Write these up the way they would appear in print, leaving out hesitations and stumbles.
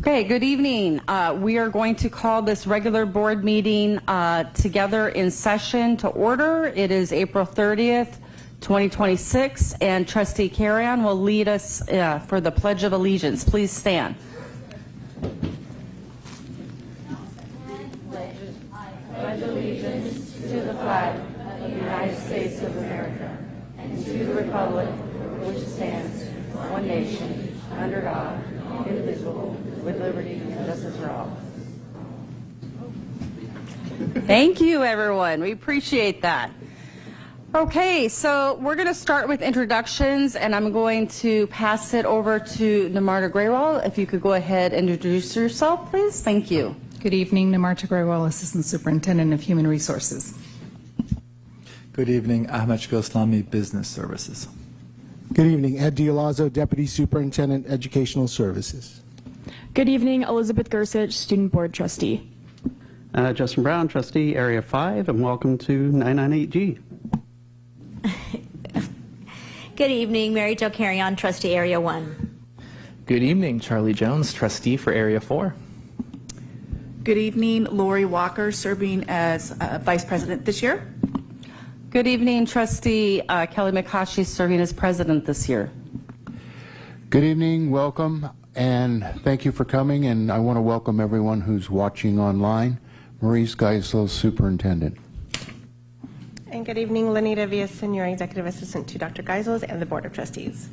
Okay, good evening. We are going to call this regular board meeting together in session to order. It is April 30th, 2026, and Trustee Carrion will lead us for the Pledge of Allegiance. Please stand. Pledge allegiance to the flag of the United States of America and to the republic for which it stands, one nation, under God, indivisible, with liberty and justice for all. Thank you, everyone. We appreciate that. Okay, so we're going to start with introductions, and I'm going to pass it over to Namarta Graywall. If you could go ahead and introduce yourself, please. Thank you. Good evening, Namarta Graywall, Assistant Superintendent of Human Resources. Good evening, Ahmed Ghoslami, Business Services. Good evening, Ed Dialazzo, Deputy Superintendent, Educational Services. Good evening, Elizabeth Gersich, Student Board Trustee. Justin Brown, Trustee, Area 5, and welcome to 998G. Good evening, Mary Jo Carrion, Trustee, Area 1. Good evening, Charlie Jones, Trustee for Area 4. Good evening, Lori Walker, serving as Vice President this year. Good evening, Trustee Kelly McCaughey, serving as President this year. Good evening, welcome, and thank you for coming, and I want to welcome everyone who's watching online. Maurice Geisel, Superintendent. And good evening, Lenita Villaseñor, Executive Assistant to Dr. Geisels and the Board of Trustees.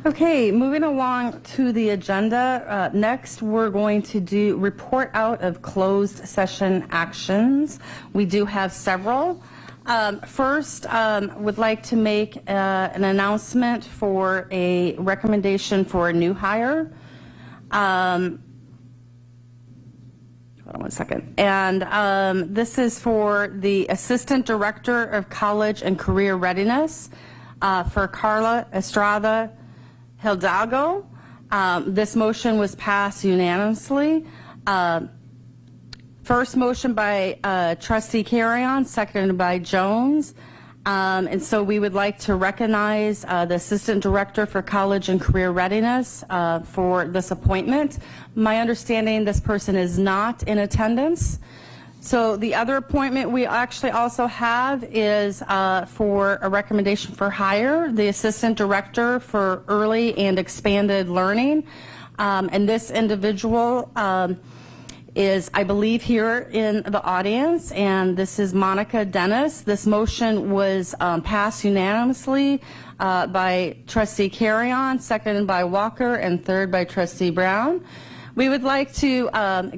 Okay, moving along to the agenda. Next, we're going to do report out of closed session actions. We do have several. First, would like to make an announcement for a recommendation for a new hire. Hold on one second. And this is for the Assistant Director of College and Career Readiness for Carla Estrada Hidalgo. This motion was passed unanimously. First motion by Trustee Carrion, seconded by Jones. And so we would like to recognize the Assistant Director for College and Career Readiness for this appointment. My understanding, this person is not in attendance. So the other appointment we actually also have is for a recommendation for hire, the Assistant Director for Early and Expanded Learning. And this individual is, I believe, here in the audience, and this is Monica Dennis. This motion was passed unanimously by Trustee Carrion, seconded by Walker, and third by Trustee Brown. We would like to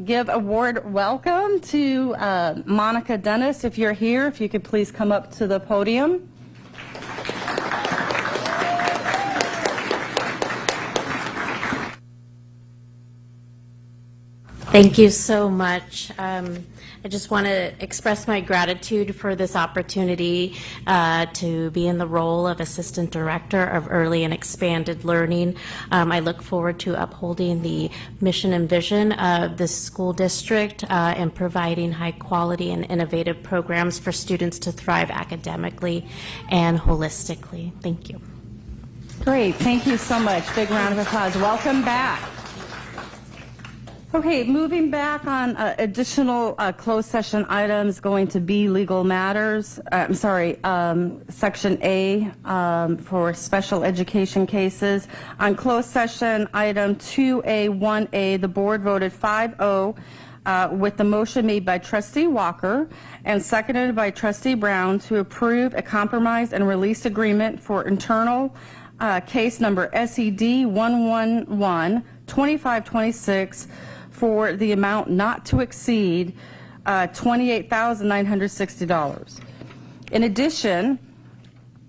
give a warm welcome to Monica Dennis. If you're here, if you could please come up to the podium. Thank you so much. I just want to express my gratitude for this opportunity to be in the role of Assistant Director of Early and Expanded Learning. I look forward to upholding the mission and vision of this school district and providing high quality and innovative programs for students to thrive academically and holistically. Thank you. Great, thank you so much. Big round of applause. Welcome back. Okay, moving back on additional closed session items going to be legal matters. Section A for special education cases. On closed session item 2A1A, the board voted 5-0 with the motion made by Trustee Walker and seconded by Trustee Brown to approve a compromise and release agreement for internal case number SED 111-2526 for the amount not to exceed $28,960. In addition,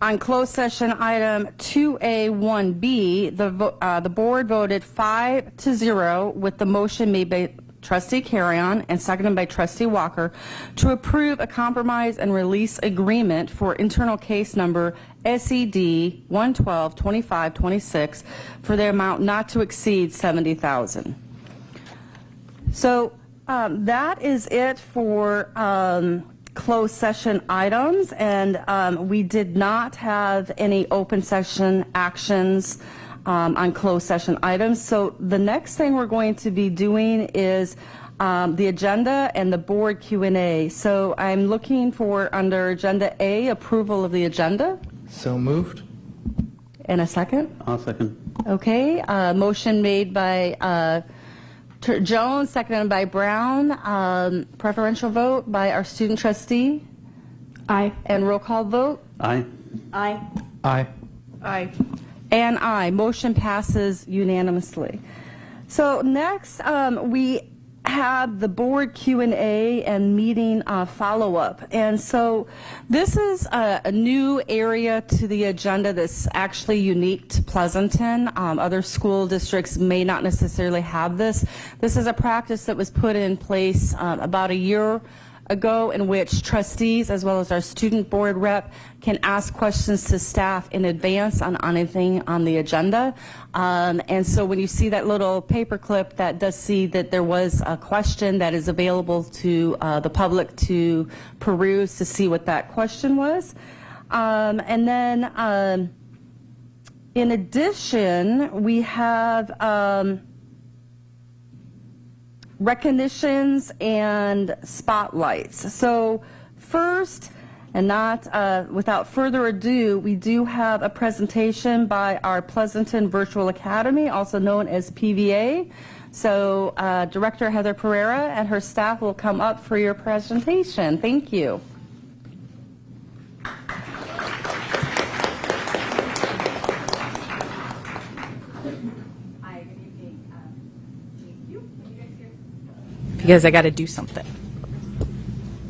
on closed session item 2A1B, the board voted 5-0 with the motion made by Trustee Carrion and seconded by Trustee Walker to approve a compromise and release agreement for internal case number SED 112-2526 for the amount not to exceed $70,000. So that is it for closed session items, and we did not have any open session actions on closed session items. So the next thing we're going to be doing is the agenda and the board Q&A. So I'm looking for, under Agenda A, approval of the agenda. So moved. And a second? I'll second. Okay, motion made by Jones, seconded by Brown. Preferential vote by our student trustee. Aye. And roll call vote. Aye. Aye. Aye. Aye. And aye. Motion passes unanimously. So next, we have the board Q&A and meeting follow-up. And so this is a new area to the agenda that's actually unique to Pleasanton. Other school districts may not necessarily have this. This is a practice that was put in place about a year ago, in which trustees as well as our student board rep can ask questions to staff in advance on anything on the agenda. And so when you see that little paper clip, that does see that there was a question that is available to the public to peruse to see what that question was. And then in addition, we have recognitions and spotlights. So first, and not without further ado, we do have a presentation by our Pleasanton Virtual Academy, also known as PVA. So Director Heather Pereira and her staff will come up for your presentation. Thank you. Because I got to do something.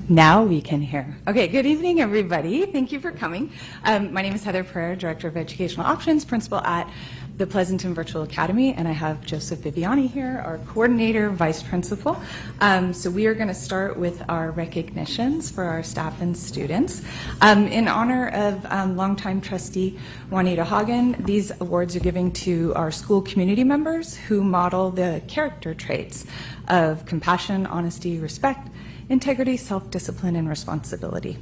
Now we can hear. Okay, good evening, everybody. Thank you for coming. My name is Heather Pereira, Director of Educational Options, Principal at the Pleasanton Virtual Academy, and I have Joseph Viviani here, our Coordinator, Vice Principal. So we are going to start with our recognitions for our staff and students. In honor of longtime trustee Juanita Hagen, these awards are given to our school community members who model the character traits of compassion, honesty, respect, integrity, self-discipline, and responsibility.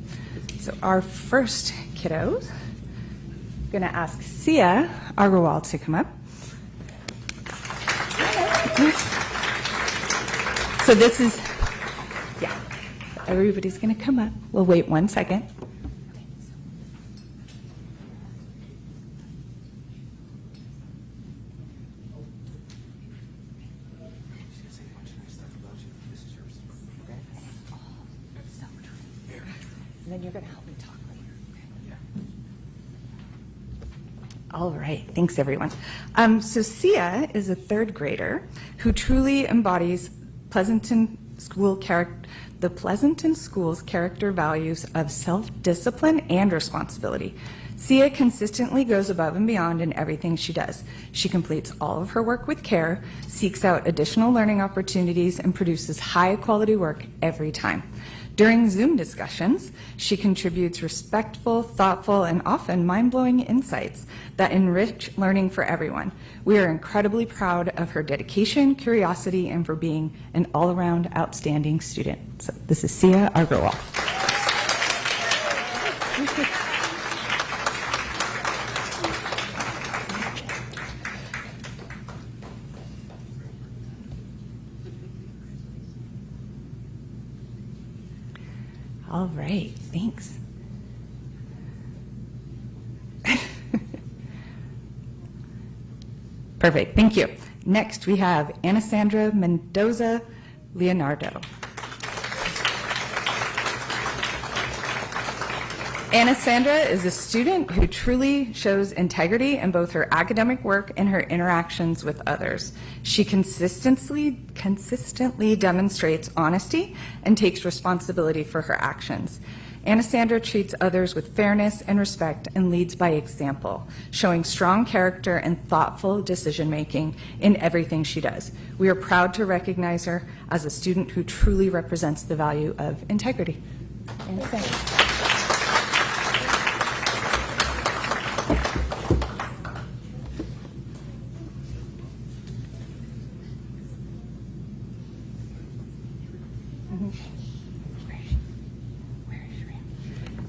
So our first kiddo, I'm going to ask Sia Agarwal to come up. So this is, yeah, everybody's going to come up. We'll wait 1 second. And then you're going to help me talk later. All right. Thanks, everyone. So Sia is a third grader who truly embodies Pleasanton the Pleasanton School's character values of self-discipline and responsibility. Sia consistently goes above and beyond in everything she does. She completes all of her work with care, seeks out additional learning opportunities, and produces high-quality work every time. During Zoom discussions, she contributes respectful, thoughtful, and often mind-blowing insights that enrich learning for everyone. We are incredibly proud of her dedication, curiosity, and for being an all-around outstanding student. So this is Sia Agarwal. All right, thanks. Perfect, thank you. Next, we have Anasandra Mendoza Leonardo. Anasandra is a student who truly shows integrity in both her academic work and her interactions with others. She consistently demonstrates honesty and takes responsibility for her actions. Anasandra treats others with fairness and respect and leads by example, showing strong character and thoughtful decision-making in everything she does. We are proud to recognize her as a student who truly represents the value of integrity. Anasandra.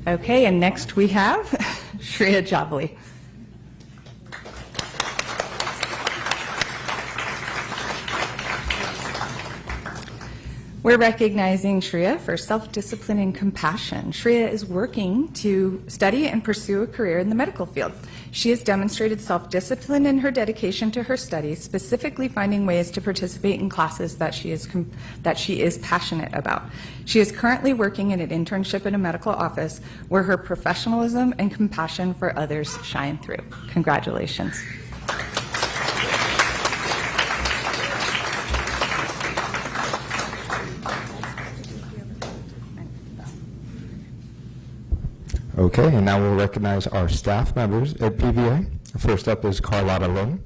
Okay, and next we have Shreya Javali. We're recognizing Shreya for self-discipline and compassion. Shreya is working to study and pursue a career in the medical field. She has demonstrated self-discipline in her dedication to her studies, specifically finding ways to participate in classes that she is passionate about. She is currently working in an internship in a medical office where her professionalism and compassion for others shine through. Congratulations. Okay, and now we'll recognize our staff members at PVA. First up is Carlotta Lung.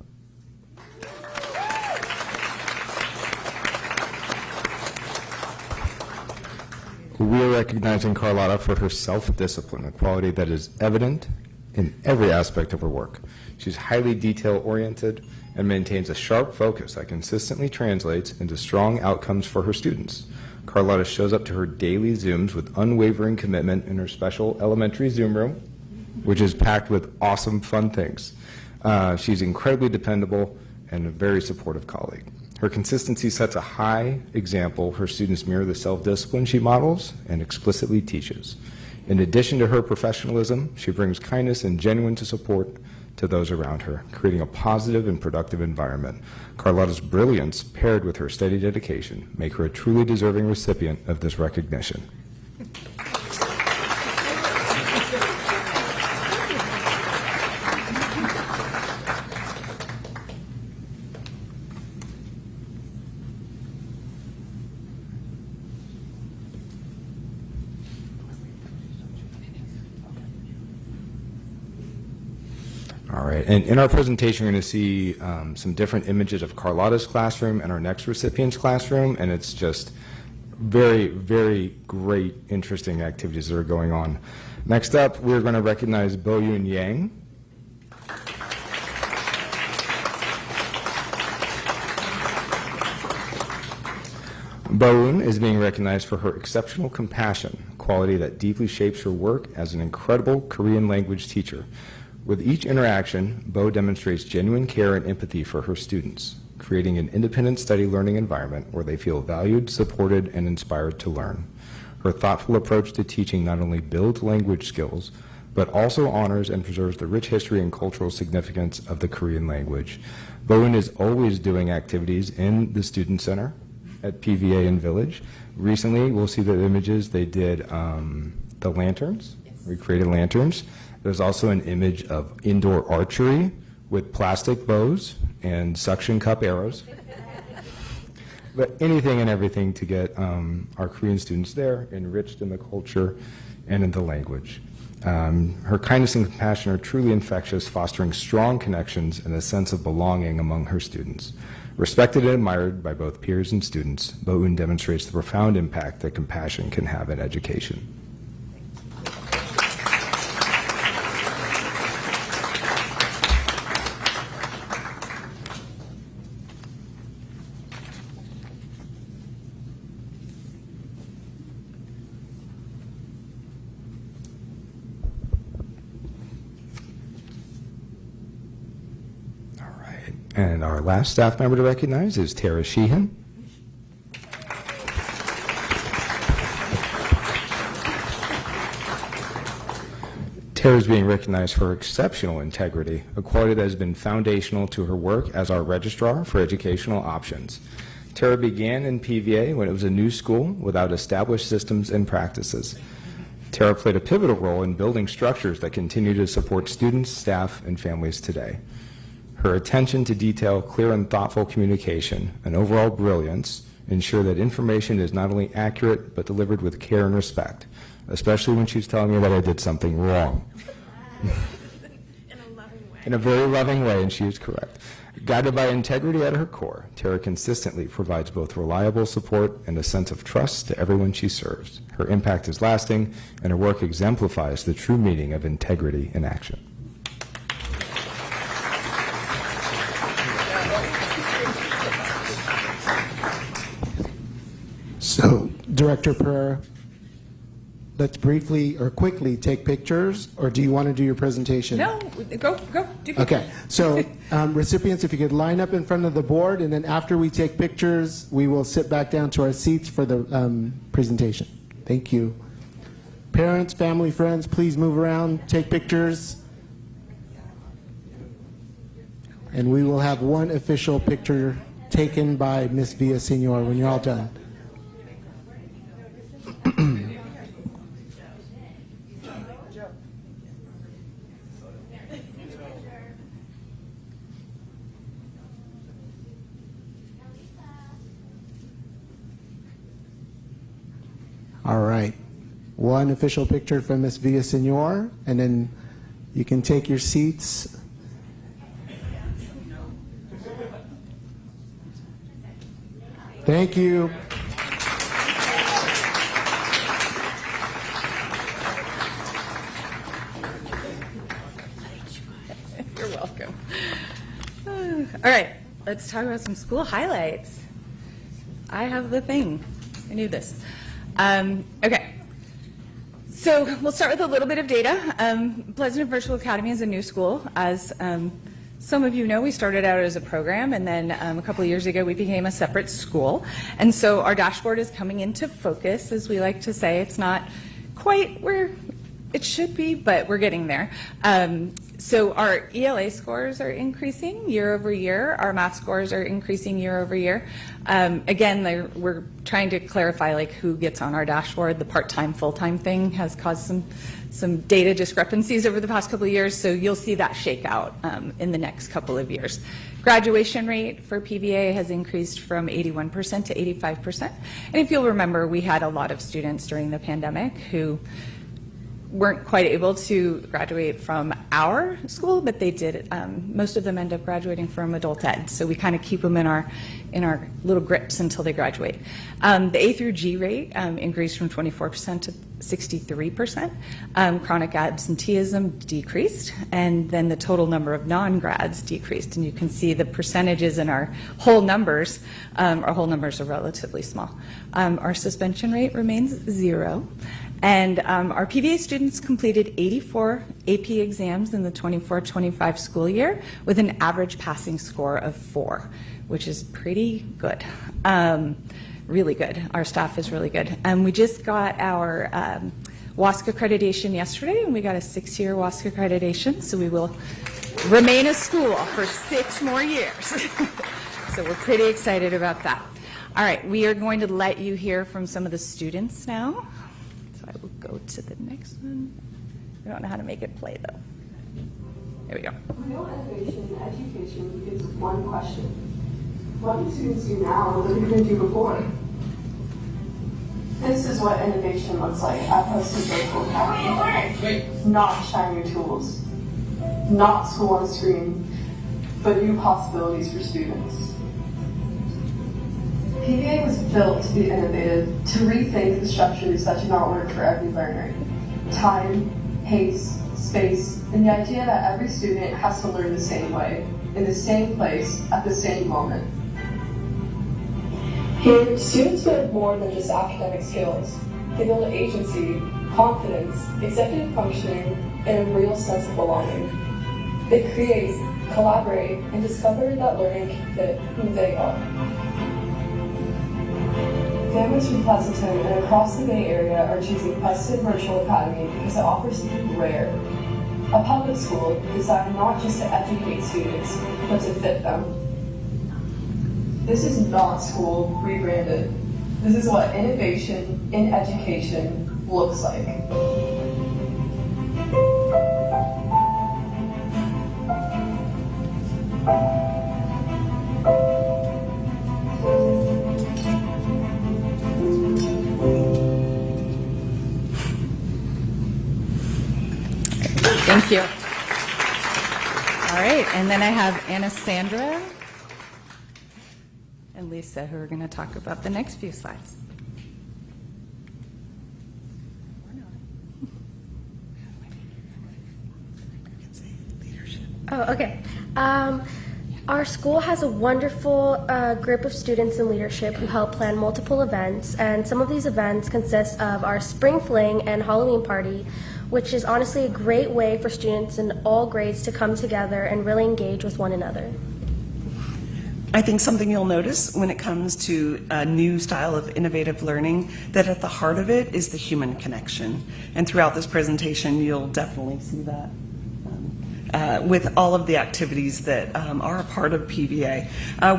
We are recognizing Carlotta for her self-discipline, a quality that is evident in every aspect of her work. She's highly detail-oriented and maintains a sharp focus that consistently translates into strong outcomes for her students. Carlotta shows up to her daily Zooms with unwavering commitment in her special elementary Zoom room, which is packed with awesome, fun things. She's incredibly dependable and a very supportive colleague. Her consistency sets a high example. Her students mirror the self-discipline she models and explicitly teaches. In addition to her professionalism, she brings kindness and genuine support to those around her, creating a positive and productive environment. Carlotta's brilliance, paired with her steady dedication, make her a truly deserving recipient of this recognition. All right, and in our presentation, we're going to see some different images of Carlotta's classroom and our next recipient's classroom, and it's just very, very great, interesting activities that are going on. Next up, we're going to recognize Bo Yun Yang. Bo-Eun is being recognized for her exceptional compassion, a quality that deeply shapes her work as an incredible Korean language teacher. With each interaction, Bo demonstrates genuine care and empathy for her students, creating an independent study learning environment where they feel valued, supported, and inspired to learn. Her thoughtful approach to teaching not only builds language skills, but also honors and preserves the rich history and cultural significance of the Korean language. Bo-Eun is always doing activities in the Student Center at PVA and Village. Recently, we'll see the images. They did the lanterns, recreated lanterns. There's also an image of indoor archery with plastic bows and suction cup arrows. But anything and everything to get our Korean students there, enriched in the culture and in the language. Her kindness and compassion are truly infectious, fostering strong connections and a sense of belonging among her students. Respected and admired by both peers and students, Bo-Eun demonstrates the profound impact that compassion can have in education. And our last staff member to recognize is Tara Sheehan. Tara is being recognized for exceptional integrity, a quality that has been foundational to her work as our registrar for educational options. Tara began in PVA when it was a new school without established systems and practices. Tara played a pivotal role in building structures that continue to support students, staff, and families today. Her attention to detail, clear and thoughtful communication, and overall brilliance ensure that information is not only accurate, but delivered with care and respect, especially when she's telling me that I did something wrong. In a loving way. In a very loving way, and she is correct. Guided by integrity at her core, Tara consistently provides both reliable support and a sense of trust to everyone she serves. Her impact is lasting, and her work exemplifies the true meaning of integrity in action. So, Director Pereira, let's briefly or quickly take pictures, or do you want to do your presentation? No, go, do Okay, so recipients, if you could line up in front of the board, and then after we take pictures, we will sit back down to our seats for the presentation. Thank you. Parents, family, friends, please move around, take pictures. And we will have one official picture taken by Miss Villasenor when you're all done. All right. One official picture from Miss Villasenor, and then you can take your seats. Thank you. You're welcome. All right, let's talk about some school highlights. I have the thing. I knew this. Okay. So we'll start with a little bit of data. Pleasanton Virtual Academy is a new school. As some of you know, we started out as a program, and then a couple of years ago we became a separate school. And so our dashboard is coming into focus, as we like to say. It's not quite where it should be, but we're getting there. So our ELA scores are increasing year over year. Our math scores are increasing year over year. Again, we're trying to clarify like who gets on our dashboard. The part-time, full-time thing has caused some data discrepancies over the past couple of years, so you'll see that shake out in the next couple of years. Graduation rate for PVA has increased from 81% to 85%. And if you'll remember, we had a lot of students during the pandemic who weren't quite able to graduate from our school, but they did. Most of them end up graduating from adult ed, so we kind of keep them in our little grips until they graduate. The A through G rate increased from 24% to 63%. Chronic absenteeism decreased, and then the total number of non-grads decreased. And you can see the percentages in our whole numbers. Our whole numbers are relatively small. Our suspension rate remains 0. And our PVA students completed 84 AP exams in the 24-25 school year with an average passing score of 4, which is pretty good, really good. Our staff is really good. We just got our WASC accreditation yesterday, and we got a 6-year WASC accreditation, so we will remain a school for 6 more years. So we're pretty excited about that. All right, we are going to let you hear from some of the students now. I will go to the next one. I don't know how to make it play though. There we go. Real innovation in education begins with one question. What do students do now that they didn't do before? This is what innovation looks like at Pleasanton Virtual Academy. Not shinier tools, not school on screen, but new possibilities for students. PVA was built to be innovative, to rethink the structures that do not work for every learner. Time, pace, space, and the idea that every student has to learn the same way, in the same place, at the same moment. Here, students build more than just academic skills. They build agency, confidence, executive functioning, and a real sense of belonging. They create, collaborate, and discover that learning can fit who they are. Families from Pleasanton and across the Bay Area are choosing Pleasanton Virtual Academy because it offers something rare. A public school designed not just to educate students, but to fit them. This is not school rebranded. This is what innovation in education looks like. Thank you. All right, and then I have Anna Sandra and Lisa who are going to talk about the next few slides. Oh, okay. Our school has a wonderful group of students in leadership who help plan multiple events, and some of these events consist of our spring fling and Halloween party, which is honestly a great way for students in all grades to come together and really engage with one another. I think something you'll notice when it comes to a new style of innovative learning, that at the heart of it is the human connection. And throughout this presentation, you'll definitely see that with all of the activities that are a part of PVA.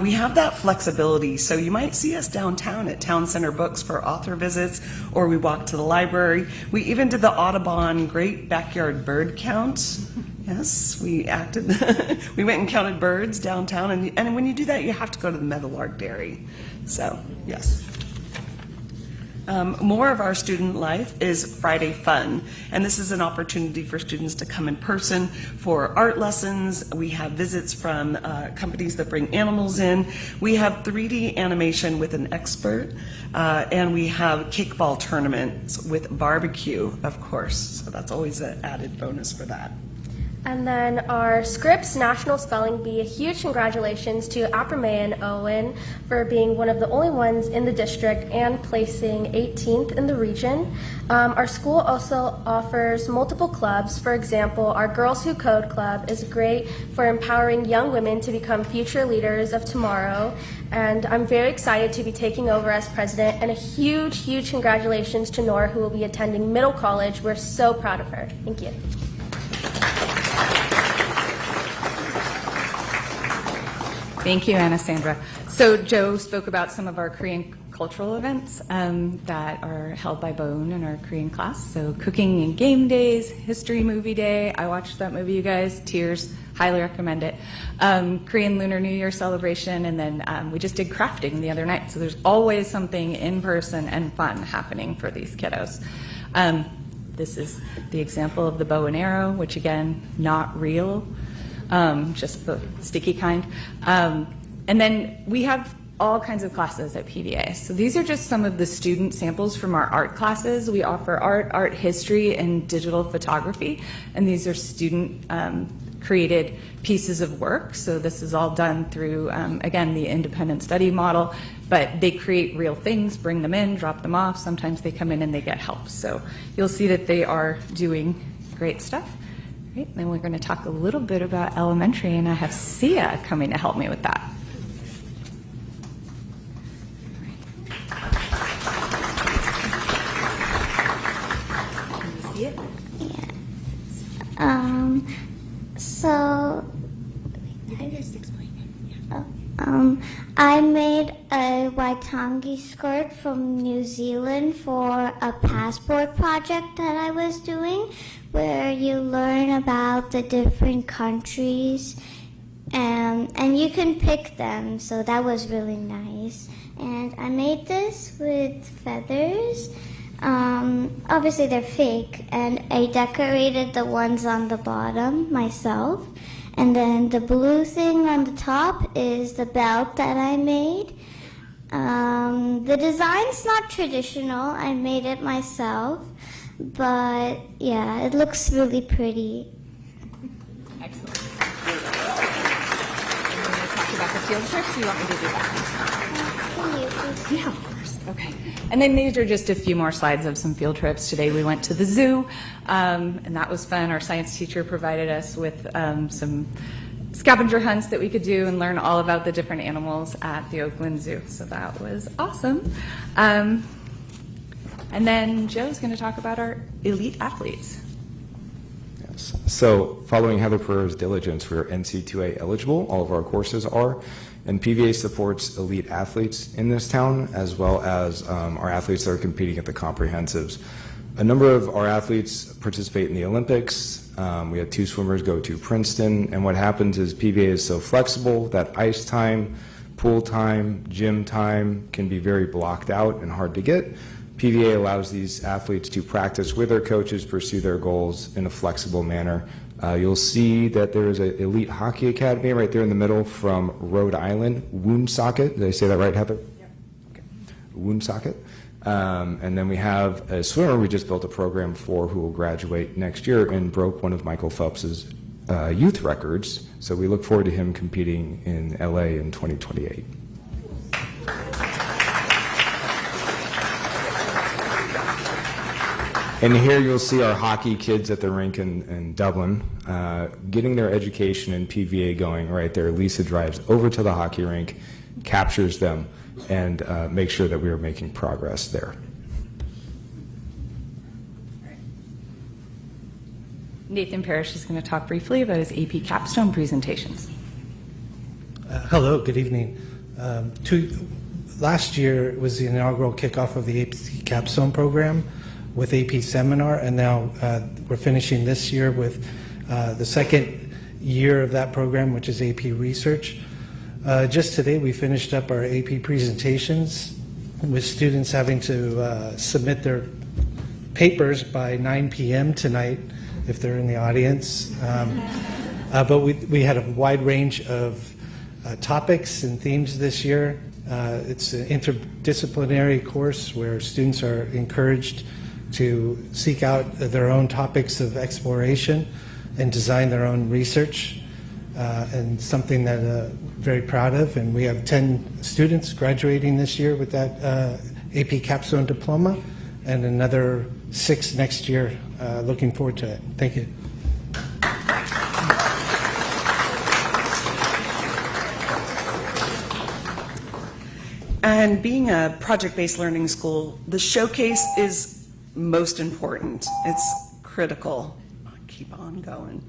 We have that flexibility, so you might see us downtown at Town Center Books for author visits, or we walk to the library. We even did the Audubon Great Backyard Bird Count. Yes, we acted. We went and counted birds downtown, and when you do that, you have to go to the Meadowlark Dairy. So, yes. More of our student life is Friday Fun, and this is an opportunity for students to come in person for art lessons. We have visits from companies that bring animals in. We have 3D animation with an expert, and we have kickball tournaments with barbecue, of course. So that's always an added bonus for that. And then our Scripps National Spelling Bee, a huge congratulations to Aprame and Owen for being one of the only ones in the district and placing 18th in the region. Our school also offers multiple clubs. For example, our Girls Who Code Club is great for empowering young women to become future leaders of tomorrow. And I'm very excited to be taking over as president, and a huge, huge congratulations to Nora, who will be attending middle college. We're so proud of her. Thank you. Thank you, Anna Sandra. So Joe spoke about some of our Korean cultural events that are held by Boone in our Korean class. So cooking and game days, history movie day. I watched that movie, you guys. Tears. Highly recommend it. Korean Lunar New Year celebration, and then we just did crafting the other night. So there's always something in person and fun happening for these kiddos. This is the example of the bow and arrow, which again, not real. Just the sticky kind. And then we have all kinds of classes at PVA. So these are just some of the student samples from our art classes. We offer art history, and digital photography. And these are student created pieces of work. So this is all done through, again, the independent study model. But they create real things, bring them in, drop them off. Sometimes they come in and they get help. So you'll see that they are doing great stuff. Great. Then we're going to talk a little bit about elementary, and I have Sia coming to help me with that. Can you see it? Yeah. So I just explain it. Yeah. I made a Waitangi skirt from New Zealand for a passport project that I was doing, where you learn about the different countries and you can pick them, so that was really nice. And I made this with feathers. Obviously they're fake, and I decorated the ones on the bottom myself. And then the blue thing on the top is the belt that I made. The design's not traditional. I made it myself. But yeah, it looks really pretty. Excellent. I'm going to talk about the field trips. You want me to do that? Can you please? Yeah, of course. Okay. And then these are just a few more slides of some field trips. Today we went to the zoo, and that was fun. Our science teacher provided us with some scavenger hunts that we could do and learn all about the different animals at the Oakland Zoo. So that was awesome. And then Joe's going to talk about our elite athletes. Yes. So following Heather Pereira's diligence, we're NC2A eligible. All of our courses are. And PVA supports elite athletes in this town, as well as our athletes that are competing at the comprehensives. A number of our athletes participate in the Olympics. We had 2 swimmers go to Princeton. And what happens is PVA is so flexible that ice time, pool time, gym time can be very blocked out and hard to get. PVA allows these athletes to practice with their coaches, pursue their goals in a flexible manner. You'll see that there is an elite hockey academy right there in the middle from Rhode Island, Woonsocket. Did I say that right, Heather? Yep. Okay. Woonsocket. And then we have a swimmer we just built a program for who will graduate next year and broke one of Michael Phelps's youth records. So we look forward to him competing in LA in 2028. And here you'll see our hockey kids at the rink in Dublin getting their education in PVA going right there. Lisa drives over to the hockey rink, captures them, and makes sure that we are making progress there. Nathan Parrish is going to talk briefly about his AP capstone presentations. Hello, good evening. Last year was the inaugural kickoff of the AP capstone program with AP seminar, and now we're finishing this year with the second year of that program, which is AP research. Just today we finished up our AP presentations with students having to submit their papers by 9 p.m. tonight if they're in the audience. But we had a wide range of topics and themes this year. It's an interdisciplinary course where students are encouraged to seek out their own topics of exploration and design their own research, and something that I'm very proud of. And we have 10 students graduating this year with that AP capstone diploma, and another 6 next year. Looking forward to it. Thank you. And being a project-based learning school, the showcase is most important. It's critical. Keep on going.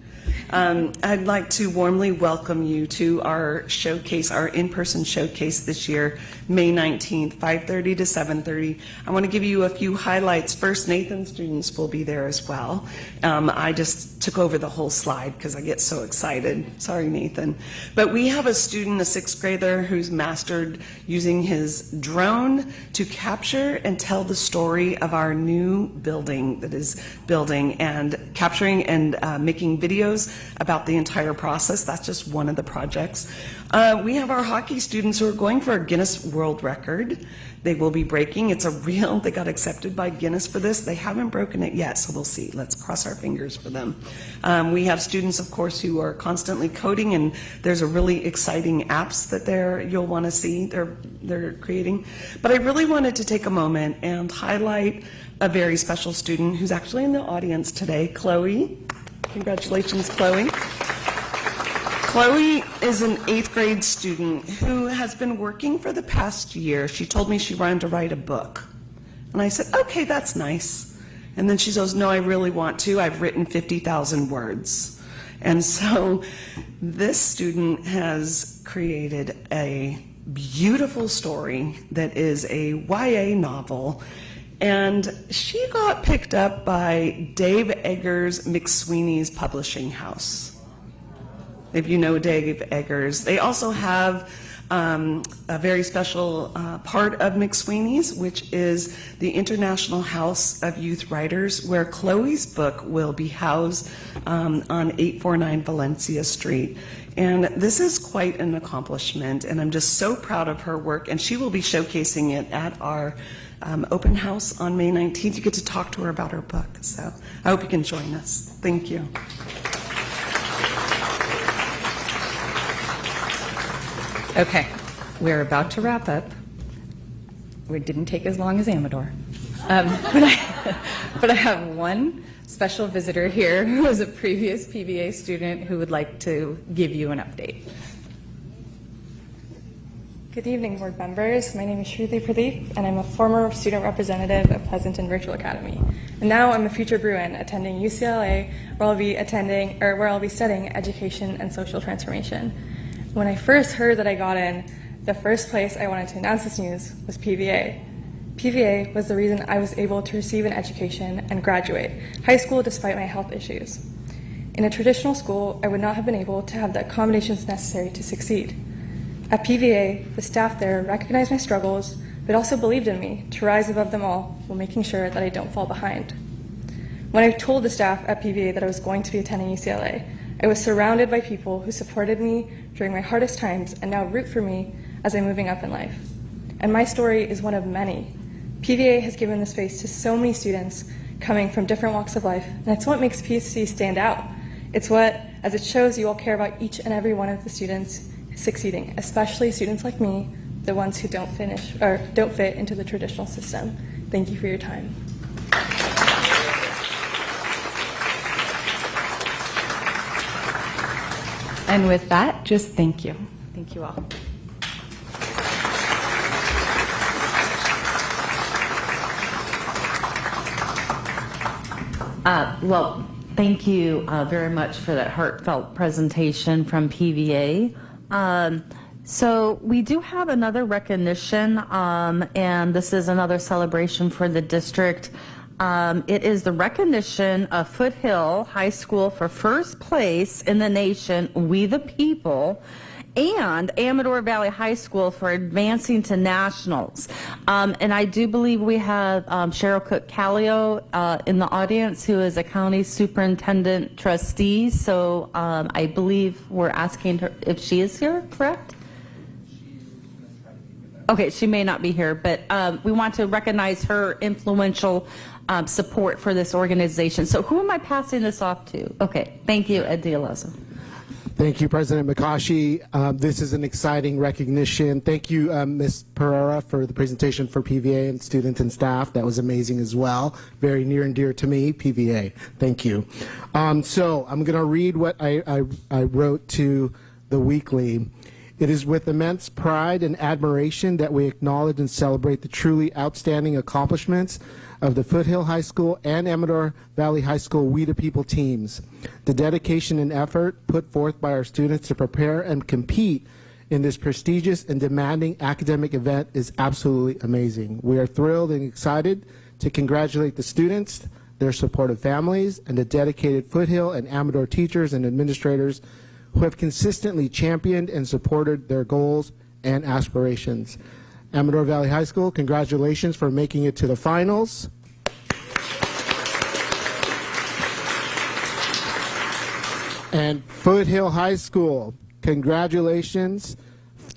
I'd like to warmly welcome you to our showcase, our in-person showcase this year, May 19th, 5:30 to 7:30. I want to give you a few highlights. First, Nathan's students will be there as well. I just took over the whole slide because I get so excited. Sorry, Nathan. But we have a student, a 6th grader, who's mastered using his drone to capture and tell the story of our new building that is building, and capturing and making videos about the entire process. That's just one of the projects. We have our hockey students who are going for a Guinness World Record. They will be breaking. It's a real, they got accepted by Guinness for this. They haven't broken it yet, so we'll see. Let's cross our fingers for them. We have students, of course, who are constantly coding, and there's a really exciting apps that you'll want to see they're creating. But I really wanted to take a moment and highlight a very special student who's actually in the audience today, Chloe. Congratulations, Chloe. Chloe is an 8th grade student who has been working for the past year. She told me she wanted to write a book. And I said, okay, that's nice. And then she goes, no, I really want to. I've written 50,000 words. And so this student has created a beautiful story that is a YA novel. And she got picked up by Dave Eggers McSweeney's publishing house. If you know Dave Eggers. They also have a very special part of McSweeney's, which is the International House of Youth Writers, where Chloe's book will be housed on 849 Valencia Street. And this is quite an accomplishment, and I'm just so proud of her work, and she will be showcasing it at our open house on May 19th. You get to talk to her about her book, so I hope you can join us. Thank you. Okay, we're about to wrap up. It didn't take as long as Amador. But I have one special visitor here who is a previous PVA student who would like to give you an update. Good evening, board members. My name is Shruti Pradeep, and I'm a former student representative at Pleasanton Virtual Academy. And now I'm a future Bruin attending UCLA, where I'll be studying education and social transformation. When I first heard that I got in, the first place I wanted to announce this news was PVA. PVA was the reason I was able to receive an education and graduate high school despite my health issues. In a traditional school, I would not have been able to have the accommodations necessary to succeed. At PVA, the staff there recognized my struggles, but also believed in me to rise above them all while making sure that I don't fall behind. When I told the staff at PVA that I was going to be attending UCLA, I was surrounded by people who supported me during my hardest times and now root for me as I'm moving up in life. And my story is one of many. PVA has given the space to so many students coming from different walks of life, and it's what makes PSC stand out. It's what as it shows you all care about each and every one of the students succeeding, especially students like me, the ones who don't fit into the traditional system. Thank you for your time. And with that, just thank you. Thank you all. Well, thank you very much for that heartfelt presentation from PVA. So we do have another recognition, and this is another celebration for the district. It is the recognition of Foothill High School for first place in the nation, We the People, and Amador Valley High School for advancing to nationals. And I do believe we have Cheryl Cook-Callio in the audience, who is a county superintendent trustee. So I believe we're asking her if she is here, correct? Okay, she may not be here, but we want to recognize her influential support for this organization. So who am I passing this off to? Okay, thank you, Ed Dialazo. Thank you, President Makashi. This is an exciting recognition. Thank you, Ms. Pereira, for the presentation for PVA and students and staff. That was amazing as well. Very near and dear to me, PVA. Thank you. So I'm going to read what I wrote to the weekly. It is with immense pride and admiration that we acknowledge and celebrate the truly outstanding accomplishments of the Foothill High School and Amador Valley High School We the People teams. The dedication and effort put forth by our students to prepare and compete in this prestigious and demanding academic event is absolutely amazing. We are thrilled and excited to congratulate the students, their supportive families, and the dedicated Foothill and Amador teachers and administrators who have consistently championed and supported their goals and aspirations. Amador Valley High School, congratulations for making it to the finals. And Foothill High School, congratulations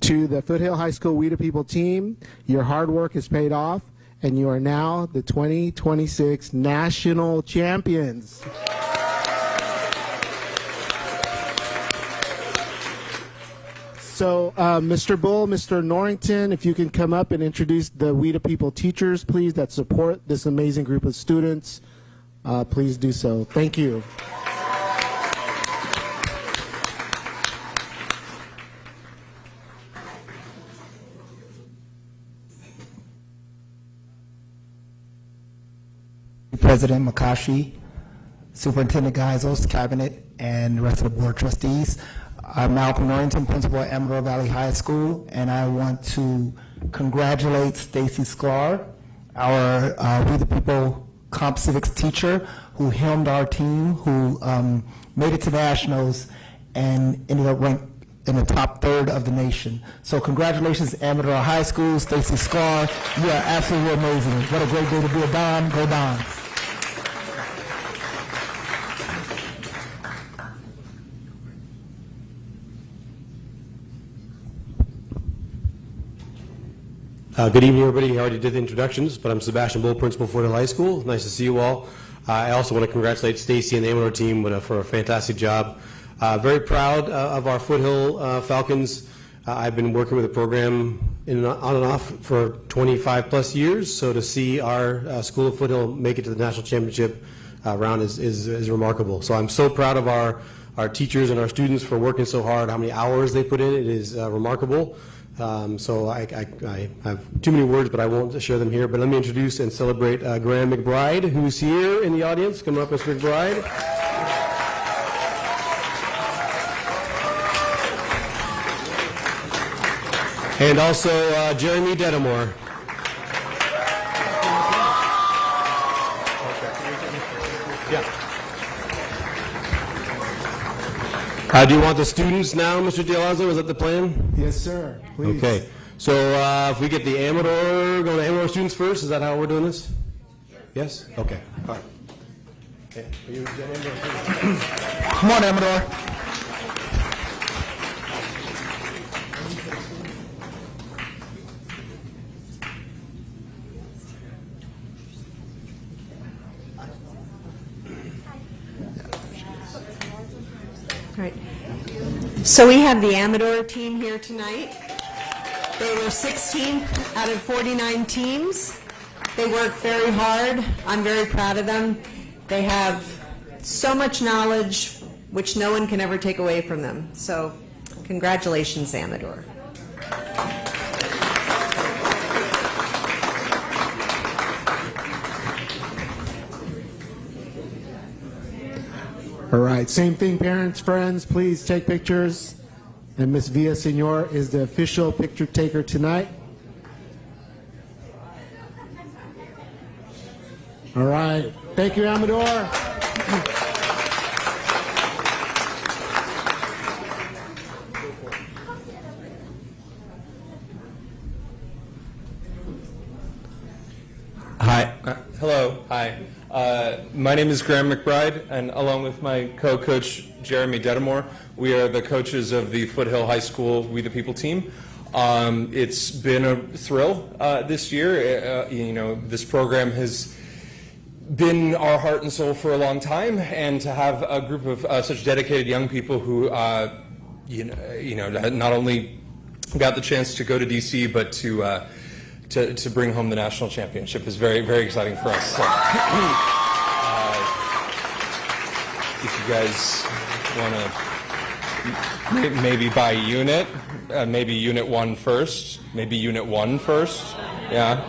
to the Foothill High School We the People team. Your hard work has paid off, and you are now the 2026 national champions. So, Mr. Bull, Mr. Norrington, if you can come up and introduce the We the People teachers, please, that support this amazing group of students, please do so. Thank you. President Makashi, Superintendent Geisels, Cabinet, and the rest of the Board of Trustees. I'm Malcolm Norrington, Principal at Amador Valley High School, and I want to congratulate Stacy Sklar, our We the People Comp Civics teacher, who helmed our team, who made it to nationals and ended up ranked in the top third of the nation. So congratulations, Amador High School, Stacy Sklar. You are absolutely amazing. What a great day to be a Don. Go Dons. Good evening, everybody. I already did the introductions, but I'm Sebastian Bull, Principal for Foothill High School. Nice to see you all. I also want to congratulate Stacy and the Amador team for a fantastic job. Very proud of our Foothill Falcons. I've been working with the program on and off for 25 plus years, so to see our School of Foothill make it to the national championship round is remarkable. So I'm so proud of our teachers and our students for working so hard, how many hours they put in. It is remarkable. So I have too many words, but I won't share them here. But let me introduce and celebrate Graham McBride, who's here in the audience. Come up, Mr. McBride. And also Jeremy Dedamore. Yeah. Do you want the students now, Mr. Dialazo? Is that the plan? Yes, sir. Please. Okay. So if we get the Amador, go to Amador students first. Is that how we're doing this? Yes? Okay. All right. Okay. Are you Come on, Amador. So we have the Amador team here tonight. They were 16 out of 49 teams. They work very hard. I'm very proud of them. They have so much knowledge, which no one can ever take away from them. So congratulations, Amador. All right, same thing, parents, friends, please take pictures. And Miss Villasenor is the official picture taker tonight. All right, thank you, Amador. Hi. Hello. Hi. My name is Graham McBride, and along with my co-coach Jeremy Dedamore, we are the coaches of the Foothill High School We the People team. It's been a thrill this year. This program has been our heart and soul for a long time, and to have a group of such dedicated young people who, not only got the chance to go to DC, but to bring home the national championship is very, very exciting for us. So, if you guys want to maybe by unit, maybe unit 1 first, maybe unit 1 first, yeah.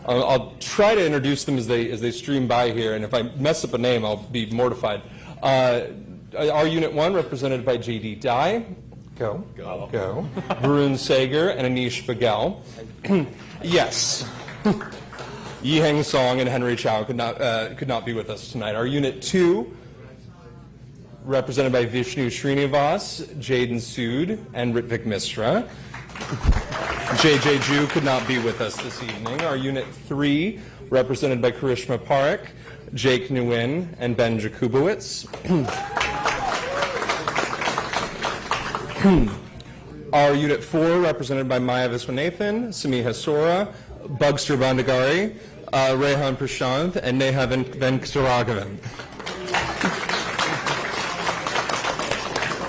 I'll try to introduce them as they stream by here, and if I mess up a name, I'll be mortified. Our unit 1, represented by J.D. Dye. Go. Varun Sager and Anish Bagel. Yes. Yi Heng Song and Henry Chow could not be with us tonight. Our unit 2, represented by Vishnu Srinivas, Jaden Sood, and Ritvik Misra. JJ Ju could not be with us this evening. Our unit 3, represented by Karishma Parekh, Jake Nguyen, and Ben Jakubowicz. Our unit 4, represented by Maya Viswanathan, Samiha Sora, Bugster Bandagari, Rehan Prashanth, and Neha Venkataraghavan.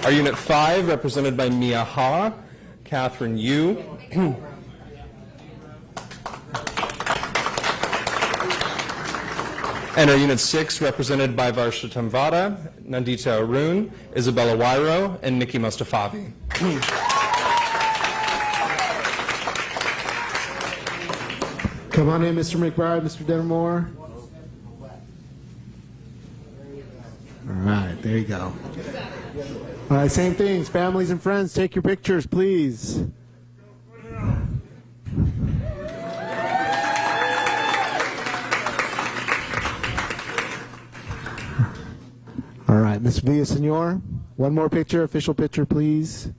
Our unit 5, represented by Mia Ha, Catherine Yu, and our unit 6, represented by Varsha Tamvada, Nandita Arun, Isabella Wairo, and Nikki Mustafavi. Come on in, Mr. McBride, Mr. Denmore. All right, there you go. All right, same things. Families and friends, take your pictures, please. All right, Ms. Villasenor, one more picture, official picture, please.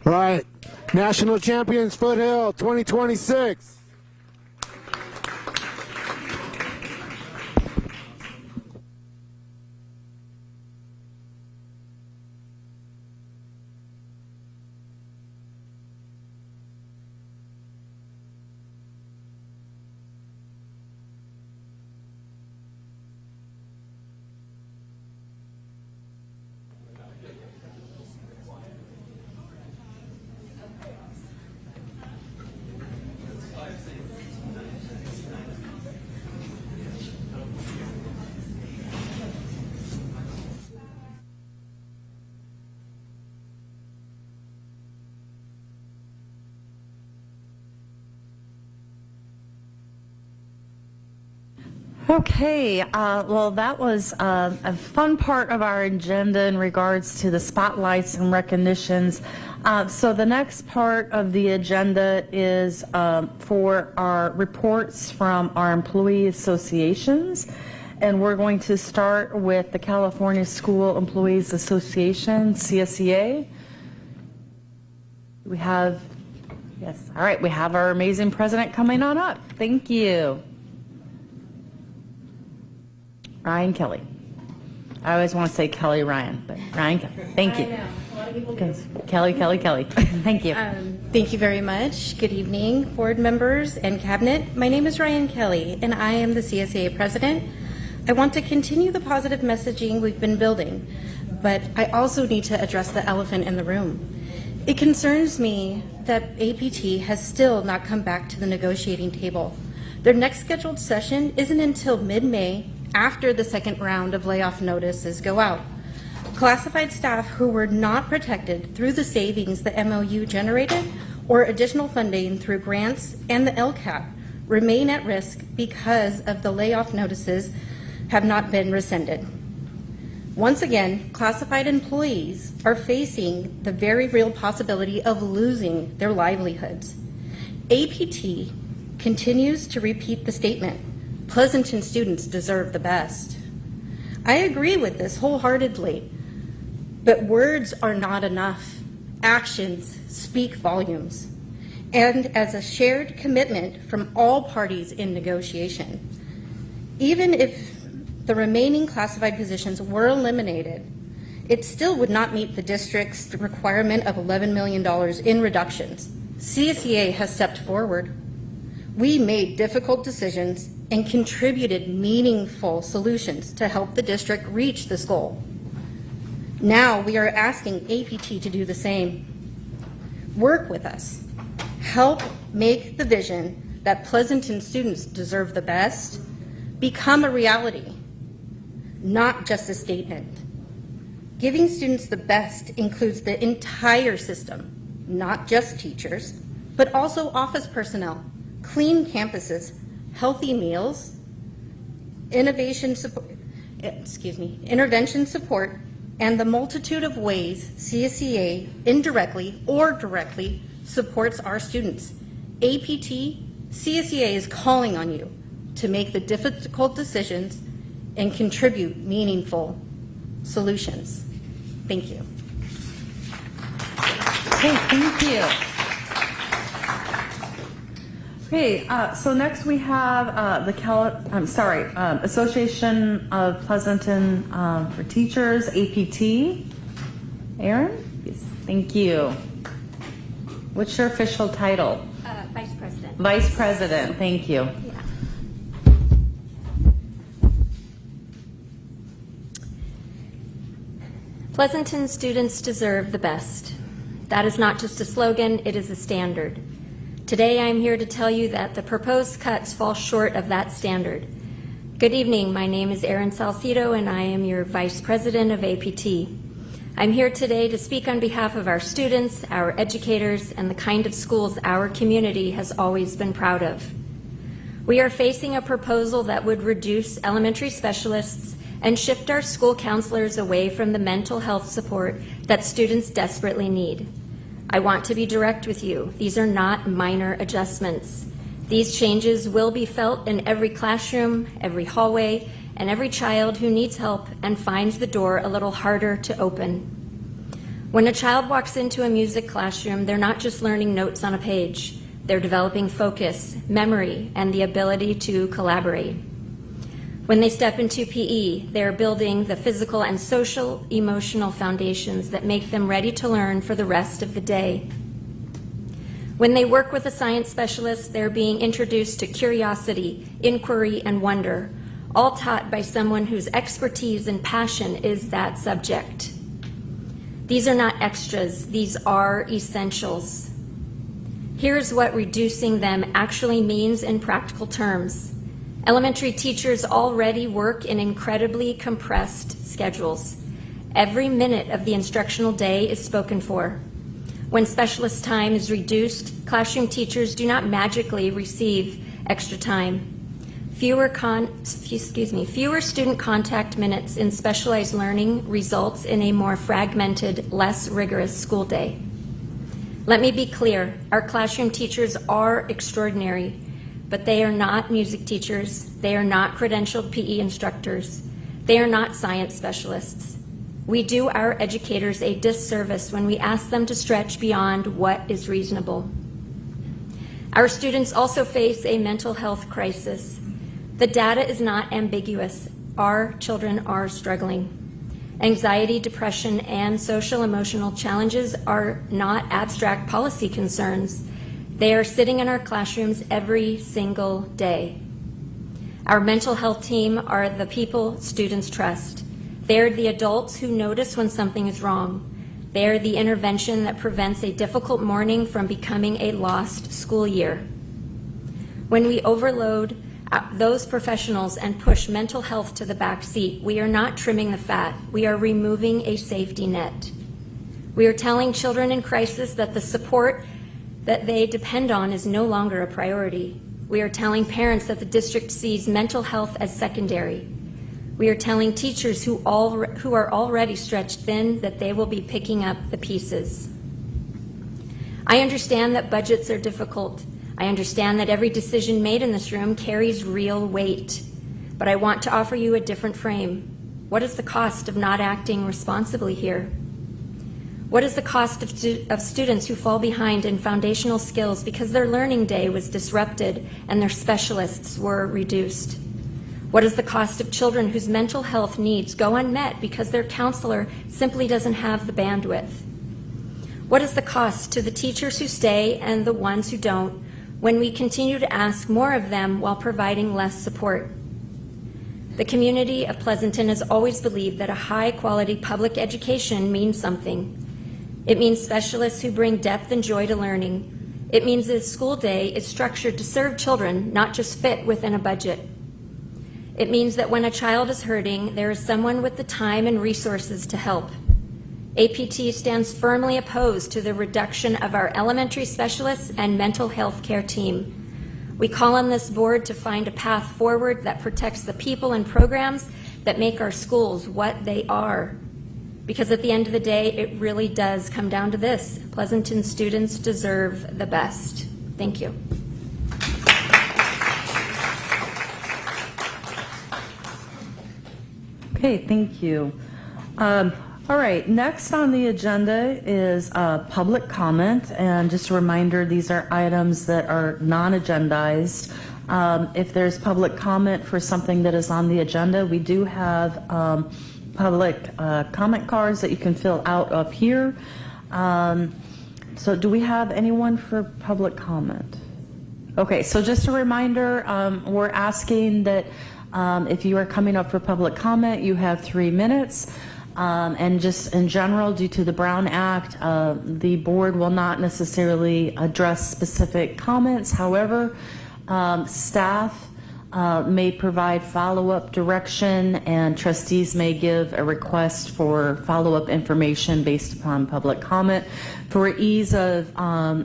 All right, National Champions Foothill 2026. Okay, well, that was a fun part of our agenda in regards to the spotlights and recognitions. So the next part of the agenda is for our reports from our employee associations. And we're going to start with the California School Employees Association, CSEA. We have, yes, all right, we have our amazing president coming on up. Thank you. Ryan Kelly. I always want to say Kelly Ryan, but Ryan Kelly. Thank you. Kelly. Thank you. Thank you very much. Good evening, board members and cabinet. My name is Ryan Kelly, and I am the CSEA president. I want to continue the positive messaging we've been building, but I also need to address the elephant in the room. It concerns me that APT has still not come back to the negotiating table. Their next scheduled session isn't until mid-May, after the second round of layoff notices go out. Classified staff who were not protected through the savings the MOU generated or additional funding through grants and the LCAP remain at risk because of the layoff notices have not been rescinded. Once again, classified employees are facing the very real possibility of losing their livelihoods. APT continues to repeat the statement, Pleasanton students deserve the best. I agree with this wholeheartedly, but words are not enough. Actions speak volumes. And as a shared commitment from all parties in negotiation, even if the remaining classified positions were eliminated, it still would not meet the district's requirement of $11 million in reductions. CSEA has stepped forward. We made difficult decisions and contributed meaningful solutions to help the district reach this goal. Now we are asking APT to do the same. Work with us. Help make the vision that Pleasanton students deserve the best become a reality, not just a statement. Giving students the best includes the entire system, not just teachers, but also office personnel, clean campuses, healthy meals, intervention support, and the multitude of ways CSEA indirectly or directly supports our students. APT, CSEA is calling on you to make the difficult decisions and contribute meaningful solutions. Thank you. Okay, thank you. Okay, so next we have Association of Pleasanton for Teachers, APT. Erin? Yes, thank you. What's your official title? Vice President. Vice President, thank you. Yeah. Pleasanton students deserve the best. That is not just a slogan, it is a standard. Today I'm here to tell you that the proposed cuts fall short of that standard. Good evening, my name is Erin Salcido and I am your Vice President of APT. I'm here today to speak on behalf of our students, our educators, and the kind of schools our community has always been proud of. We are facing a proposal that would reduce elementary specialists and shift our school counselors away from the mental health support that students desperately need. I want to be direct with you. These are not minor adjustments. These changes will be felt in every classroom, every hallway, and every child who needs help and finds the door a little harder to open. When a child walks into a music classroom, they're not just learning notes on a page. They're developing focus, memory, and the ability to collaborate. When they step into PE, they're building the physical and social, emotional foundations that make them ready to learn for the rest of the day. When they work with a science specialist, they're being introduced to curiosity, inquiry, and wonder, all taught by someone whose expertise and passion is that subject. These are not extras, these are essentials. Here's what reducing them actually means in practical terms. Elementary teachers already work in incredibly compressed schedules. Every minute of the instructional day is spoken for. When specialist time is reduced, classroom teachers do not magically receive extra time. Fewer student contact minutes in specialized learning results in a more fragmented, less rigorous school day. Let me be clear, our classroom teachers are extraordinary, but they are not music teachers, they are not credentialed PE instructors, they are not science specialists. We do our educators a disservice when we ask them to stretch beyond what is reasonable. Our students also face a mental health crisis. The data is not ambiguous. Our children are struggling. Anxiety, depression, and social emotional challenges are not abstract policy concerns. They are sitting in our classrooms every single day. Our mental health team are the people students trust. They are the adults who notice when something is wrong. They are the intervention that prevents a difficult morning from becoming a lost school year. When we overload those professionals and push mental health to the back seat, we are not trimming the fat. We are removing a safety net. We are telling children in crisis that the support that they depend on is no longer a priority. We are telling parents that the district sees mental health as secondary. We are telling teachers who are already stretched thin that they will be picking up the pieces. I understand that budgets are difficult. I understand that every decision made in this room carries real weight, but I want to offer you a different frame. What is the cost of not acting responsibly here? What is the cost of students who fall behind in foundational skills because their learning day was disrupted and their specialists were reduced? What is the cost of children whose mental health needs go unmet because their counselor simply doesn't have the bandwidth? What is the cost to the teachers who stay and the ones who don't when we continue to ask more of them while providing less support? The community of Pleasanton has always believed that a high-quality public education means something. It means specialists who bring depth and joy to learning. It means that a school day is structured to serve children, not just fit within a budget. It means that when a child is hurting, there is someone with the time and resources to help. APT stands firmly opposed to the reduction of our elementary specialists and mental health care team. We call on this board to find a path forward that protects the people and programs that make our schools what they are. Because at the end of the day, it really does come down to this: Pleasanton students deserve the best. Thank you. Okay, thank you. All right, next on the agenda is public comment, and just a reminder, these are items that are non-agendized. If there's public comment for something that is on the agenda, we do have public comment cards that you can fill out up here. So do we have anyone for public comment? Okay, so just a reminder, we're asking that if you are coming up for public comment, you have 3 minutes. And just in general, due to the Brown Act, the board will not necessarily address specific comments. However, staff may provide follow-up direction, and trustees may give a request for follow-up information based upon public comment. For ease of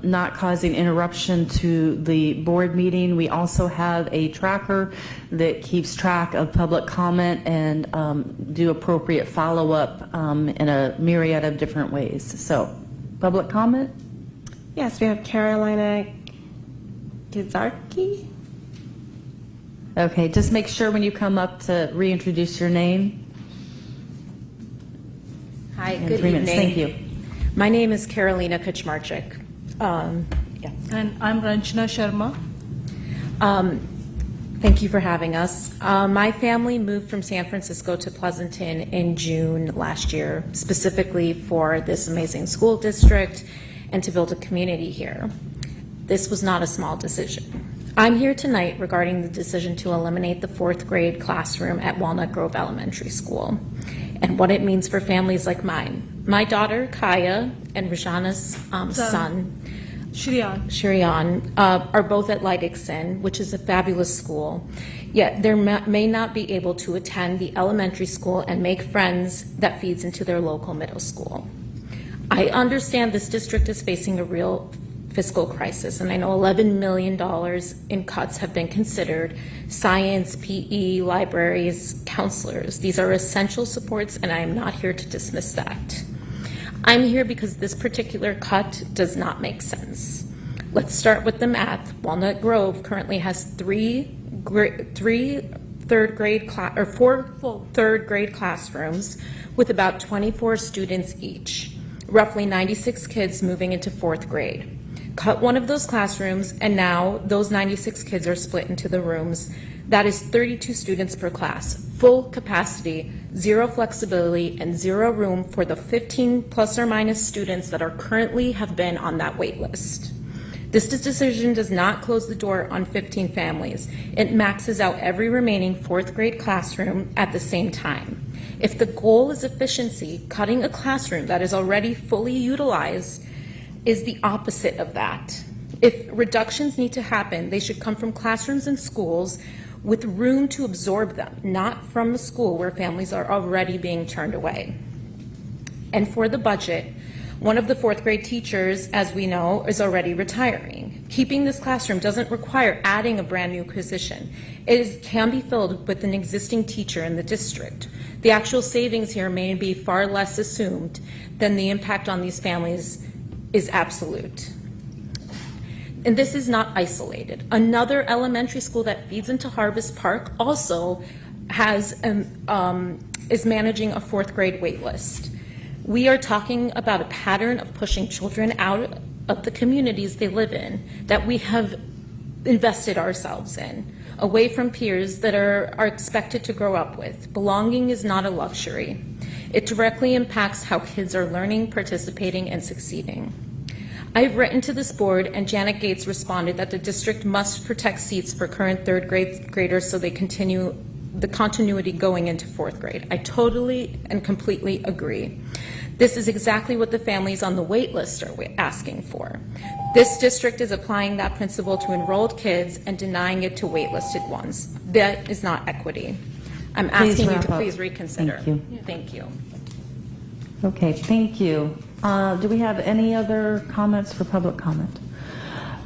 not causing interruption to the board meeting, we also have a tracker that keeps track of public comment and do appropriate follow-up in a myriad of different ways. So, public comment? Yes, we have Carolina Gizarki. Okay, just make sure when you come up to reintroduce your name. Hi, In good 3 evening. minutes. Thank you. My name is Carolina Kaczmarczyk. And I'm Ranjana Sharma. Thank you for having us. My family moved from San Francisco to Pleasanton in June last year, specifically for this amazing school district and to build a community here. This was not a small decision. I'm here tonight regarding the decision to eliminate the 4th grade classroom at Walnut Grove Elementary School and what it means for families like mine. My daughter, Kaya, and Rajana's son, Shirian, are both at Leidixson, which is a fabulous school, yet they may not be able to attend the elementary school and make friends that feeds into their local middle school. I understand this district is facing a real fiscal crisis, and I know $11 million in cuts have been considered. Science, PE, libraries, counselors, these are essential supports, and I am not here to dismiss that. I'm here because this particular cut does not make sense. Let's start with the math. Walnut Grove currently has 4 third grade classrooms with about 24 students each, roughly 96 kids moving into 4th grade. Cut one of those classrooms, and now those 96 kids are split into the rooms. That is 32 students per class. Full capacity, zero flexibility, and zero room for the 15 plus or minus students that are currently have been on that wait list. This decision does not close the door on 15 families. It maxes out every remaining fourth grade classroom at the same time. If the goal is efficiency, cutting a classroom that is already fully utilized is the opposite of that. If reductions need to happen, they should come from classrooms and schools with room to absorb them, not from the school where families are already being turned away. And for the budget, one of the fourth grade teachers, as we know, is already retiring. Keeping this classroom doesn't require adding a brand new position. It can be filled with an existing teacher in the district. The actual savings here may be far less assumed than the impact on these families is absolute. And this is not isolated. Another elementary school that feeds into Harvest Park also has is managing a fourth grade wait list. We are talking about a pattern of pushing children out of the communities they live in that we have invested ourselves in, away from peers that are expected to grow up with. Belonging is not a luxury. It directly impacts how kids are learning, participating, and succeeding. I've written to this board, and Janet Gates responded that the district must protect seats for current third graders so they continue the continuity going into fourth grade. I totally and completely agree. This is exactly what the families on the wait list are asking for. This district is applying that principle to enrolled kids and denying it to waitlisted ones. That is not equity. I'm asking you to please reconsider. Thank you. Thank you. Okay, thank you. Do we have any other comments for public comment?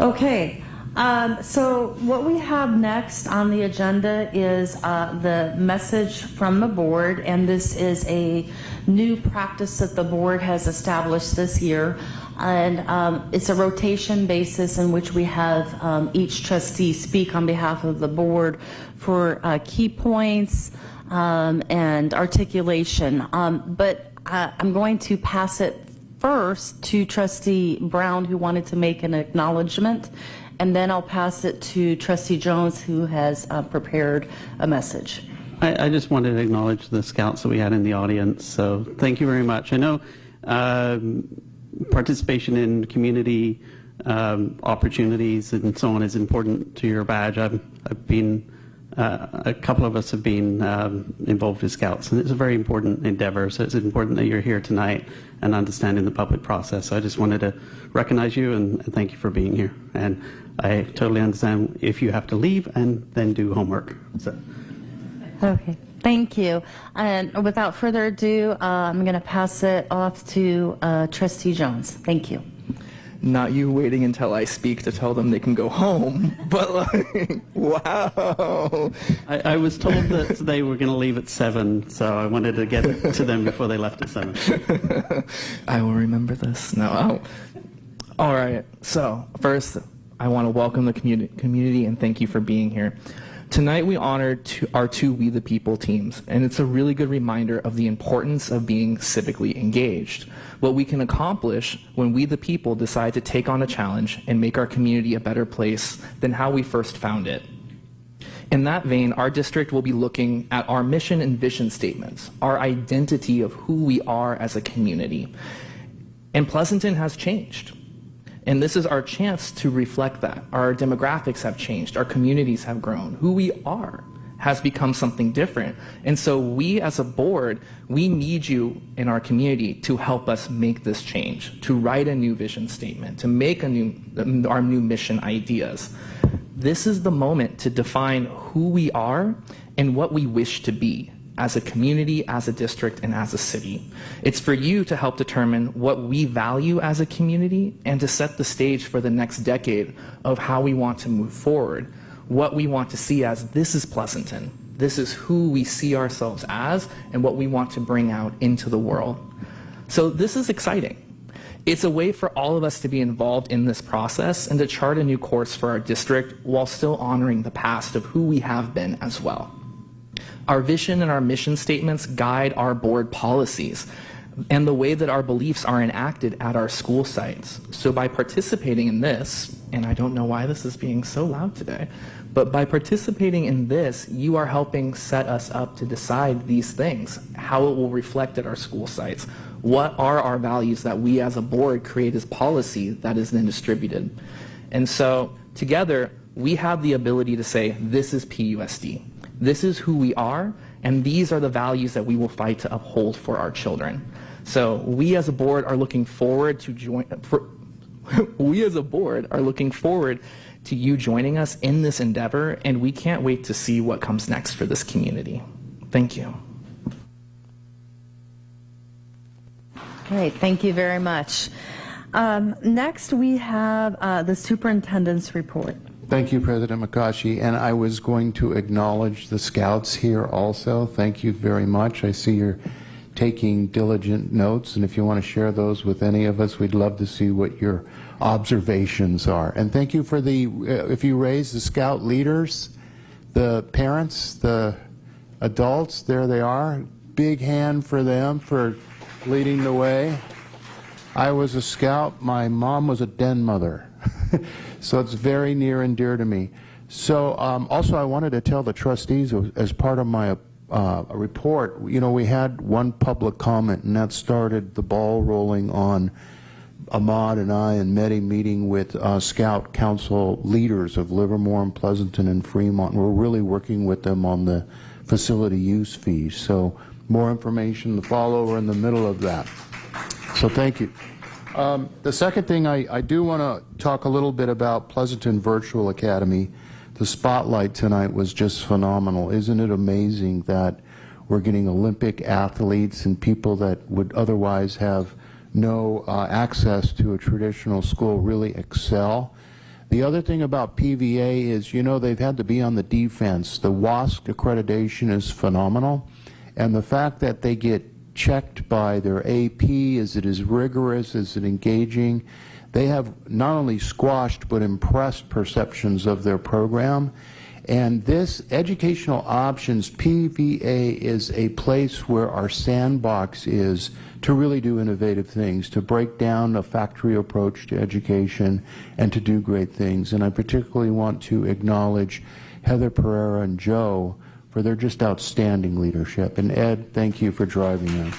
Okay, so what we have next on the agenda is the message from the board, and this is a new practice that the board has established this year. And it's a rotation basis in which we have each trustee speak on behalf of the board for key points and articulation. But I'm going to pass it first to Trustee Brown, who wanted to make an acknowledgement, and then I'll pass it to Trustee Jones, who has prepared a message. I just wanted to acknowledge the scouts that we had in the audience, so thank you very much. I know participation in community opportunities and so on is important to your badge. I've been, a couple of us have been involved with scouts, and it's a very important endeavor, so it's important that you're here tonight and understanding the public process. So I just wanted to recognize you and thank you for being here. And I totally understand if you have to leave and then do homework. So. Okay, thank you. And without further ado, I'm going to pass it off to Trustee Jones. Thank you. Not you waiting until I speak to tell them they can go home, but like, wow. I was told that they were going to leave at 7, so I wanted to get to them before they left at 7. I will remember this. No. All right. So first, I want to welcome the community and thank you for being here. Tonight we honored our two We the People teams, and it's a really good reminder of the importance of being civically engaged. What we can accomplish when we the people decide to take on a challenge and make our community a better place than how we first found it. In that vein, our district will be looking at our mission and vision statements, our identity of who we are as a community. And Pleasanton has changed. And this is our chance to reflect that. Our demographics have changed. Our communities have grown. Who we are has become something different. And so we as a board, we need you in our community to help us make this change, to write a new vision statement, to make our new mission ideas. This is the moment to define who we are and what we wish to be as a community, as a district, and as a city. It's for you to help determine what we value as a community and to set the stage for the next decade of how we want to move forward, what we want to see as this is Pleasanton. This is who we see ourselves as and what we want to bring out into the world. So this is exciting. It's a way for all of us to be involved in this process and to chart a new course for our district while still honoring the past of who we have been as well. Our vision and our mission statements guide our board policies and the way that our beliefs are enacted at our school sites. So by participating in this, and I don't know why this is being so loud today, But by participating in this, you are helping set us up to decide these things, how it will reflect at our school sites. What are our values that we as a board create as policy that is then distributed? And so together, we have the ability to say, this is PUSD. This is who we are, and these are the values that we will fight to uphold for our children. So we as a board are looking forward to we as a board are looking forward to you joining us in this endeavor, and we can't wait to see what comes next for this community. Thank you. Great, thank you very much. Next, we have the superintendent's report. Thank you, President McCaughey, and I was going to acknowledge the scouts here also. Thank you very much. I see you're taking diligent notes, and if you want to share those with any of us, we'd love to see what your observations are. And thank you for the, if you raise the scout leaders, the parents, the adults, there they are. Big hand for them for leading the way. I was a scout. My mom was a den mother. So it's very near and dear to me. So also I wanted to tell the trustees as part of my report, you know, we had one public comment, and that started the ball rolling on Ahmad and I and Mehdi meeting with Scout Council leaders of Livermore and Pleasanton and Fremont. We're really working with them on the facility use fees. So more information to follow in the middle of that. So thank you. The second thing I do want to talk a little bit about Pleasanton Virtual Academy. The spotlight tonight was just phenomenal. Isn't it amazing that we're getting Olympic athletes and people that would otherwise have no access to a traditional school really excel? The other thing about PVA is, you know, they've had to be on the defense. The WASC accreditation is phenomenal, and the fact that they get checked by their AP, is it as rigorous, is it engaging? They have not only squashed but impressed perceptions of their program. And this Educational Options PVA is a place where our sandbox is to really do innovative things, to break down a factory approach to education and to do great things. And I particularly want to acknowledge Heather Pereira and Joe for their just outstanding leadership. And Ed, thank you for driving them.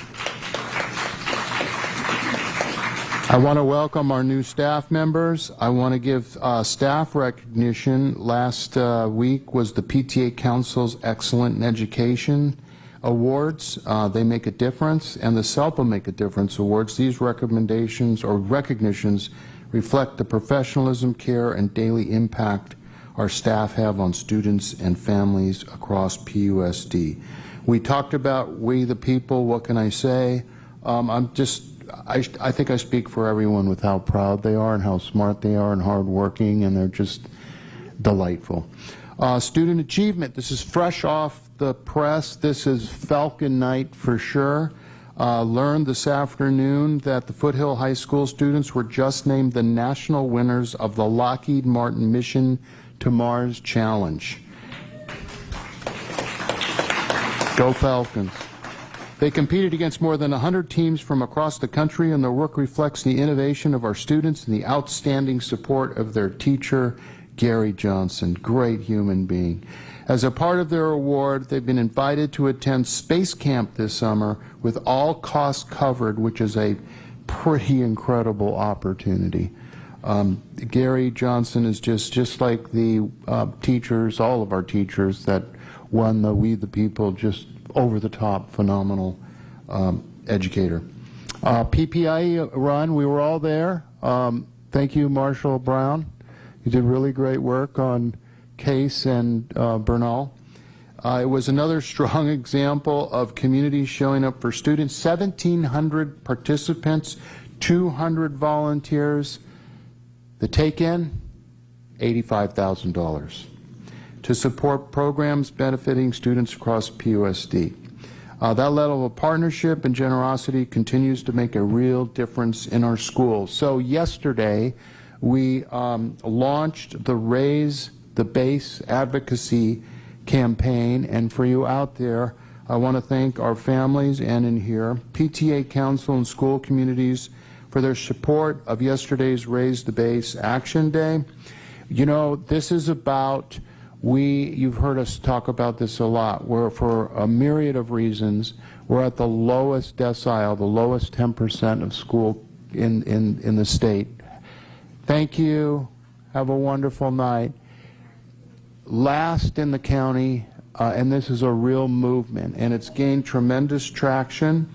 I want to welcome our new staff members. I want to give staff recognition. Last week was the PTA Council's Excellent in Education Awards. They make a difference, and the SELPA Make a Difference Awards. These recommendations or recognitions reflect the professionalism, care, and daily impact our staff have on students and families across PUSD. We talked about we the people. What can I say? I think I speak for everyone with how proud they are and how smart they are and hardworking, and they're just delightful. Student achievement, this is fresh off the press. This is Falcon Night for sure. Learned this afternoon that the Foothill High School students were just named the national winners of the Lockheed Martin Mission to Mars Challenge. Go Falcons. They competed against more than 100 teams from across the country, and their work reflects the innovation of our students and the outstanding support of their teacher, Gary Johnson. Great human being. As a part of their award, they've been invited to attend Space Camp this summer with all costs covered, which is a pretty incredible opportunity. Gary Johnson is just like the teachers, all of our teachers that won the We the People, just over-the-top, phenomenal educator. PPIE run, we were all there. Thank you, Marshall Brown. You did really great work on Case and Bernal. It was another strong example of communities showing up for students. 1,700 participants, 200 volunteers. The take-in, $85,000 to support programs benefiting students across PUSD. That level of partnership and generosity continues to make a real difference in our schools. So yesterday, we launched the Raise the Base advocacy campaign, and for you out there, I want to thank our families and in here, PTA Council and school communities for their support of yesterday's Raise the Base Action Day. You know, this is about You've heard us talk about this a lot. We're, for a myriad of reasons, we're at the lowest decile, the lowest 10% of school in the state. Thank you. Have a wonderful night. Last in the county, and this is a real movement, and it's gained tremendous traction,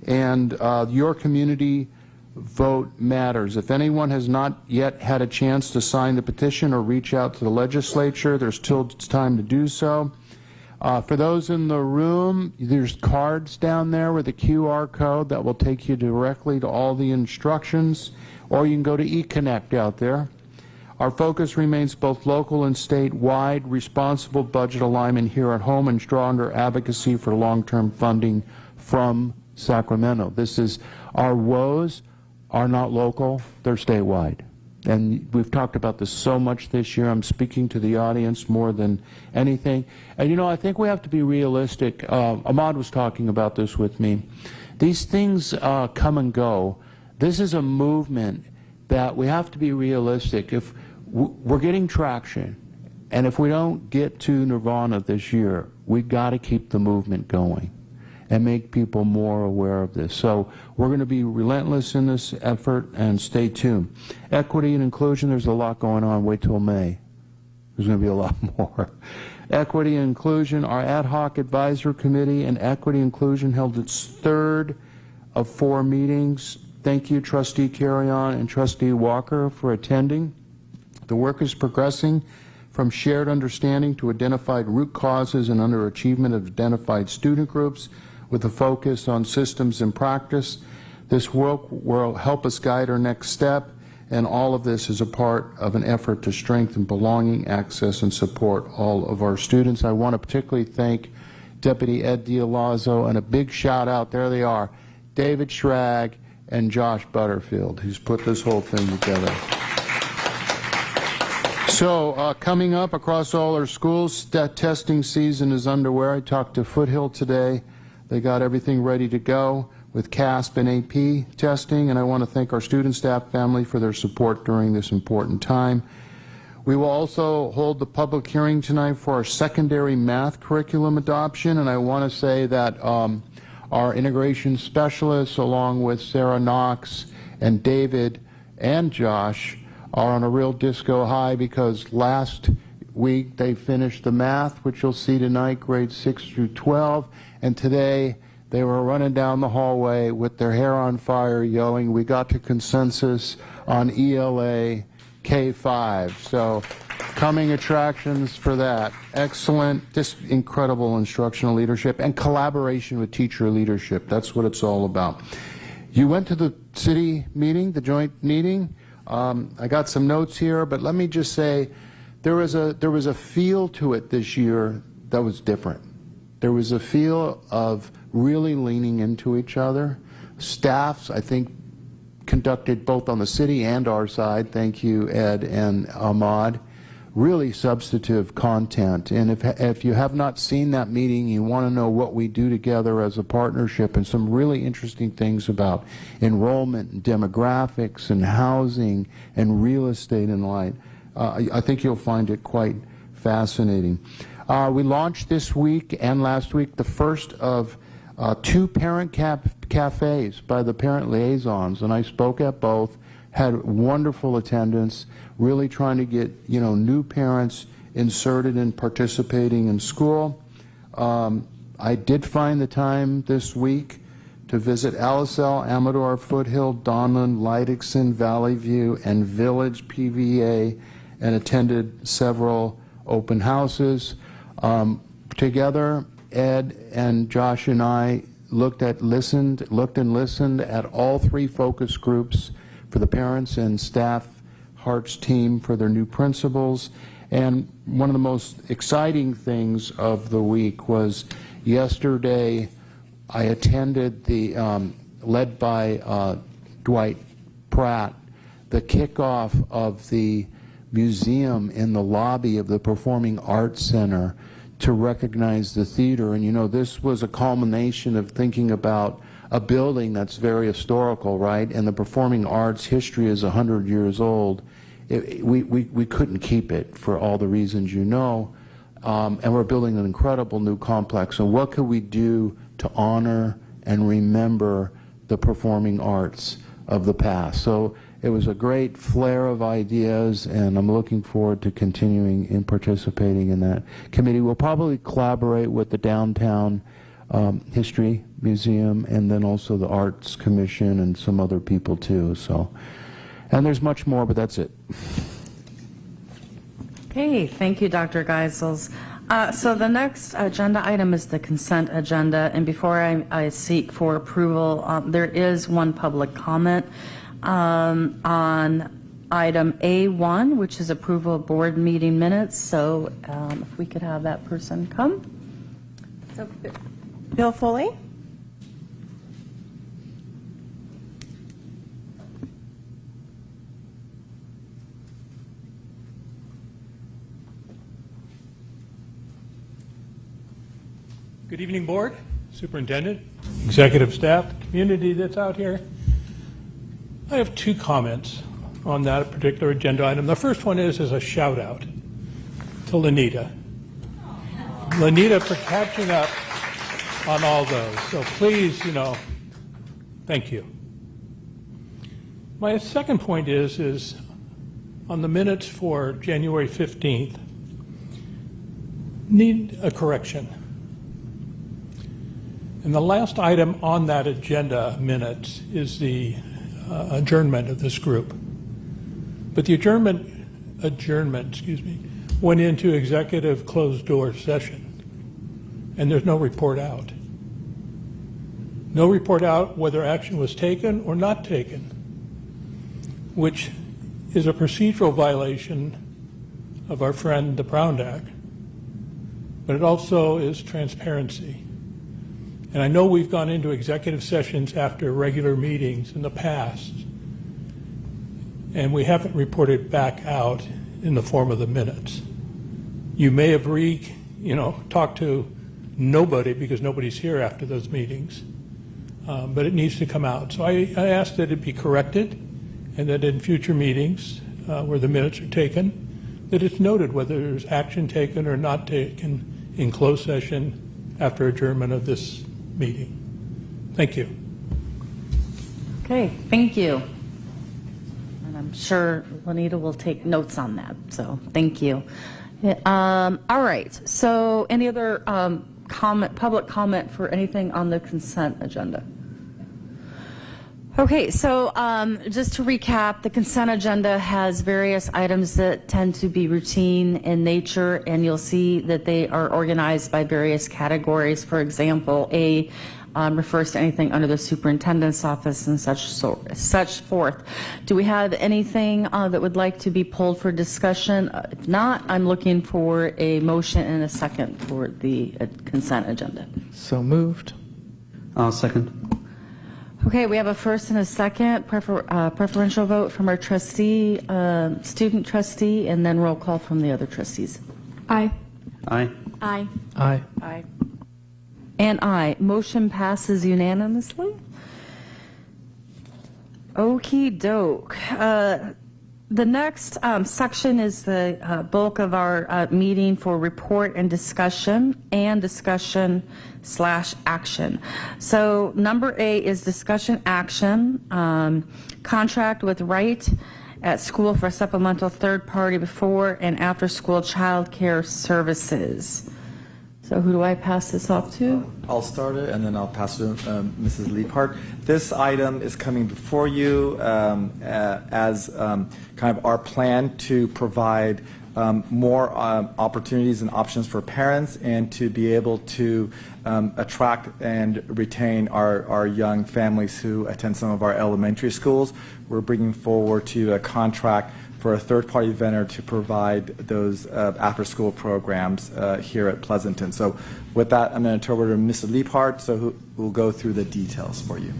and your community vote matters. If anyone has not yet had a chance to sign the petition or reach out to the legislature, there's still time to do so. For those in the room, there's cards down there with a QR code that will take you directly to all the instructions, or you can go to eConnect out there. Our focus remains both local and statewide, responsible budget alignment here at home, and stronger advocacy for long-term funding from Sacramento. This is, our woes are not local, they're statewide. And we've talked about this so much this year. I'm speaking to the audience more than anything. And you know, I think we have to be realistic. Ahmad was talking about this with me. These things come and go. This is a movement that we have to be realistic. If we're getting traction, and if we don't get to Nirvana this year, we've got to keep the movement going and make people more aware of this. So we're going to be relentless in this effort, and stay tuned. Equity and inclusion, there's a lot going on. Wait till May. There's going to be a lot more. Equity and inclusion, our ad hoc advisory committee and equity inclusion held its third of 4 meetings. Thank you, Trustee Carrion and Trustee Walker, for attending. The work is progressing from shared understanding to identified root causes and underachievement of identified student groups, with a focus on systems and practice. This work will help us guide our next step, and all of this is a part of an effort to strengthen belonging, access, and support all of our students. I want to particularly thank Deputy Ed Dialazzo, and a big shout out, there they are, David Schrag and Josh Butterfield, who's put this whole thing together. So coming up across all our schools, testing season is underway. I talked to Foothill today. They got everything ready to go with CASP and AP testing, and I want to thank our student, staff, family for their support during this important time. We will also hold the public hearing tonight for our secondary math curriculum adoption, and I want to say that our integration specialists, along with Sarah Knox and David and Josh, are on a real disco high, because last week they finished the math, which you'll see tonight, grades 6 through 12, and today they were running down the hallway with their hair on fire yelling, "We got to consensus on ELA K5. So coming attractions for that. Excellent, just incredible instructional leadership and collaboration with teacher leadership. That's what it's all about. You went to the city meeting, the joint meeting. I got some notes here, but let me just say there was a feel to it this year that was different. There was a feel of really leaning into each other. Staffs, I think, conducted both on the city and our side, thank you, Ed and Ahmad, really substantive content. And if you have not seen that meeting, you want to know what we do together as a partnership, and some really interesting things about enrollment and demographics and housing and real estate and light. I think you'll find it quite fascinating. We launched this week and last week the first of 2 parent cafes by the parent liaisons, and I spoke at both, had wonderful attendance, really trying to get new parents inserted in participating in school. I did find the time this week to visit Alisal, Amador, Foothill, Donlin, Leidixon, Valley View, and Village PVA, and attended several open houses. Together, Ed and Josh and I looked and listened at all 3 focus groups for the parents and staff Hearts team for their new principals. And one of the most exciting things of the week was yesterday I attended the, led by Dwight Pratt, the kickoff of the museum in the lobby of the Performing Arts Center to recognize the theater. And this was a culmination of thinking about a building that's very historical, right? And the performing arts history is 100 years old. We couldn't keep it for all the reasons and we're building an incredible new complex. So what could we do to honor and remember the performing arts of the past? So it was a great flare of ideas, and I'm looking forward to continuing in participating in that committee. We'll probably collaborate with the Downtown History Museum and then also the Arts Commission and some other people too. So, and there's much more, but that's it. Okay, thank you, Dr. Geisels. So the next agenda item is the consent agenda, and before I seek for approval, there is one public comment on item A1, which is approval of board meeting minutes. So if we could have that person come. So, Bill Foley. Good evening, Board, Superintendent, executive staff, the community that's out here. I have two comments on that particular agenda item. The first one is a shout out to Lanita. Lanita for catching up on all those. So please, thank you. My second point is on the minutes for January 15th, need a correction. And the last item on that agenda minutes is the adjournment of this group. But the adjournment, went into executive closed door session, and there's no report out. No report out whether action was taken or not taken, which is a procedural violation of our friend the Brown Act, but it also is transparency. And I know we've gone into executive sessions after regular meetings in the past, and we haven't reported back out in the form of the minutes. You may have talked to nobody because nobody's here after those meetings, but it needs to come out. So I ask that it be corrected, and that in future meetings where the minutes are taken, that it's noted whether there's action taken or not taken in closed session after adjournment of this meeting. Thank you. Okay, thank you. And I'm sure Lanita will take notes on that, so thank you. All right, so any other public comment for anything on the consent agenda? Okay, so just to recap, the consent agenda has various items that tend to be routine in nature, and you'll see that they are organized by various categories. For example, A refers to anything under the superintendent's office and such forth. Do we have anything that would like to be pulled for discussion? If not, I'm looking for a motion and a second for the consent agenda. So moved. I'll second. Okay, we have a first and a second preferential vote from our trustee, student trustee, and then roll call from the other trustees. Aye. Aye. Aye. Aye. Aye. And aye. Motion passes unanimously. Okie doke. The next section is the bulk of our meeting for report and discussion /action. So number A is discussion action, contract with Right at School for supplemental third-party before and after-school child care services. So who do I pass this off to? I'll start it, and then I'll pass it to Mrs. Liebhardt. This item is coming before you as kind of our plan to provide more opportunities and options for parents, and to be able to attract and retain our young families who attend some of our elementary schools. We're bringing forward to a contract for a third-party vendor to provide those after-school programs here at Pleasanton. So with that, I'm going to turn over to Mrs. Liebhardt, who will go through the details for you.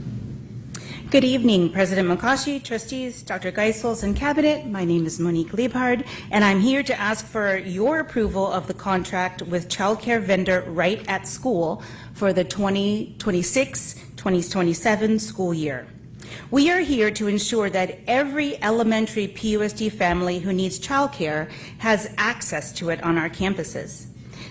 Good evening, President Mokashi, trustees, Dr. Geisels, and Cabinet. My name is Monique Liebhardt, and I'm here to ask for your approval of the contract with child care vendor Right at School for the 2026-2027 school year. We are here to ensure that every elementary PUSD family who needs childcare has access to it on our campuses.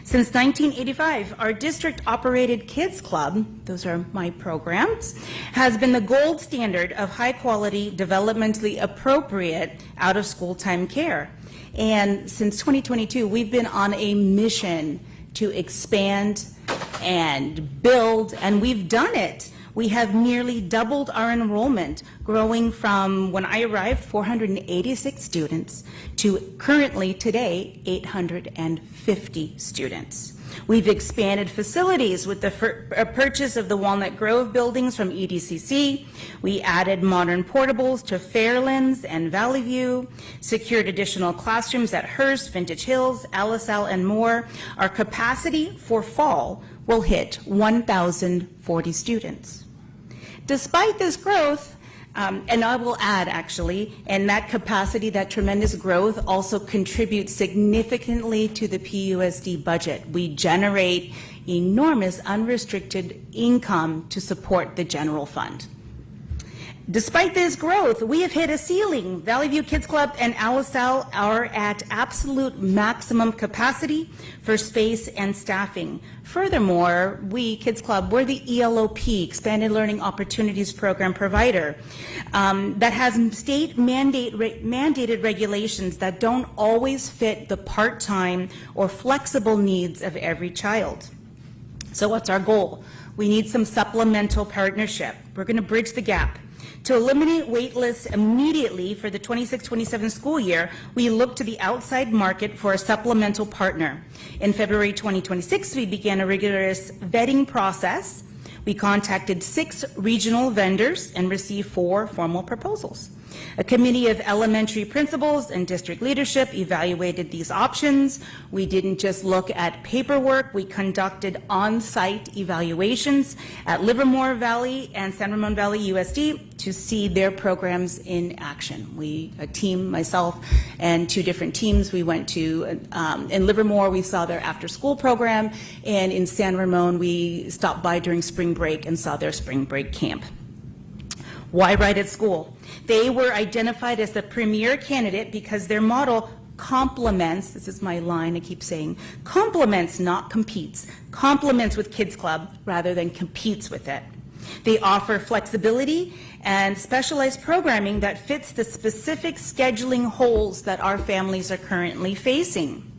Since 1985, our district-operated Kids Club, those are my programs, has been the gold standard of high-quality, developmentally appropriate out-of-school time care. And since 2022, we've been on a mission to expand and build, and we've done it. We have nearly doubled our enrollment, growing from, when I arrived, 486 students to currently today 850 students. We've expanded facilities with the purchase of the Walnut Grove buildings from EDCC. We added modern portables to Fairlands and Valley View, secured additional classrooms at Hearst, Vintage Hills, Alisal, and more. Our capacity for fall will hit 1,040 students. Despite this growth, and I will add actually, and that capacity, that tremendous growth also contributes significantly to the PUSD budget. We generate enormous unrestricted income to support the general fund. Despite this growth, we have hit a ceiling. Valley View Kids Club and Alisal are at absolute maximum capacity for space and staffing. Furthermore, we, Kids Club, we're the ELOP, Expanded Learning Opportunities Program provider, that has state mandated regulations that don't always fit the part-time or flexible needs of every child. So what's our goal? We need some supplemental partnership. We're going to bridge the gap. To eliminate wait lists immediately for the 26-27 school year, we look to the outside market for a supplemental partner. In February 2026, we began a rigorous vetting process. We contacted 6 regional vendors and received 4 formal proposals. A committee of elementary principals and district leadership evaluated these options. We didn't just look at paperwork, we conducted on-site evaluations at Livermore Valley and San Ramon Valley USD to see their programs in action. A team, myself, and 2 different teams, we went to, in Livermore, we saw their after-school program, and in San Ramon, we stopped by during spring break and saw their spring break camp. Why Right at School? They were identified as the premier candidate because their model complements, this is my line I keep saying, complements, not competes, complements with Kids Club rather than competes with it. They offer flexibility and specialized programming that fits the specific scheduling holes that our families are currently facing.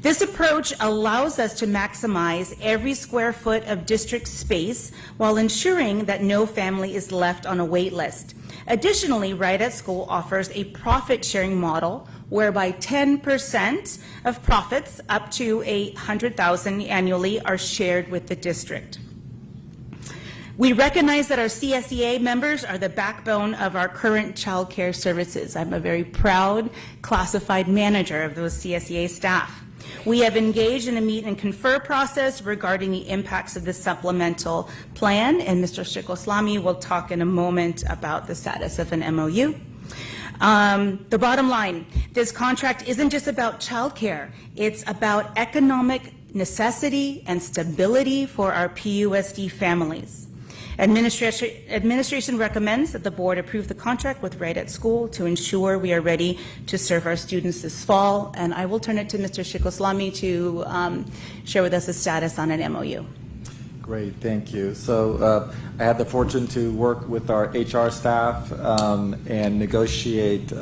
This approach allows us to maximize every square foot of district space while ensuring that no family is left on a wait list. Additionally, Right at School offers a profit-sharing model whereby 10% of profits up to $100,000 annually are shared with the district. We recognize that our CSEA members are the backbone of our current child care services. I'm a very proud classified manager of those CSEA staff. We have engaged in a meet and confer process regarding the impacts of the supplemental plan, and Mr. Shikoslami will talk in a moment about the status of an MOU. The bottom line, this contract isn't just about childcare, it's about economic necessity and stability for our PUSD families. Administration recommends that the board approve the contract with Right at School to ensure we are ready to serve our students this fall. And I will turn it to Mr. Shikoslami to share with us the status on an MOU. Great, thank you. So I had the fortune to work with our HR staff and negotiate.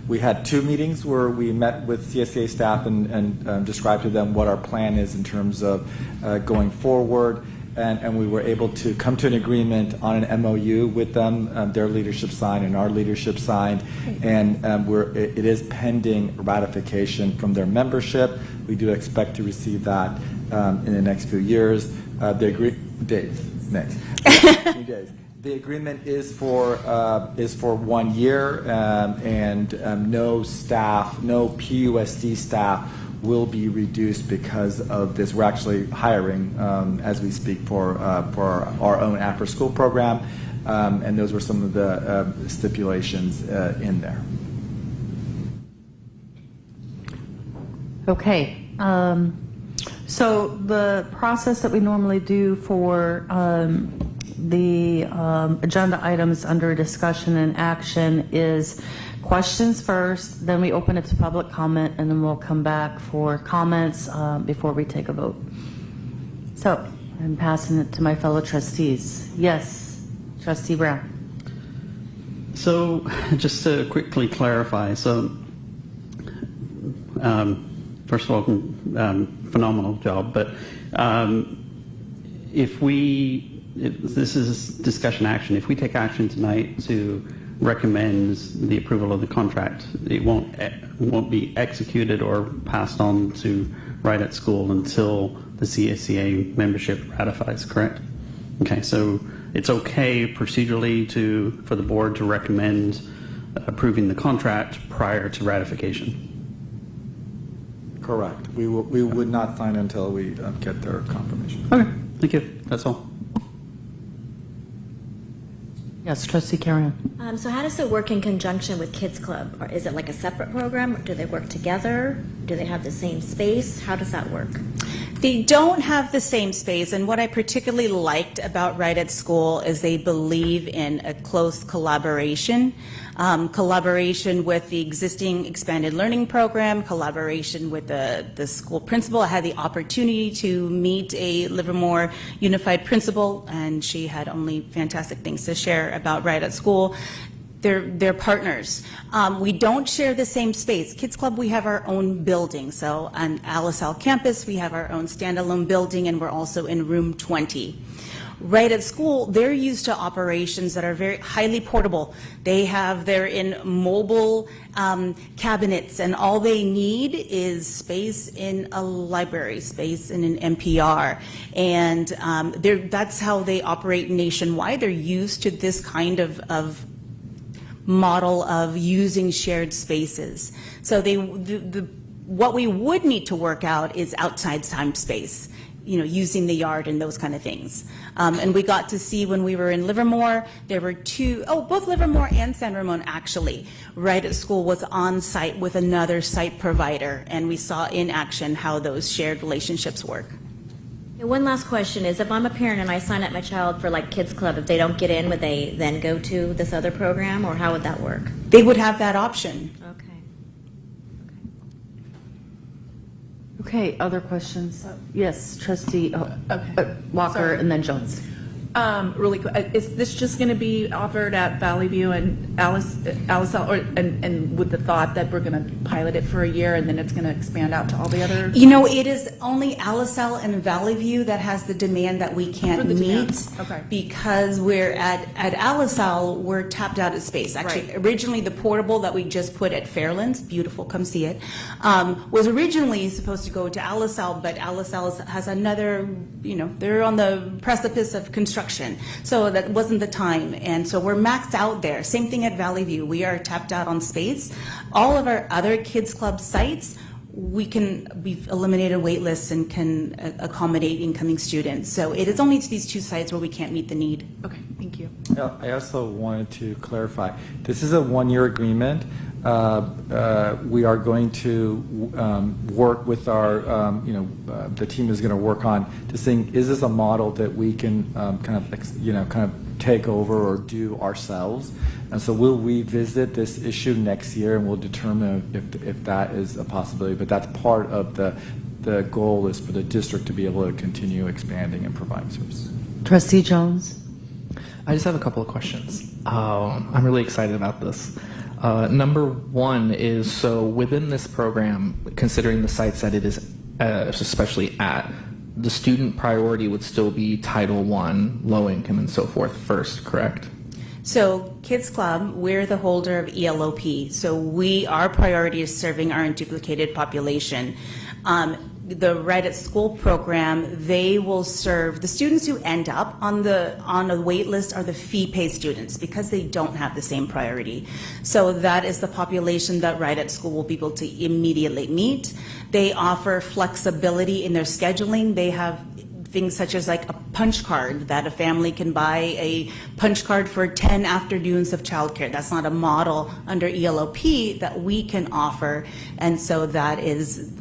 We had 2 meetings where we met with CSA staff and described to them what our plan is in terms of going forward. And we were able to come to an agreement on an MOU with them. Their leadership signed and our leadership signed, and it is pending ratification from their membership. We do expect to receive that in the next few years. The agreement is for 1 year, and no staff, no PUSD staff will be reduced because of this. We're actually hiring as we speak for our own after-school program, and those were some of the stipulations in there. Okay. So the process that we normally do for the agenda items under discussion and action is questions first, then we open it to public comment, and then we'll come back for comments before we take a vote. So I'm passing it to my fellow trustees. Yes, Trustee Brown. So just to quickly clarify, so first of all, phenomenal job, but if this is discussion action, if we take action tonight to recommend the approval of the contract, it won't be executed or passed on to Right at School until the CSEA membership ratifies, correct? Okay, so it's okay procedurally for the board to recommend approving the contract prior to ratification. Correct. We would not sign until we get their confirmation. Okay, thank you. That's all. Yes, Trustee Carrion. So how does it work in conjunction with Kids Club? Or is it like a separate program? Or do they work together? Do they have the same space? How does that work? They don't have the same space, and what I particularly liked about Right at School is they believe in a close collaboration. Collaboration with the existing expanded learning program, collaboration with the school principal. I had the opportunity to meet a Livermore Unified principal, and she had only fantastic things to share about Right at School. They're partners. We don't share the same space. Kids Club, we have our own building. So on Alisal campus, we have our own standalone building, and we're also in room 20. Right at School, they're used to operations that are very highly portable. They're in mobile cabinets, and all they need is space in a library, space in an NPR. And that's how they operate nationwide. They're used to this kind of model of using shared spaces. So what we would need to work out is outside time space, using the yard and those kind of things. And we got to see when we were in Livermore, there were both Livermore and San Ramon actually, Right at School was on site with another site provider, and we saw in action how those shared relationships work. One last question is, if I'm a parent and I sign up my child for like Kids Club, if they don't get in, would they then go to this other program, or how would that work? They would have that option. Okay, other questions? Yes, Trustee Walker, Sorry. and then Jones. Really quick, is this just going to be offered at Valley View and Alisal, and with the thought that we're going to pilot it for a year and then it's going to expand out to all the other? It is only Alisal and Valley View that has the demand that we can't meet. Okay. Because we're at Alisal, we're tapped out of space. Actually, originally the portable that we just put at Fairlands, beautiful, come see it, was originally supposed to go to Alisal, but Alisal has another, they're on the precipice of construction. So that wasn't the time. And so we're maxed out there. Same thing at Valley View. We are tapped out on space. All of our other Kids Club sites, we've eliminated wait lists and can accommodate incoming students. So it is only to these two sites where we can't meet the need. Okay, thank you. I also wanted to clarify, this is a one-year agreement. We are going to work with our, the team is going to work on to seeing, is this a model that we can kind of take over or do ourselves? And so we'll revisit this issue next year, and we'll determine if that is a possibility. But that's part of the goal, is for the district to be able to continue expanding and providing services. Trustee Jones. I just have a couple of questions. I'm really excited about this. Number one is, so within this program, considering the sites that it is especially at, the student priority would still be Title I, low income and so forth first, correct? So Kids Club, we're the holder of ELOP. So our priority is serving our unduplicated population. The Right at School program, they will serve the students who end up on a wait list are the fee-pay students, because they don't have the same priority. So that is the population that Right at School will be able to immediately meet. They offer flexibility in their scheduling. They have things such as like a punch card, that a family can buy a punch card for 10 afternoons of childcare. That's not a model under ELOP that we can offer. And so that is,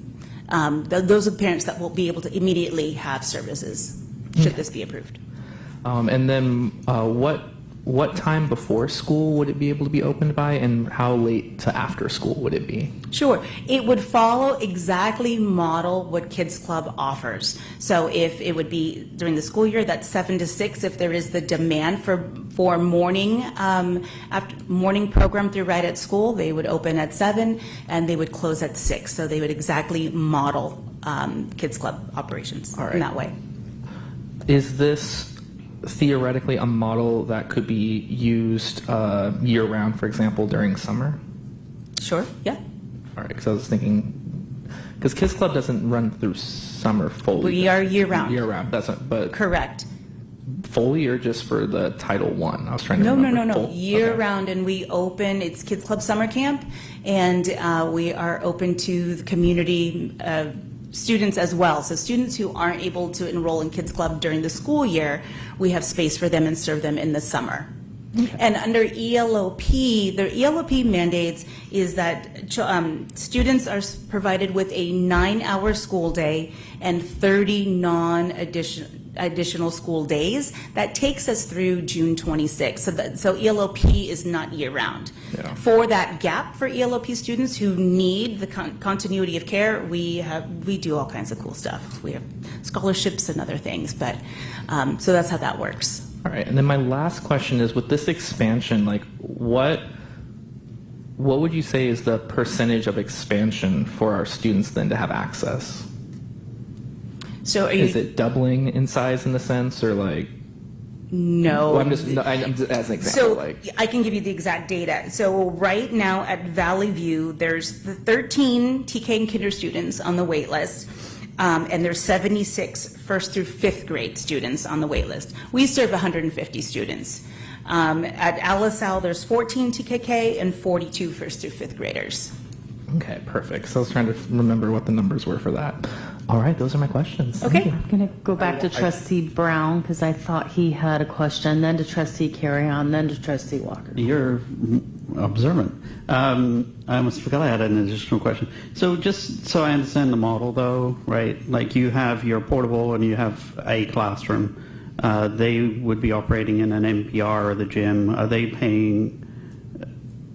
those are the parents that will be able to immediately have services, should this be approved. And then what time before school would it be able to be opened by, and how late to after school would it be? Sure. It would follow exactly model what Kids Club offers. So if it would be during the school year, that's 7 to 6. If there is the demand for morning after morning program through Right at School, they would open at 7 and they would close at 6. So they would exactly model Kids Club operations in that way. Is this theoretically a model that could be used year-round, for example, during summer? Sure, yeah. All right, because I was thinking, because Kids Club doesn't run through summer fully. We are year-round. Year-round, but correct. Fully or just for the Title I? I was trying to No, remember. no. Year-round, and we open, it's Kids Club Summer Camp, and we are open to the community students as well. So students who aren't able to enroll in Kids Club during the school year, we have space for them and serve them in the summer. Okay. And under ELOP, the ELOP mandates is that students are provided with a 9-hour school day and 30 non-additional school days. That takes us through June 26th. So ELOP is not year-round. Yeah. For that gap for ELOP students who need the continuity of care, we do all kinds of cool stuff. We have scholarships and other things, but so that's how that works. All right, and then my last question is, with this expansion, like what would you say is the percentage of expansion for our students then to have access? So is it doubling in size in the sense, or like? No. Well, I'm just as an example. So I can give you the exact data. So right now at Valley View, there's the 13 TK and kinder students on the wait list. And there's 76 first through fifth grade students on the wait list. We serve 150 students. At LaSalle, there's 14 TKK and 42 first through fifth graders. Okay, perfect. So I was trying to remember what the numbers were for that. All right, those are my questions. Okay. I'm going to go back to Trustee Brown because I thought he had a question, then to Trustee Carrion, then to Trustee Walker. You're observant. I almost forgot I had an additional question. So just so I understand the model, though, right? Like you have your portable and you have a classroom. They would be operating in an NPR or the gym. Are they paying?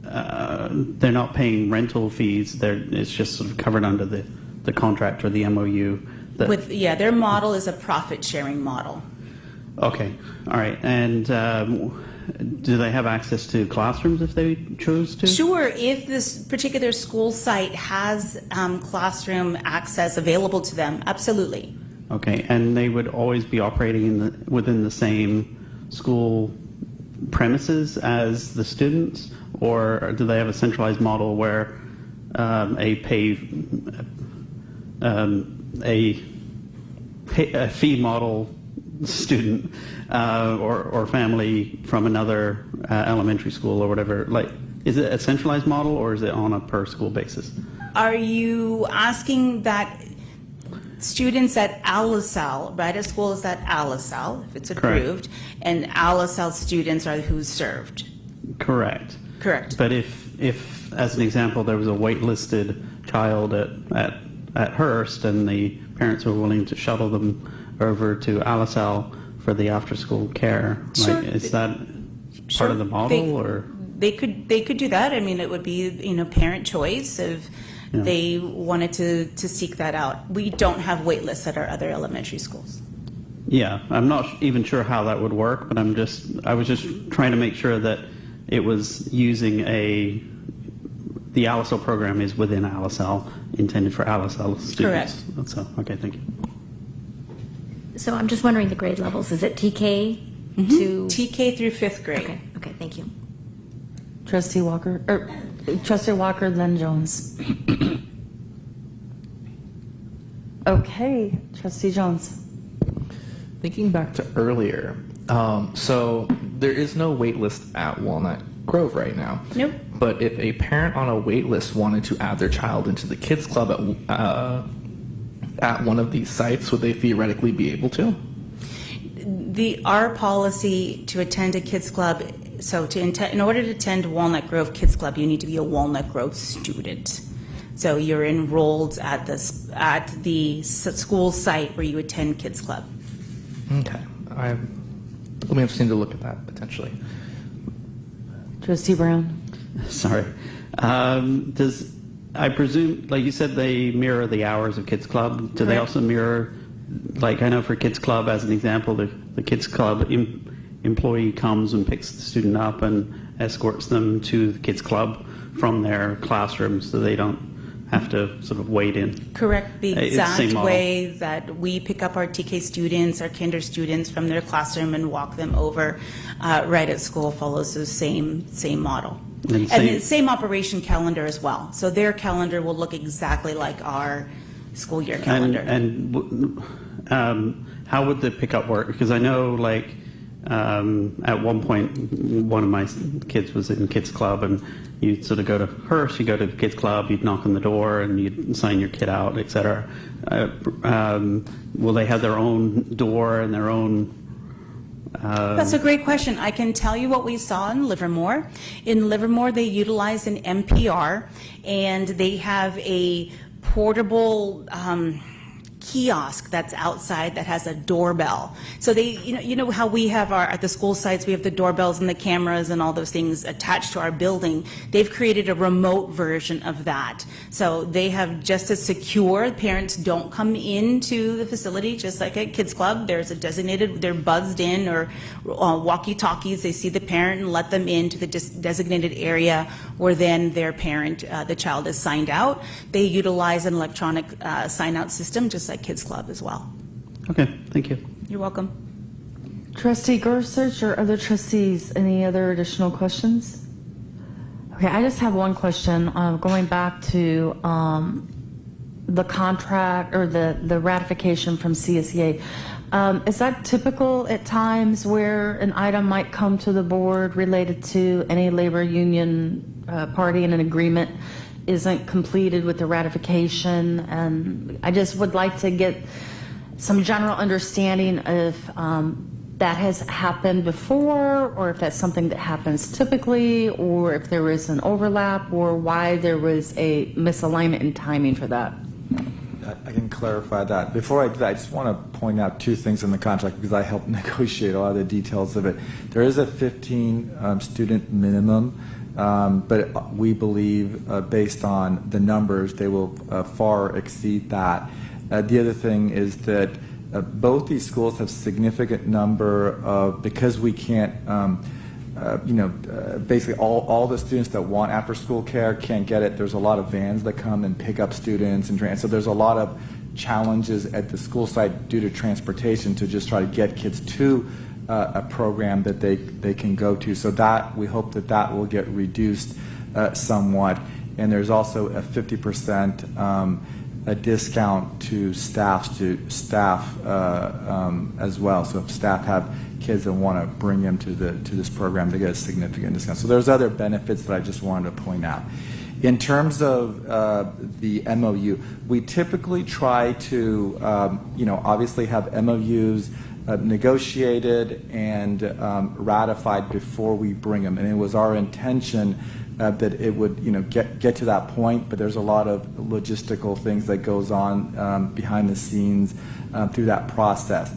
They're not paying rental fees. It's just sort of covered under the contract or the MOU. Their model is a profit sharing model. Okay, all right. And do they have access to classrooms if they chose to? Sure, if this particular school site has classroom access available to them, absolutely. Okay, and they would always be operating within the same school premises as the students, or do they have a centralized model where a fee model student or family from another elementary school or whatever, like, is it a centralized model or is it on a per school basis? Are you asking that students at LaSalle, right at school is at LaSalle, if it's approved, correct, and LaSalle students are who's served? Correct. Correct. But if as an example, there was a waitlisted child at Hearst and the parents were willing to shuttle them over to LaSalle for the after-school care, sure, like, is that part of the model, or? They could do that. I mean, it would be, parent choice if they wanted to seek that out. We don't have wait lists at our other elementary schools. Yeah, I'm not even sure how that would work, but I was just trying to make sure that it was using the LSL program is within LSL, intended for LSL students. Correct. That's all. Okay, thank you. So I'm just wondering the grade levels. Is it TK to? TK through fifth grade. Okay, thank you. Trustee Walker, then Jones. Okay, Trustee Jones. Thinking back to earlier, so there is no wait list at Walnut Grove right now. Nope. But if a parent on a wait list wanted to add their child into the kids club at one of these sites, would they theoretically be able to? Our policy to attend a kids club, so in order to attend Walnut Grove Kids Club, you need to be a Walnut Grove student. So you're enrolled at the school site where you attend Kids Club. Okay. it'll be interesting to look at that potentially. Trustee Brown? Sorry. I presume, like you said, they mirror the hours of Kids Club. Do they also mirror, like I know for Kids Club, as an example, the Kids Club employee comes and picks the student up and escorts them to the Kids Club from their classroom so they don't have to sort of wait in? Correct. The It's the same exact model. way that we pick up our TK students, our kinder students from their classroom and walk them over right at school follows the same model. And the same operation calendar as well. So their calendar will look exactly like our school year calendar. And how would the pickup work? Because I know, like, at one point, one of my kids was in Kids Club, and you'd sort of go to Hearst, you go to Kids Club, you'd knock on the door, and you'd sign your kid out, et cetera. Will they have their own door and their own... That's a great question. I can tell you what we saw in Livermore. In Livermore, they utilized an MPR, and they have a portable kiosk that's outside that has a doorbell. So they, you know how we have at the school sites, we have the doorbells and the cameras and all those things attached to our building. They've created a remote version of that. So they have just as secure. Parents don't come into the facility just like at Kids Club. There's a designated, they're buzzed in or walkie-talkies. They see the parent and let them into the designated area where then their parent, the child, is signed out. They utilize an electronic sign-out system just like Kids Club as well. Okay, thank you. You're welcome. Trustee Gorsuch or other trustees, any other additional questions? Okay, I just have one question. Going back to the contract or the ratification from CSEA. Is that typical at times where an item might come to the board related to any labor union party and an agreement isn't completed with the ratification? And I just would like to get some general understanding if that has happened before, or if that's something that happens typically, or if there is an overlap, or why there was a misalignment in timing for that. I can clarify that. Before I do that, I just want to point out two things in the contract because I helped negotiate a lot of the details of it. There is a 15 student minimum, but we believe based on the numbers, they will far exceed that. The other thing is that both these schools have significant number of, because we can't, basically all the students that want after school care can't get it. There's a lot of vans that come and pick up students, and so there's a lot of challenges at the school site due to transportation to just try to get kids to a program that they can go to. So that we hope that will get reduced somewhat. And there's also a 50% a discount to staff as well. So if staff have kids that want to bring them to this program, they get a significant discount. So there's other benefits that I just wanted to point out. In terms of the MOU, we typically try to, obviously have MOUs negotiated and ratified before we bring them. And it was our intention that it would, get to that point, but there's a lot of logistical things that goes on behind the scenes through that process.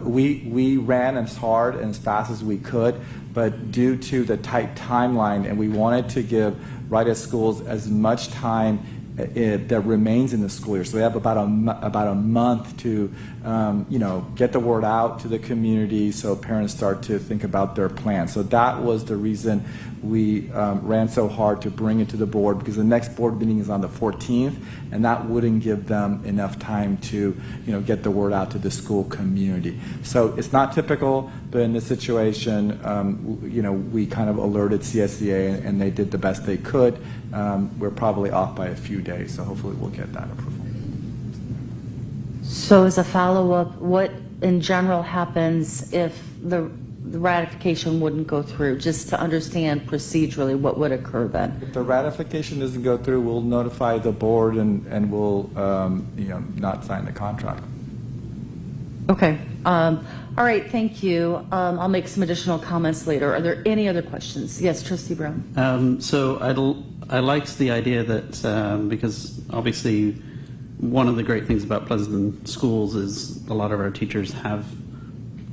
We ran as hard and as fast as we could, but due to the tight timeline, and we wanted to give Right at Schools as much time that remains in the school year. So they have about a month to, get the word out to the community so parents start to think about their plan. So that was the reason we ran so hard to bring it to the board, because the next board meeting is on the 14th, and that wouldn't give them enough time to, get the word out to the school community. So it's not typical, but in this situation, we kind of alerted CSEA, and they did the best they could. We're probably off by a few days, so hopefully we'll get that approval. So as a follow-up, what in general happens if the ratification wouldn't go through, just to understand procedurally what would occur then? If the ratification doesn't go through, we'll notify the board and we'll not sign the contract. Okay. All right, thank you. I'll make some additional comments later. Are there any other questions? Yes, Trustee Brown. So I liked the idea that because obviously one of the great things about Pleasanton schools is a lot of our teachers have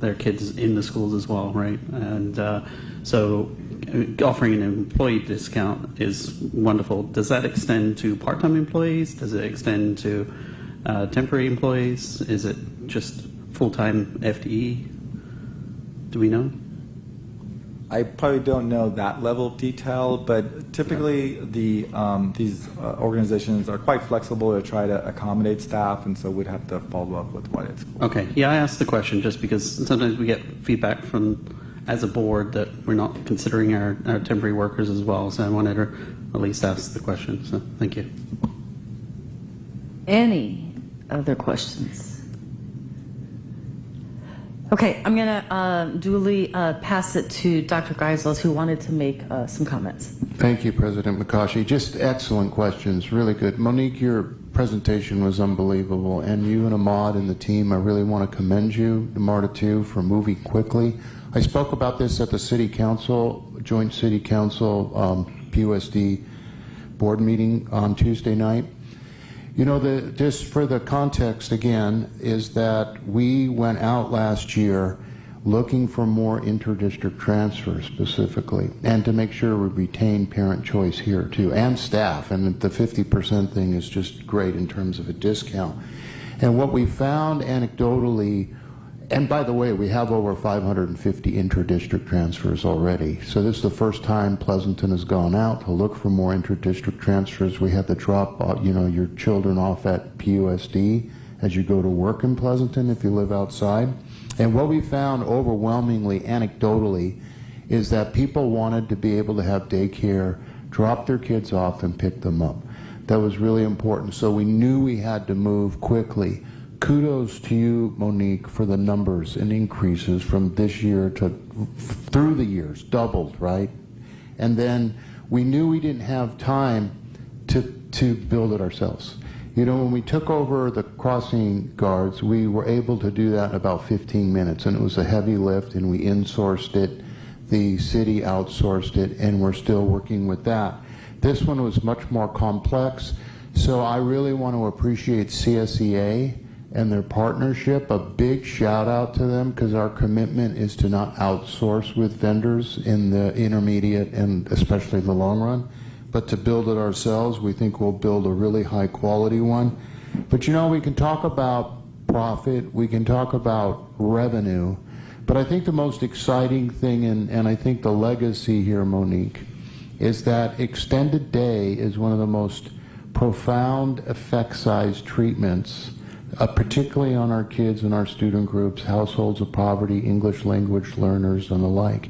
their kids in the schools as well, right? And so offering an employee discount is wonderful. Does that extend to part-time employees? Does it extend to temporary employees? Is it just full-time FTE? Do we know? I probably don't know that level of detail, but typically these organizations are quite flexible to try to accommodate staff, and so we'd have to follow up with what it's. Okay. Yeah, I asked the question just because sometimes we get feedback from, as a board, that we're not considering our temporary workers as well. So I wanted to at least ask the question. So thank you. Any other questions? Okay, I'm going to duly pass it to Dr. Geisels, who wanted to make some comments. Thank you, President McCaughey. Just excellent questions, really good. Monique, your presentation was unbelievable, and you and Ahmad and the team, I really want to commend you, Marta too, for moving quickly. I spoke about this at the City Council, Joint City Council PUSD board meeting on Tuesday night. You know, just for the context again, is that we went out last year looking for more interdistrict transfers specifically, and to make sure we retain parent choice here too, and staff, and the 50% thing is just great in terms of a discount. And what we found anecdotally, and by the way, we have over 550 interdistrict transfers already. So this is the first time Pleasanton has gone out to look for more interdistrict transfers. We had to drop, your children off at PUSD as you go to work in Pleasanton if you live outside. And what we found overwhelmingly, anecdotally, is that people wanted to be able to have daycare, drop their kids off and pick them up. That was really important. So we knew we had to move quickly. Kudos to you, Monique, for the numbers and increases from this year to through the years, doubled, right? And then we knew we didn't have time to build it ourselves. You know, when we took over the crossing guards, we were able to do that in about 15 minutes, and it was a heavy lift, and we insourced it. The city outsourced it, and we're still working with that. This one was much more complex, so I really want to appreciate CSEA and their partnership. A big shout out to them, because our commitment is to not outsource with vendors in the intermediate and especially the long run, but to build it ourselves. We think we'll build a really high quality one. But you know, we can talk about profit, we can talk about revenue, but I think the most exciting thing, and I think the legacy here, Monique, is that extended day is one of the most profound effect size treatments, particularly on our kids and our student groups, households of poverty, English language learners, and the like.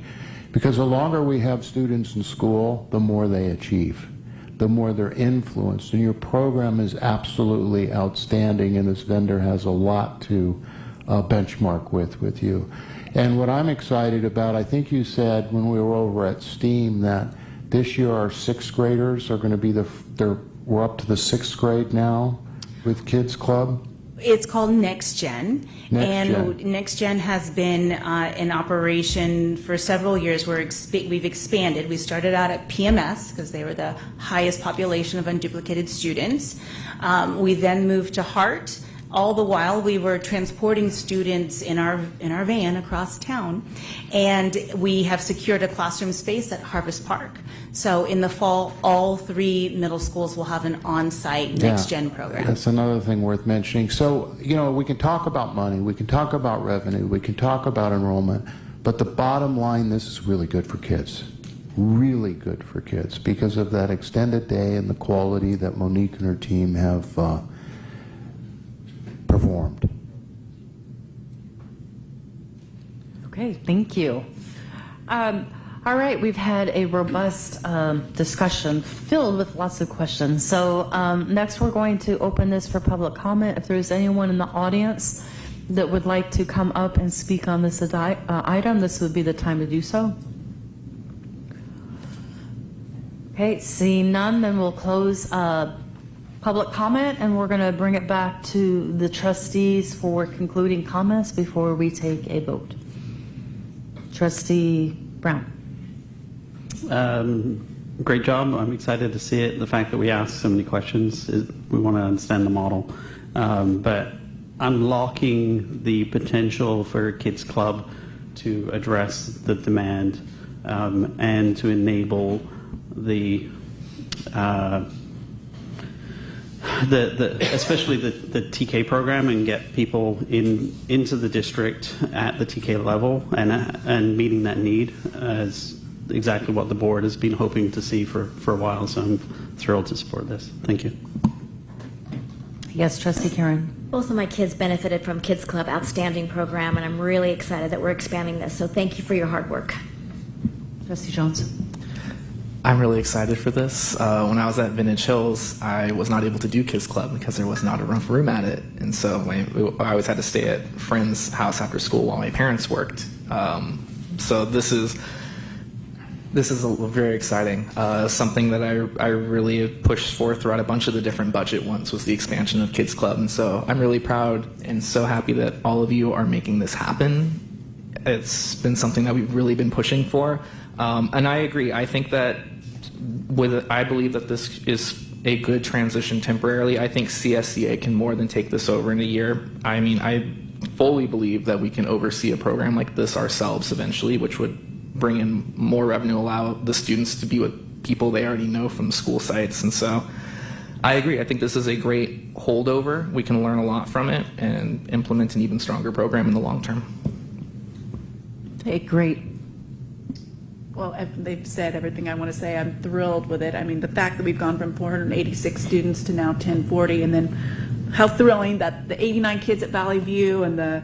Because the longer we have students in school, the more they achieve, the more they're influenced. And your program is absolutely outstanding, and this vendor has a lot to benchmark with you. And what I'm excited about, I think you said when we were over at STEAM that this year our sixth graders are going to be we're up to the sixth grade now with Kids Club. It's called Next Gen, Next Gen has been in operation for several years. We've expanded. We started out at PMS because they were the highest population of unduplicated students. We then moved to Hart. All the while, we were transporting students in our van across town, and we have secured a classroom space at Harvest Park. So in the fall, all 3 middle schools will have an on-site Next Gen program. That's another thing worth mentioning. So, you know, we can talk about money, we can talk about revenue, we can talk about enrollment, but the bottom line, this is really good for kids. Really good for kids because of that extended day and the quality that Monique and her team have performed. Okay, thank you. All right, we've had a robust discussion filled with lots of questions. So next we're going to open this for public comment. If there's anyone in the audience that would like to come up and speak on this item, this would be the time to do so. Okay, seeing none, then we'll close public comment, and we're going to bring it back to the trustees for concluding comments before we take a vote. Trustee Brown. Great job. I'm excited to see it. The fact that we asked so many questions, we want to understand the model. But unlocking the potential for Kids Club to address the demand and to enable especially the TK program and get people into the district at the TK level and meeting that need is exactly what the board has been hoping to see for a while. So I'm thrilled to support this. Thank you. Yes, Trustee Karen. Both of my kids benefited from Kids Club, outstanding program, and I'm really excited that we're expanding this. So thank you for your hard work. Trustee Jones. I'm really excited for this. When I was at Vintage Hills, I was not able to do Kids Club because there was not enough room at it. And so I always had to stay at friends' house after school while my parents worked. So this is very exciting. Something that I really have pushed for throughout a bunch of the different budget ones was the expansion of Kids Club. And so I'm really proud and so happy that all of you are making this happen. It's been something that we've really been pushing for. And I agree. I think that I believe that this is a good transition temporarily. I think CSCA can more than take this over in a year. I mean, I fully believe that we can oversee a program like this ourselves eventually, which would bring in more revenue, allow the students to be with people they already know from school sites. And so I agree. I think this is a great holdover. We can learn a lot from it and implement an even stronger program in the long term. Okay, great. Well, they've said everything I want to say. I'm thrilled with it. I mean, the fact that we've gone from 486 students to now 1040, and then how thrilling that the 89 kids at Valley View and the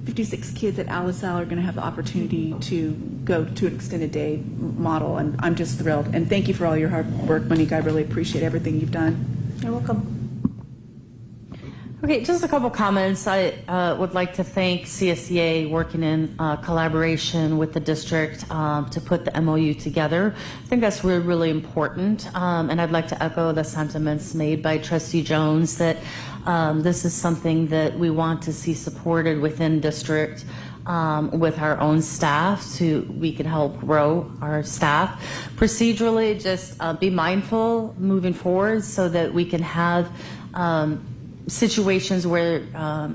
56 kids at Alisal are going to have the opportunity to go to an extended day model, and I'm just thrilled. And thank you for all your hard work, Monique. I really appreciate everything you've done. You're welcome. Okay, just a couple comments. I would like to thank CSCA working in collaboration with the district to put the MOU together. I think that's really, really important. And I'd like to echo the sentiments made by Trustee Jones that this is something that we want to see supported within district with our own staff so we can help grow our staff. Procedurally, just be mindful moving forward so that we can have situations where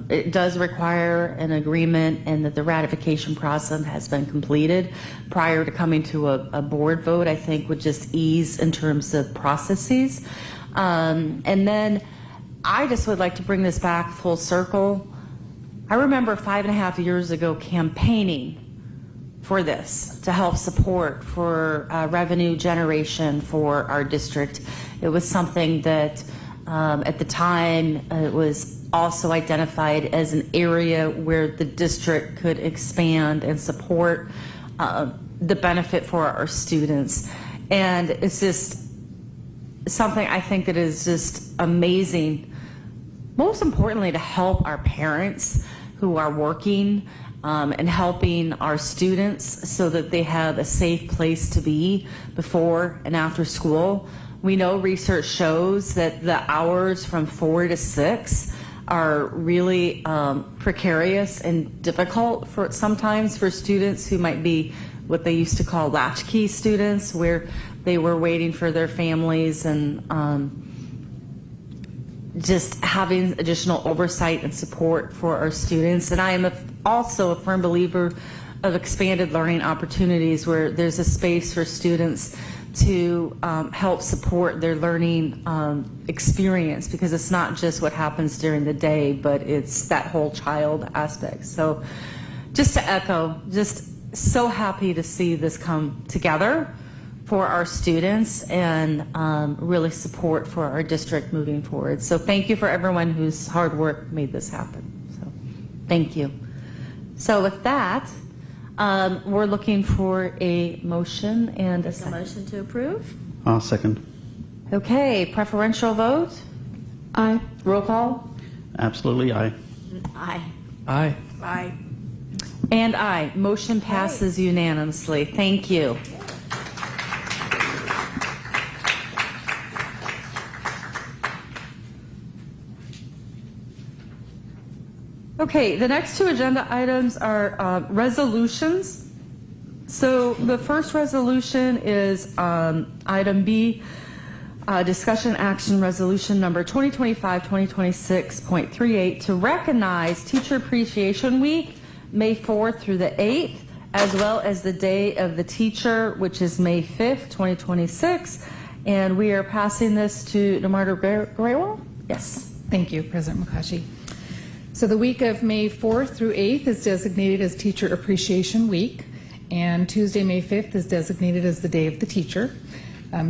it does require an agreement and that the ratification process has been completed prior to coming to a board vote, I think would just ease in terms of processes. And then I just would like to bring this back full circle. I remember 5.5 years ago campaigning for this to help support for revenue generation for our district. It was something that at the time, it was also identified as an area where the district could expand and support the benefit for our students. And it's just something I think that is just amazing, most importantly, to help our parents who are working and helping our students so that they have a safe place to be before and after school. We know research shows that the hours from 4 to 6 are really precarious and difficult for sometimes for students who might be what they used to call latchkey students, where they were waiting for their families and just having additional oversight and support for our students. And I am also a firm believer of expanded learning opportunities where there's a space for students to help support their learning experience, because it's not just what happens during the day, but it's that whole child aspect. So just to echo, just so happy to see this come together for our students and really support for our district moving forward. So thank you for everyone whose hard work made this happen. So thank you. So with that, we're looking for a motion and a second. Motion to approve? I'll second. Okay, preferential vote? Aye. Roll call? Absolutely aye. Aye. Aye. Aye. And aye. Motion passes unanimously. Thank you. Okay, the next two agenda items are resolutions. So the first resolution is item B, discussion action resolution number 2025-2026.38 to recognize Teacher Appreciation Week, May 4th through the 8th, as well as the Day of the Teacher, which is May 5th, 2026. And we are passing this to Namardo Guerrero. Yes. Thank you, President McCaughey. So the week of May 4th through 8th is designated as Teacher Appreciation Week, and Tuesday, May 5th is designated as the Day of the Teacher.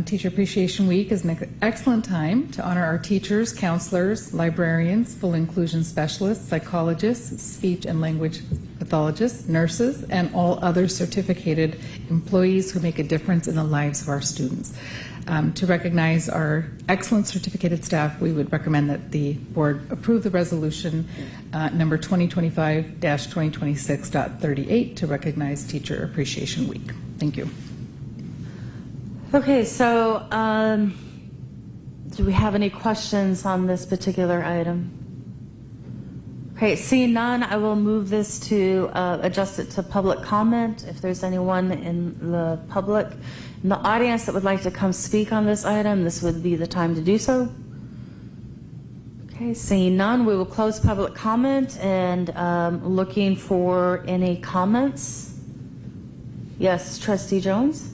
Teacher Appreciation Week is an excellent time to honor our teachers, counselors, librarians, full inclusion specialists, psychologists, speech and language pathologists, nurses, and all other certificated employees who make a difference in the lives of our students. To recognize our excellent certificated staff, we would recommend that the board approve the resolution number 2025-2026.38 to recognize Teacher Appreciation Week. Thank you. Okay, so do we have any questions on this particular item? Okay, seeing none, I will move this to adjust it to public comment. If there's anyone in the public, in the audience that would like to come speak on this item, this would be the time to do so. Okay, seeing none, we will close public comment and looking for any comments. Yes, Trustee Jones?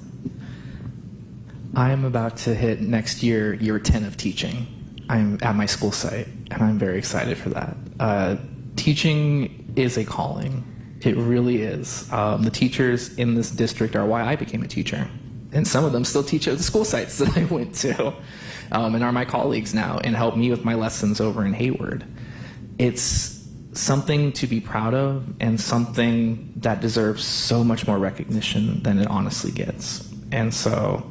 I'm about to hit next year, year 10 of teaching. I'm at my school site, and I'm very excited for that. Teaching is a calling. It really is. The teachers in this district are why I became a teacher. And some of them still teach at the school sites that I went to, and are my colleagues now and help me with my lessons over in Hayward. It's something to be proud of and something that deserves so much more recognition than it honestly gets. And so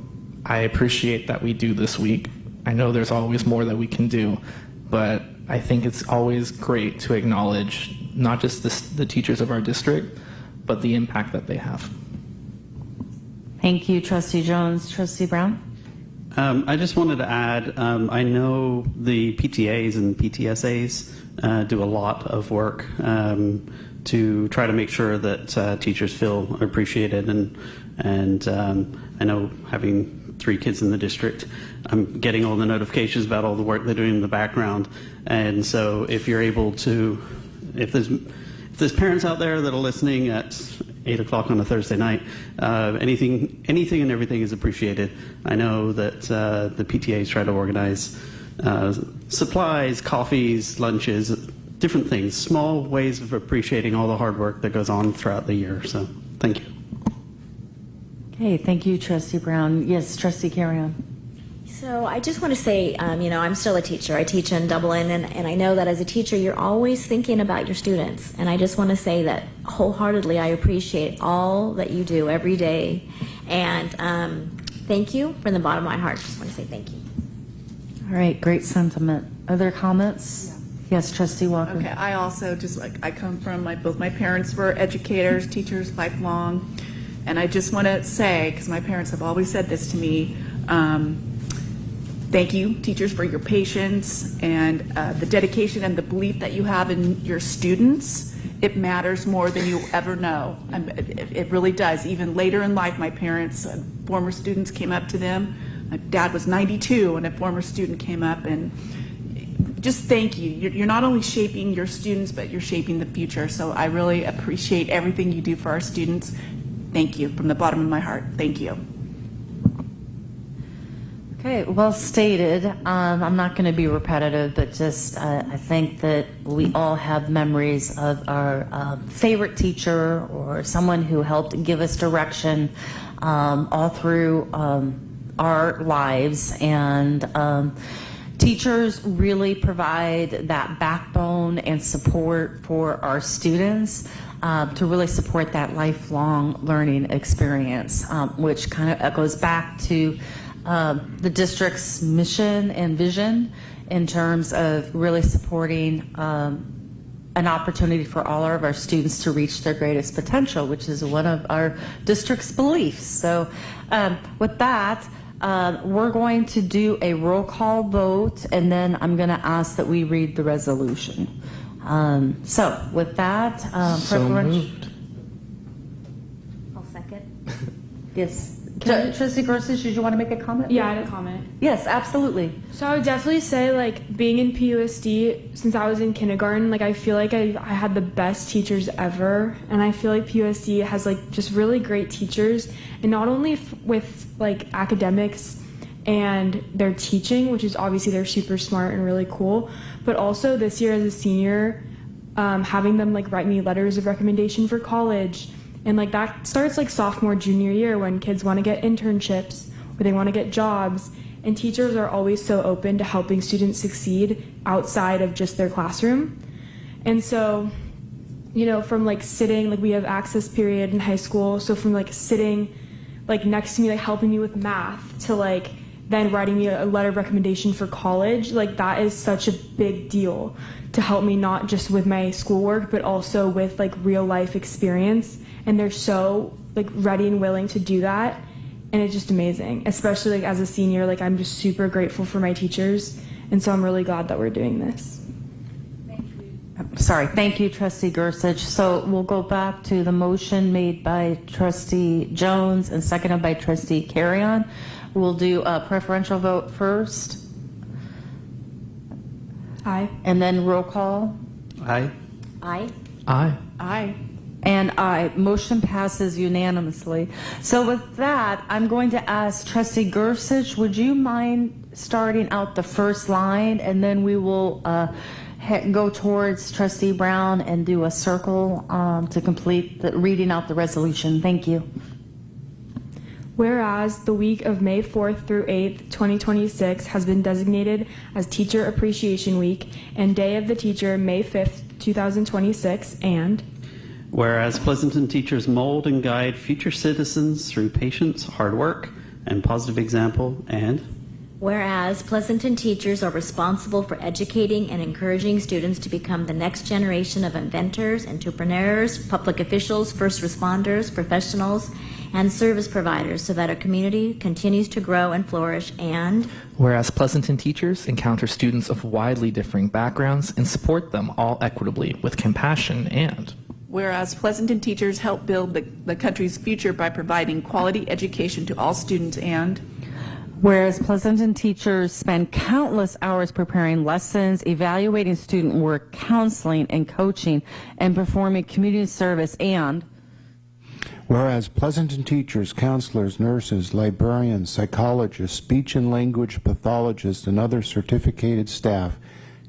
I appreciate that we do this week. I know there's always more that we can do, but I think it's always great to acknowledge not just the teachers of our district, but the impact that they have. Thank you, Trustee Jones. Trustee Brown? I just wanted to add, I know the PTAs and PTSAs do a lot of work to try to make sure that teachers feel appreciated, and I know having 3 kids in the district, I'm getting all the notifications about all the work they're doing in the background. And so if you're able to, if there's parents out there that are listening at 8 o'clock on a Thursday night, anything and everything is appreciated. I know that the PTAs try to organize supplies, coffees, lunches, different things, small ways of appreciating all the hard work that goes on throughout the year. So thank you. Okay, thank you, Trustee Brown. Yes, Trustee Carrion. So I just want to say, I'm still a teacher. I teach in Dublin, and I know that as a teacher, you're always thinking about your students. And I just want to say that wholeheartedly, I appreciate all that you do every day. And thank you from the bottom of my heart. Just want to say thank you. All right, great sentiment. Other comments? Yes, Trustee Walker. Okay, I also I come from, both my parents were educators, teachers, lifelong. And I just want to say, because my parents have always said this to me, thank you, teachers, for your patience and the dedication and the belief that you have in your students. It matters more than you ever know. It really does. Even later in life, my parents, former students came up to them. My dad was 92 and a former student came up, and just thank you. You're not only shaping your students, but you're shaping the future. So I really appreciate everything you do for our students. Thank you from the bottom of my heart. Thank you. Okay, well stated. I'm not going to be repetitive, but just I think that we all have memories of our favorite teacher or someone who helped give us direction all through our lives. And teachers really provide that backbone and support for our students. To really support that lifelong learning experience, which kind of echoes back to the district's mission and vision in terms of really supporting an opportunity for all of our students to reach their greatest potential, which is one of our district's beliefs. So with that, we're going to do a roll call vote, and then I'm going to ask that we read the resolution. So with that, So moved. I'll second. Yes, Trustee Gorsuch, did you want to make a comment? Yeah, I had a comment. Yes, absolutely. So I would definitely say, like, being in PUSD since I was in kindergarten, like, I feel like I had the best teachers ever, and I feel like PUSD has, like, just really great teachers, and not only with, like, academics and their teaching, which is obviously they're super smart and really cool, but also this year as a senior, having them, like, write me letters of recommendation for college. And like that starts like sophomore, junior year when kids want to get internships or they want to get jobs. And teachers are always so open to helping students succeed outside of just their classroom. And so, you know, from like sitting, like we have access period in high school. So from like sitting like next to me, like helping me with math to like then writing me a letter of recommendation for college, like that is such a big deal to help me not just with my schoolwork, but also with like real life experience. And they're so like ready and willing to do that, and it's just amazing. Especially like as a senior, like I'm just super grateful for my teachers, and so I'm really glad that we're doing this. Sorry, thank you, Trustee Gorsuch. So we'll go back to the motion made by Trustee Jones and seconded by Trustee Carrion. We'll do a preferential vote first. Aye. And then roll call. Aye. Aye. Aye. Aye. And aye. Motion passes unanimously. So with that, I'm going to ask Trustee Gorsuch, would you mind starting out the first line, and then we will go towards Trustee Brown and do a circle to complete the reading out the resolution. Thank you. Whereas the week of May 4th through 8th, 2026 has been designated as Teacher Appreciation Week and Day of the Teacher, May 5th, 2026, and Whereas Pleasanton teachers mold and guide future citizens through patience, hard work, and positive example, and whereas Pleasanton teachers are responsible for educating and encouraging students to become the next generation of inventors, entrepreneurs, public officials, first responders, professionals, and service providers so that our community continues to grow and flourish, and whereas Pleasanton teachers encounter students of widely differing backgrounds and support them all equitably with compassion, and Whereas Pleasanton teachers help build the country's future by providing quality education to all students, and Whereas Pleasanton teachers spend countless hours preparing lessons, evaluating student work, counseling and coaching, and performing community service, and Whereas Pleasanton teachers, counselors, nurses, librarians, psychologists, speech and language pathologists, and other certificated staff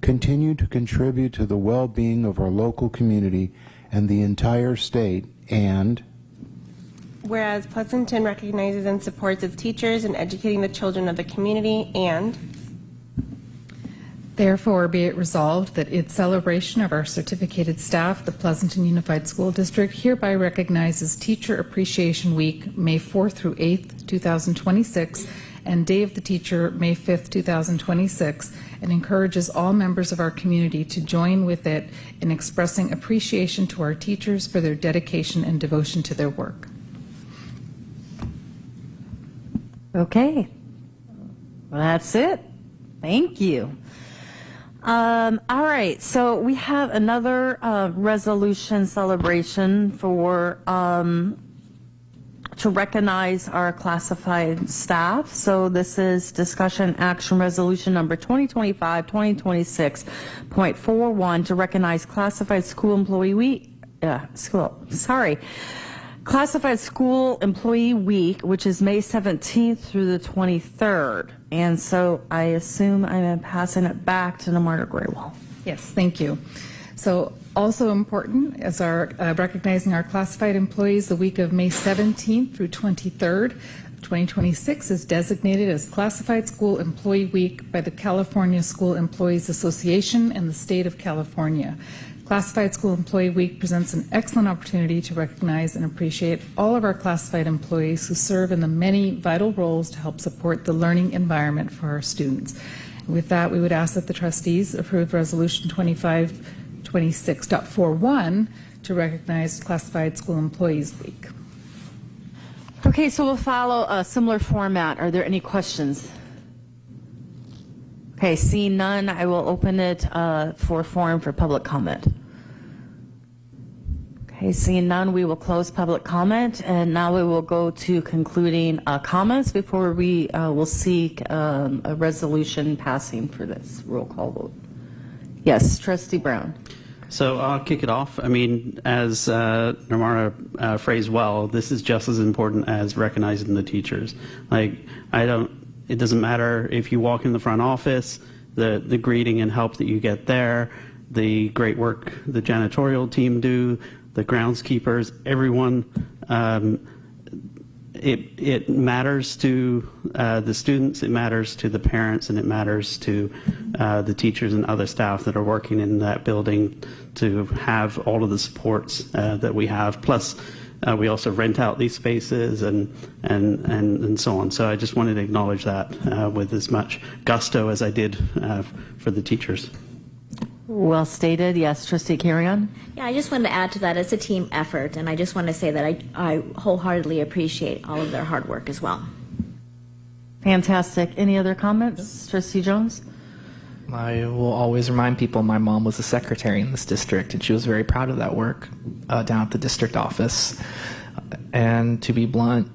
continue to contribute to the well-being of our local community and the entire state, and Whereas Pleasanton recognizes and supports its teachers in educating the children of the community, and Therefore, be it resolved that its celebration of our certificated staff, the Pleasanton Unified School District, hereby recognizes Teacher Appreciation Week, May 4th through 8th, 2026, and Day of the Teacher, May 5th, 2026, and encourages all members of our community to join with it in expressing appreciation to our teachers for their dedication and devotion to their work. okay. Well, that's it. Thank you. All right, so we have another resolution celebration for to recognize our classified staff. So this is discussion action resolution number 2025-2026.41 to recognize classified school employee week. Classified School Employee Week, which is May 17th through the 23rd. And so I assume I'm passing it back to Namarta Graywell. Yes, thank you. So also important as our recognizing our classified employees, the week of May 17th through 23rd, 2026 is designated as Classified School Employee Week by the California School Employees Association and the state of California. Classified School Employee Week presents an excellent opportunity to recognize and appreciate all of our classified employees who serve in the many vital roles to help support the learning environment for our students. With that, we would ask that the trustees approve Resolution 2526.41 to recognize Classified School Employees Week. Okay, so we'll follow a similar format. Are there any questions? Okay, seeing none, I will open it for forum for public comment. Okay. Okay, seeing none, we will close public comment, and now we will go to concluding comments before we will seek a resolution passing for this roll call vote. Yes, Trustee Brown. So I'll kick it off. I mean, as Nirmara phrased well, this is just as important as recognizing the teachers. Like, it doesn't matter if you walk in the front office, the greeting and help that you get there, the great work the janitorial team do, the groundskeepers, everyone. It matters to the students, it matters to the parents, and it matters to the teachers and other staff that are working in that building to have all of the supports that we have. Plus, we also rent out these spaces and so on. So I just wanted to acknowledge that with as much gusto as I did for the teachers. Well stated. Yes, Trustee Carrion. Yeah, I just wanted to add to that. It's a team effort, and I just want to say that I wholeheartedly appreciate all of their hard work as well. Fantastic. Any other comments? Trustee Jones? I will always remind people my mom was a secretary in this district, and she was very proud of that work down at the district office. And to be blunt,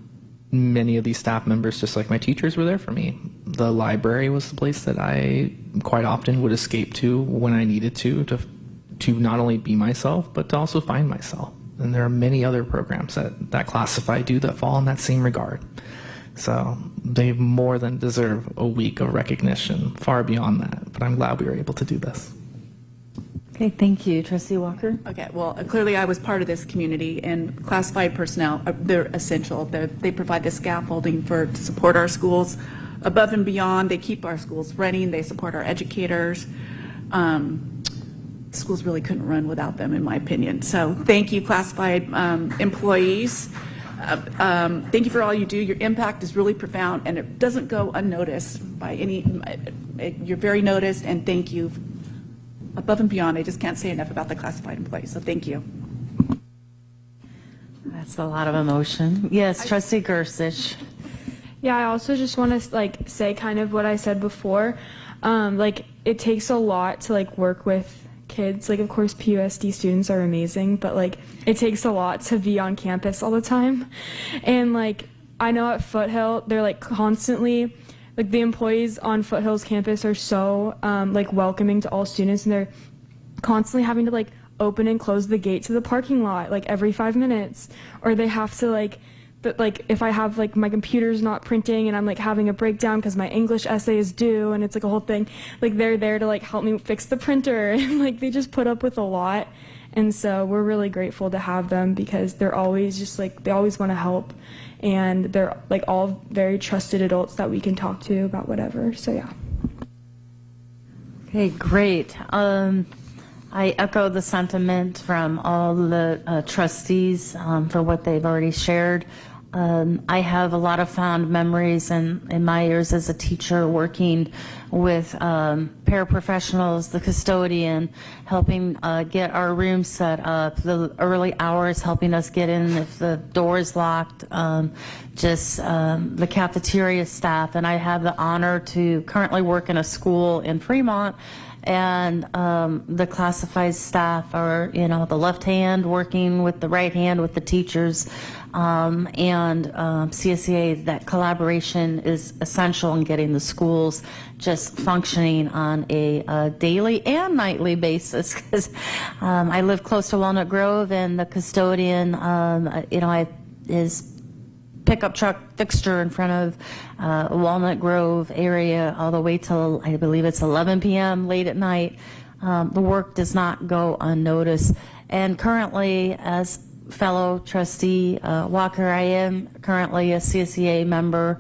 many of these staff members, just like my teachers, were there for me. The library was the place that I quite often would escape to when I needed to not only be myself, but to also find myself. And there are many other programs that Classify do that fall in that same regard. So they more than deserve a week of recognition, far beyond that. But I'm glad we were able to do this. Okay, thank you. Trustee Walker? Okay, well, clearly I was part of this community, and classified personnel, they're essential. They provide the scaffolding to support our schools above and beyond. They keep our schools running. They support our educators. Schools really couldn't run without them, in my opinion. So thank you, classified employees. Thank you for all you do. Your impact is really profound, and it doesn't go unnoticed by any. You're very noticed, and thank you. Above and beyond, I just can't say enough about the classified employees, so thank you. That's a lot of emotion. Yes, Trustee Gersich. Yeah, I also just want to say kind of what I said before. It takes a lot to work with kids. Of course, PUSD students are amazing, but it takes a lot to be on campus all the time. And I know at Foothill, they're constantly. The employees on Foothill's campus are so welcoming to all students, and they're constantly having to open and close the gate to the parking lot every 5 minutes, or they have to if I have my computer's not printing and I'm having a breakdown because my English essay is due and it's a whole thing, they're there to help me fix the printer, and they just put up with a lot. And so we're really grateful to have them because they're always just they always want to help, and they're all very trusted adults that we can talk to about whatever. So yeah. Okay, great. I echo the sentiment from all the trustees for what they've already shared. I have a lot of fond memories in my years as a teacher working with paraprofessionals, the custodian, helping get our room set up, the early hours helping us get in if the door is locked, the cafeteria staff. And I have the honor to currently work in a school in Fremont, and the classified staff are, the left hand working with the right hand with the teachers, and CSEA, that collaboration is essential in getting the schools just functioning on a daily and nightly basis, because I live close to Walnut Grove, and the custodian, is pickup truck fixture in front of Walnut Grove area all the way till I believe it's 11 p.m. late at night. The work does not go unnoticed. And currently, as fellow trustee Walker, I am currently a CSEA member,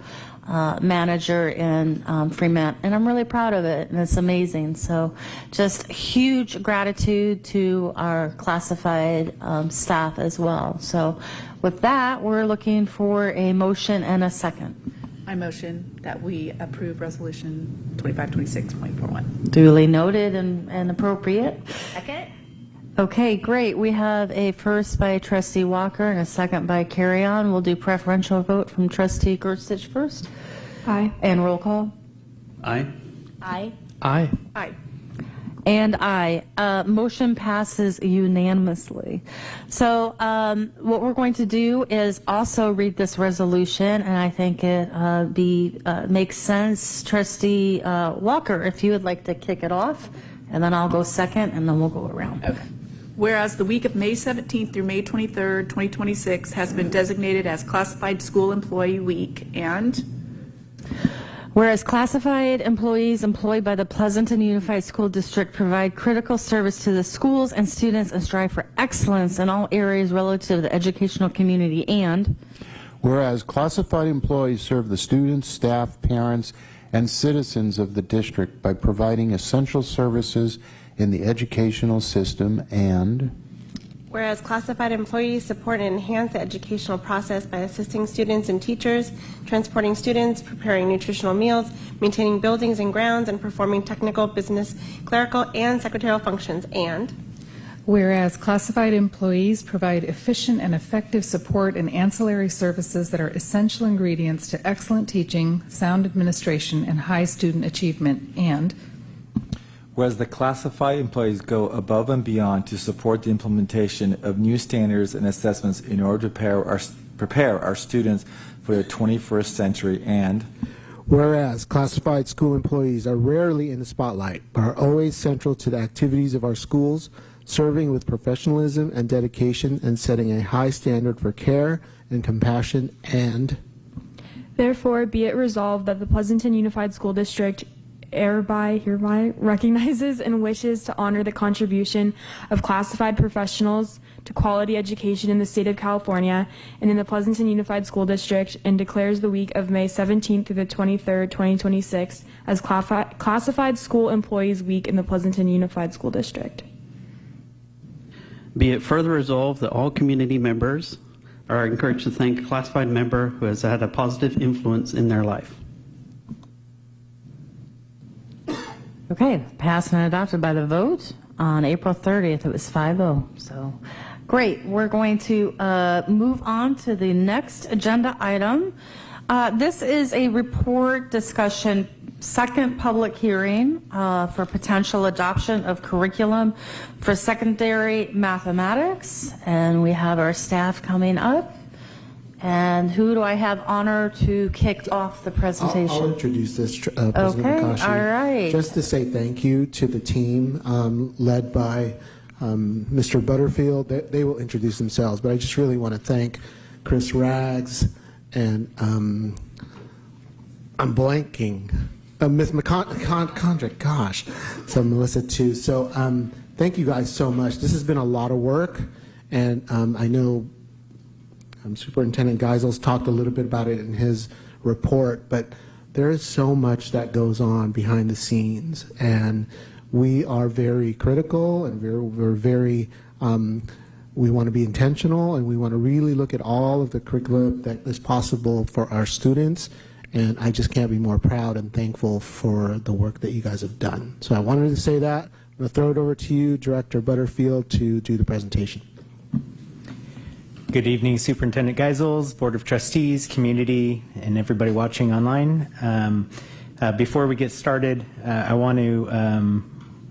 manager in Fremont, and I'm really proud of it, and it's amazing. So just huge gratitude to our classified staff as well. So with that, we're looking for a motion and a second. I motion that we approve Resolution 2526.41. Duly noted and appropriate. Second? Okay, great. We have a first by Trustee Walker and a second by Carrion. We'll do preferential vote from Trustee Gersich first. Aye. And roll call. Aye. Aye. Aye. Aye. And I. Motion passes unanimously. So what we're going to do is also read this resolution, and I think it makes sense. Trustee Walker, if you would like to kick it off, and then I'll go second, and then we'll go around. Okay. Whereas the week of May 17th through May 23rd, 2026 has been designated as Classified School Employee Week, and whereas classified employees employed by the Pleasanton Unified School District provide critical service to the schools and students and strive for excellence in all areas relative to the educational community, and whereas classified employees serve the students, staff, parents, and citizens of the district by providing essential services in the educational system, and whereas classified employees support and enhance the educational process by assisting students and teachers, transporting students, preparing nutritional meals, maintaining buildings and grounds, and performing technical, business, clerical, and secretarial functions, and whereas classified employees provide efficient and effective support and ancillary services that are essential ingredients to excellent teaching, sound administration, and high student achievement, and whereas the classified employees go above and beyond to support the implementation of new standards and assessments in order to prepare our students for the 21st century, and whereas classified school employees are rarely in the spotlight, but are always central to the activities of our schools, serving with professionalism and dedication and setting a high standard for care and compassion, and Therefore, be it resolved that the Pleasanton Unified School District hereby recognizes and wishes to honor the contribution of classified professionals to quality education in the state of California and in the Pleasanton Unified School District, and declares the week of May 17th through the 23rd, 2026 as Classified School Employees Week in the Pleasanton Unified School District. Be it further resolved that all community members are encouraged to thank a classified member who has had a positive influence in their life. Okay, passed and adopted by the vote on April 30th. It was 5-0. So, great. We're going to move on to the next agenda item. This is a report discussion, second public hearing for potential adoption of curriculum for secondary mathematics. And we have our staff coming up. And who do I have honor to kick off the presentation? I'll introduce this, President Okay, Makashi. all right. Just to say thank you to the team led by Mr. Butterfield. They will introduce themselves, but I just really want to thank Chris Rags and I'm blanking. Ms. McCondrick, gosh. So Melissa too. So thank you guys so much. This has been a lot of work, and I know Superintendent Geisels talked a little bit about it in his report, but there is so much that goes on behind the scenes, and we are very critical, and we're very we want to be intentional, and we want to really look at all of the curriculum that is possible for our students, and I just can't be more proud and thankful for the work that you guys have done. So I wanted to say that. I'm going to throw it over to you, Director Butterfield, to do the presentation. Good evening, Superintendent Geisels, Board of Trustees, community, and everybody watching online. Before we get started, I want to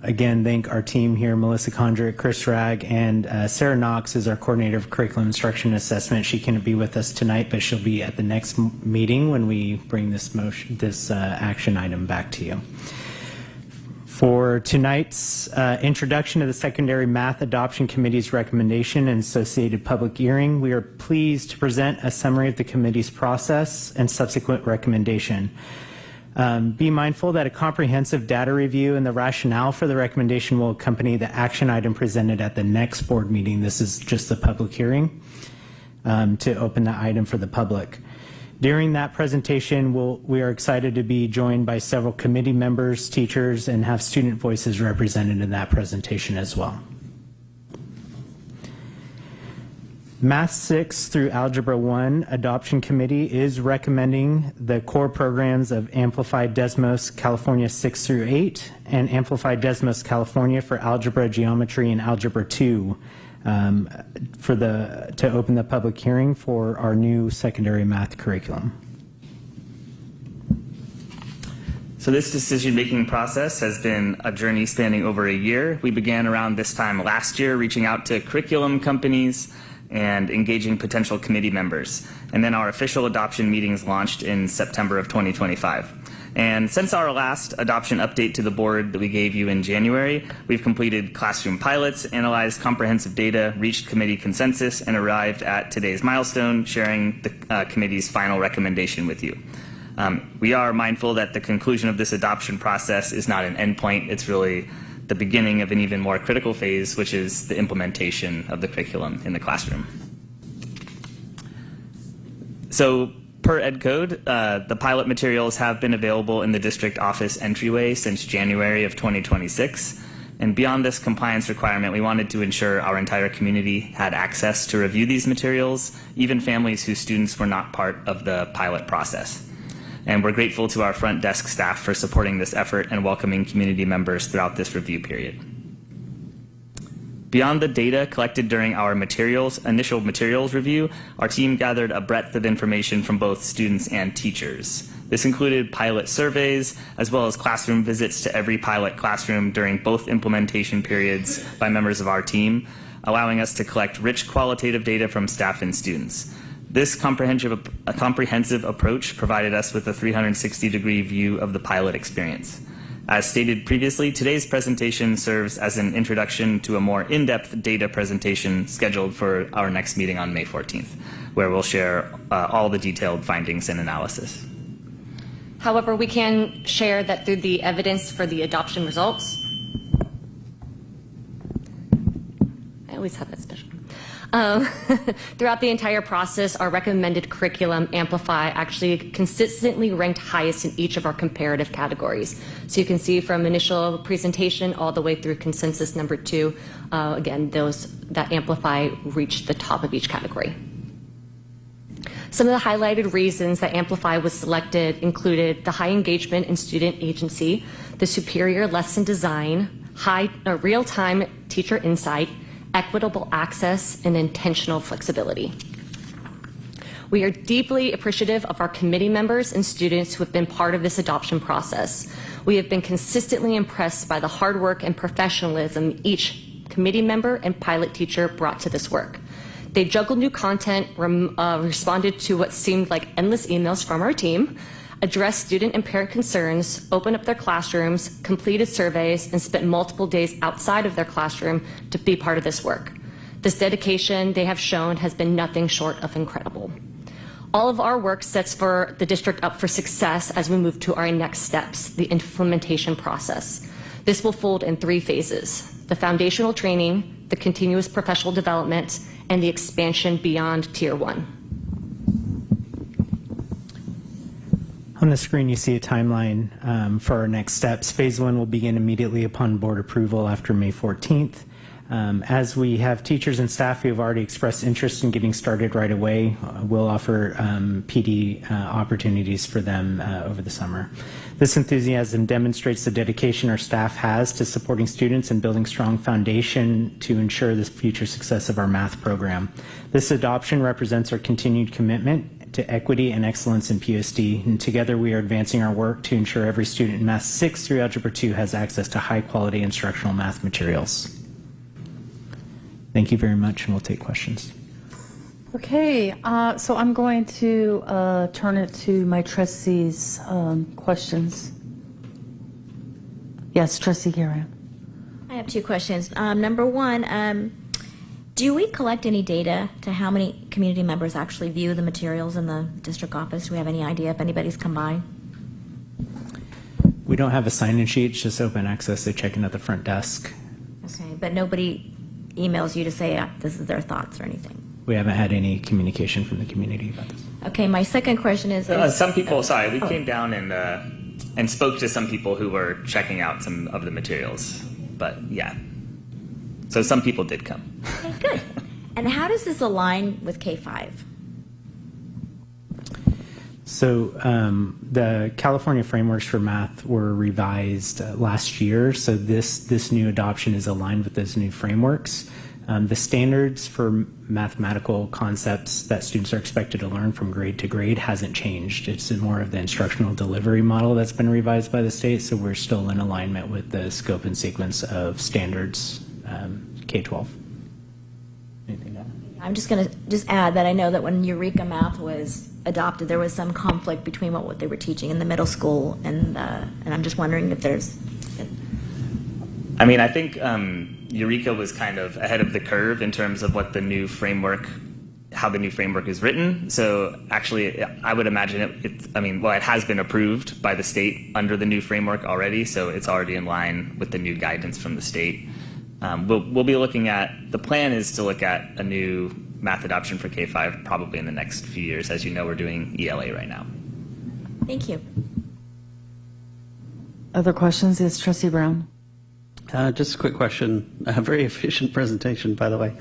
again thank our team here, Melissa Condrick, Chris Ragg, and Sarah Knox is our coordinator of curriculum instruction assessment. She can't be with us tonight, but she'll be at the next meeting when we bring this action item back to you. For tonight's introduction to the Secondary Math Adoption Committee's recommendation and associated public hearing, we are pleased to present a summary of the committee's process and subsequent recommendation. Be mindful that a comprehensive data review and the rationale for the recommendation will accompany the action item presented at the next board meeting. This is just the public hearing to open the item for the public. During that presentation, we are excited to be joined by several committee members, teachers, and have student voices represented in that presentation as well. Math 6 through Algebra 1 Adoption Committee is recommending the core programs of Amplified Desmos California 6 through 8 and Amplified Desmos California for Algebra, Geometry, and Algebra 2 to open the public hearing for our new secondary math curriculum. So this decision-making process has been a journey spanning over a year. We began around this time last year, reaching out to curriculum companies and engaging potential committee members. And then our official adoption meetings launched in September of 2025. And since our last adoption update to the board that we gave you in January, we've completed classroom pilots, analyzed comprehensive data, reached committee consensus, and arrived at today's milestone, sharing the committee's final recommendation with you. We are mindful that the conclusion of this adoption process is not an endpoint. It's really the beginning of an even more critical phase, which is the implementation of the curriculum in the classroom. So per Ed Code, the pilot materials have been available in the district office entryway since January of 2026. And beyond this compliance requirement, we wanted to ensure our entire community had access to review these materials, even families whose students were not part of the pilot process. And we're grateful to our front desk staff for supporting this effort and welcoming community members throughout this review period. Beyond the data collected during our initial materials review, our team gathered a breadth of information from both students and teachers. This included pilot surveys, as well as classroom visits to every pilot classroom during both implementation periods by members of our team, allowing us to collect rich qualitative data from staff and students. This comprehensive approach provided us with a 360-degree view of the pilot experience. As stated previously, today's presentation serves as an introduction to a more in-depth data presentation scheduled for our next meeting on May 14th, where we'll share all the detailed findings and analysis. However, we can share that through the evidence for the adoption results, I always have that special. Throughout the entire process, our recommended curriculum, Amplify, actually consistently ranked highest in each of our comparative categories. So you can see from initial presentation all the way through consensus number 2, again, that Amplify reached the top of each category. Some of the highlighted reasons that Amplify was selected included the high engagement in student agency, the superior lesson design, real-time teacher insight, equitable access, and intentional flexibility. We are deeply appreciative of our committee members and students who have been part of this adoption process. We have been consistently impressed by the hard work and professionalism each committee member and pilot teacher brought to this work. They juggled new content, responded to what seemed like endless emails from our team, addressed student and parent concerns, opened up their classrooms, completed surveys, and spent multiple days outside of their classroom to be part of this work. This dedication they have shown has been nothing short of incredible. All of our work sets for the district up for success as we move to our next steps, the implementation process. This will fold in 3 phases: the foundational training, the continuous professional development, and the expansion beyond Tier 1. On the screen, you see a timeline for our next steps. Phase 1 will begin immediately upon board approval after May 14th. As we have teachers and staff who have already expressed interest in getting started right away, we'll offer PD opportunities for them over the summer. This enthusiasm demonstrates the dedication our staff has to supporting students and building strong foundation to ensure the future success of our math program. This adoption represents our continued commitment to equity and excellence in PSD, and together we are advancing our work to ensure every student in Math 6 through Algebra 2 has access to high-quality instructional math materials. Thank you very much, and we'll take questions. Okay, so I'm going to turn it to my trustees' questions. Yes, Trustee Karen. I have 2 questions. Number 1, do we collect any data to how many community members actually view the materials in the district office? Do we have any idea if anybody's come by? We don't have a sign-in sheet, it's just open access. They check in at the front desk. Okay, but nobody emails you to say this is their thoughts or anything? We haven't had any communication from the community about this. Okay, my second question is... Some people, we came down and spoke to some people who were checking out some of the materials, but yeah. So some people did come. Okay, good. And how does this align with K-5? So the California frameworks for math were revised last year. So this new adoption is aligned with those new frameworks. The standards for mathematical concepts that students are expected to learn from grade to grade hasn't changed. It's more of the instructional delivery model that's been revised by the state, so we're still in alignment with the scope and sequence of standards K-12. Anything else? I'm just going to add that I know that when Eureka Math was adopted, there was some conflict between what they were teaching in the middle school, and I'm just wondering if there's... I mean, I think Eureka was kind of ahead of the curve in terms of what the new framework, how the new framework is written. So actually, I would imagine it has been approved by the state under the new framework already, so it's already in line with the new guidance from the state. We'll be looking at, the plan is to look at a new math adoption for K-5 probably in the next few years. As you know, we're doing ELA right now. Thank you. Other questions? Yes, Trustee Brown. Just a quick question. A very efficient presentation, by the way.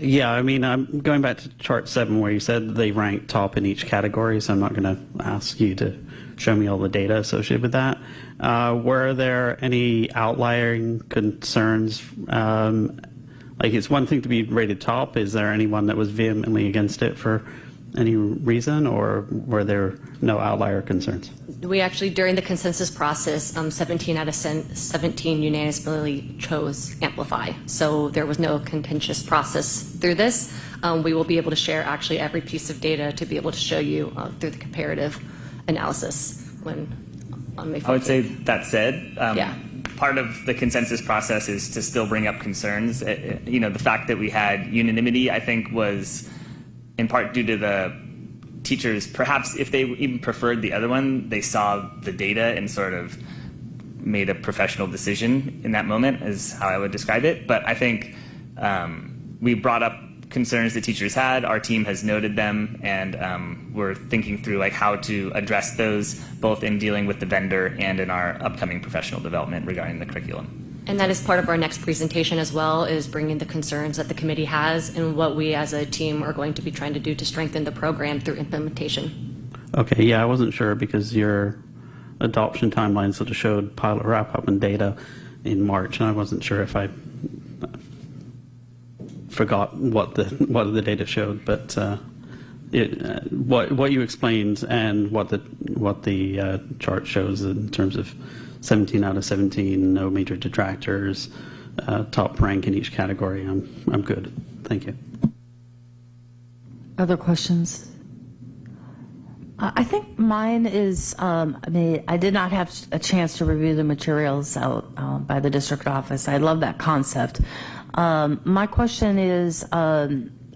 Yeah, I mean, I'm going back to chart 7 where you said they ranked top in each category, so I'm not going to ask you to show me all the data associated with that. Were there any outlying concerns? Like, it's one thing to be rated top. Is there anyone that was vehemently against it for any reason, or were there no outlier concerns? We actually, during the consensus process, 17 out of 17 unanimously chose Amplify. So there was no contentious process through this. We will be able to share actually every piece of data to be able to show you through the comparative analysis on May 14th. I would say that said, part of the consensus process is to still bring up concerns. The fact that we had unanimity, I think, was in part due to the teachers, perhaps if they even preferred the other one, they saw the data and sort of made a professional decision in that moment, is how I would describe it. But I think we brought up concerns the teachers had, our team has noted them, and we're thinking through like how to address those, both in dealing with the vendor and in our upcoming professional development regarding the curriculum. And that is part of our next presentation as well, is bringing the concerns that the committee has and what we as a team are going to be trying to do to strengthen the program through implementation. Okay, yeah, I wasn't sure because your adoption timeline sort of showed pilot wrap-up and data in March, and I wasn't sure if I forgot what the data showed, but what you explained and what the chart shows in terms of 17 out of 17, no major detractors, top rank in each category. I'm good. Thank you. Other questions? I think mine is, I did not have a chance to review the materials out by the district office. I love that concept. My question is, I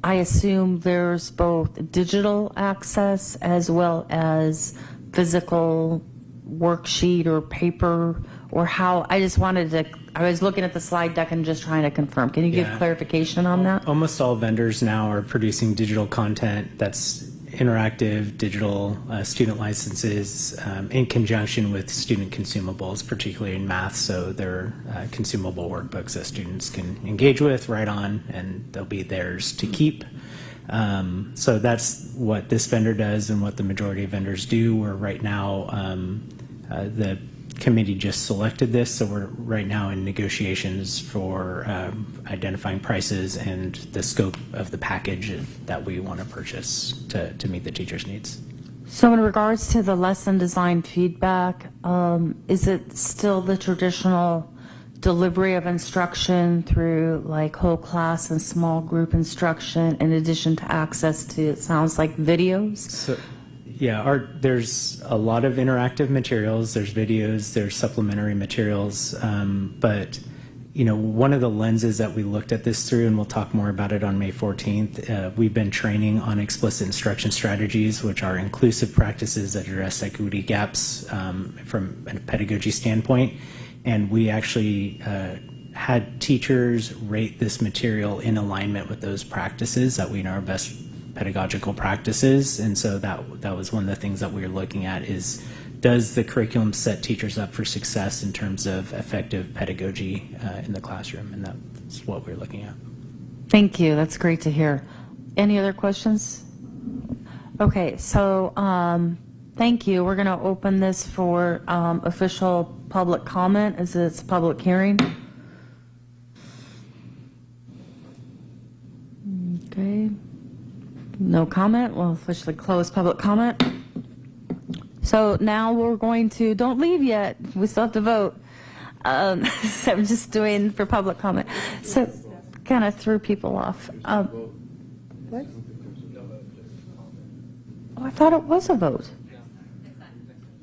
assume there's both digital access as well as physical worksheet or paper, or how? I was looking at the slide deck and just trying to confirm. Can you give clarification on that? Almost all vendors now are producing digital content that's interactive, digital student licenses in conjunction with student consumables, particularly in math. So they're consumable workbooks that students can engage with, write on, and they'll be theirs to keep. So that's what this vendor does and what the majority of vendors do. We're right now, the committee just selected this, so we're right now in negotiations for identifying prices and the scope of the package that we want to purchase to meet the teachers' needs. So in regards to the lesson design feedback, is it still the traditional delivery of instruction through like whole class and small group instruction in addition to access to, it sounds like, videos? So, yeah, there's a lot of interactive materials, there's videos, there's supplementary materials, but one of the lenses that we looked at this through, and we'll talk more about it on May 14th, we've been training on explicit instruction strategies, which are inclusive practices that address equity gaps from a pedagogy standpoint. And we actually had teachers rate this material in alignment with those practices that we know are best pedagogical practices. And so that was one of the things that we were looking at is, does the curriculum set teachers up for success in terms of effective pedagogy in the classroom? And that's what we're looking at. Thank you. That's great to hear. Any other questions? Okay, so thank you. We're going to open this for official public comment as it's a public hearing. No comment. We'll officially close public comment. So now we're going to, don't leave yet. We still have to vote. So I'm just doing for public comment. So kind of threw people off. What? Oh, I thought it was a vote.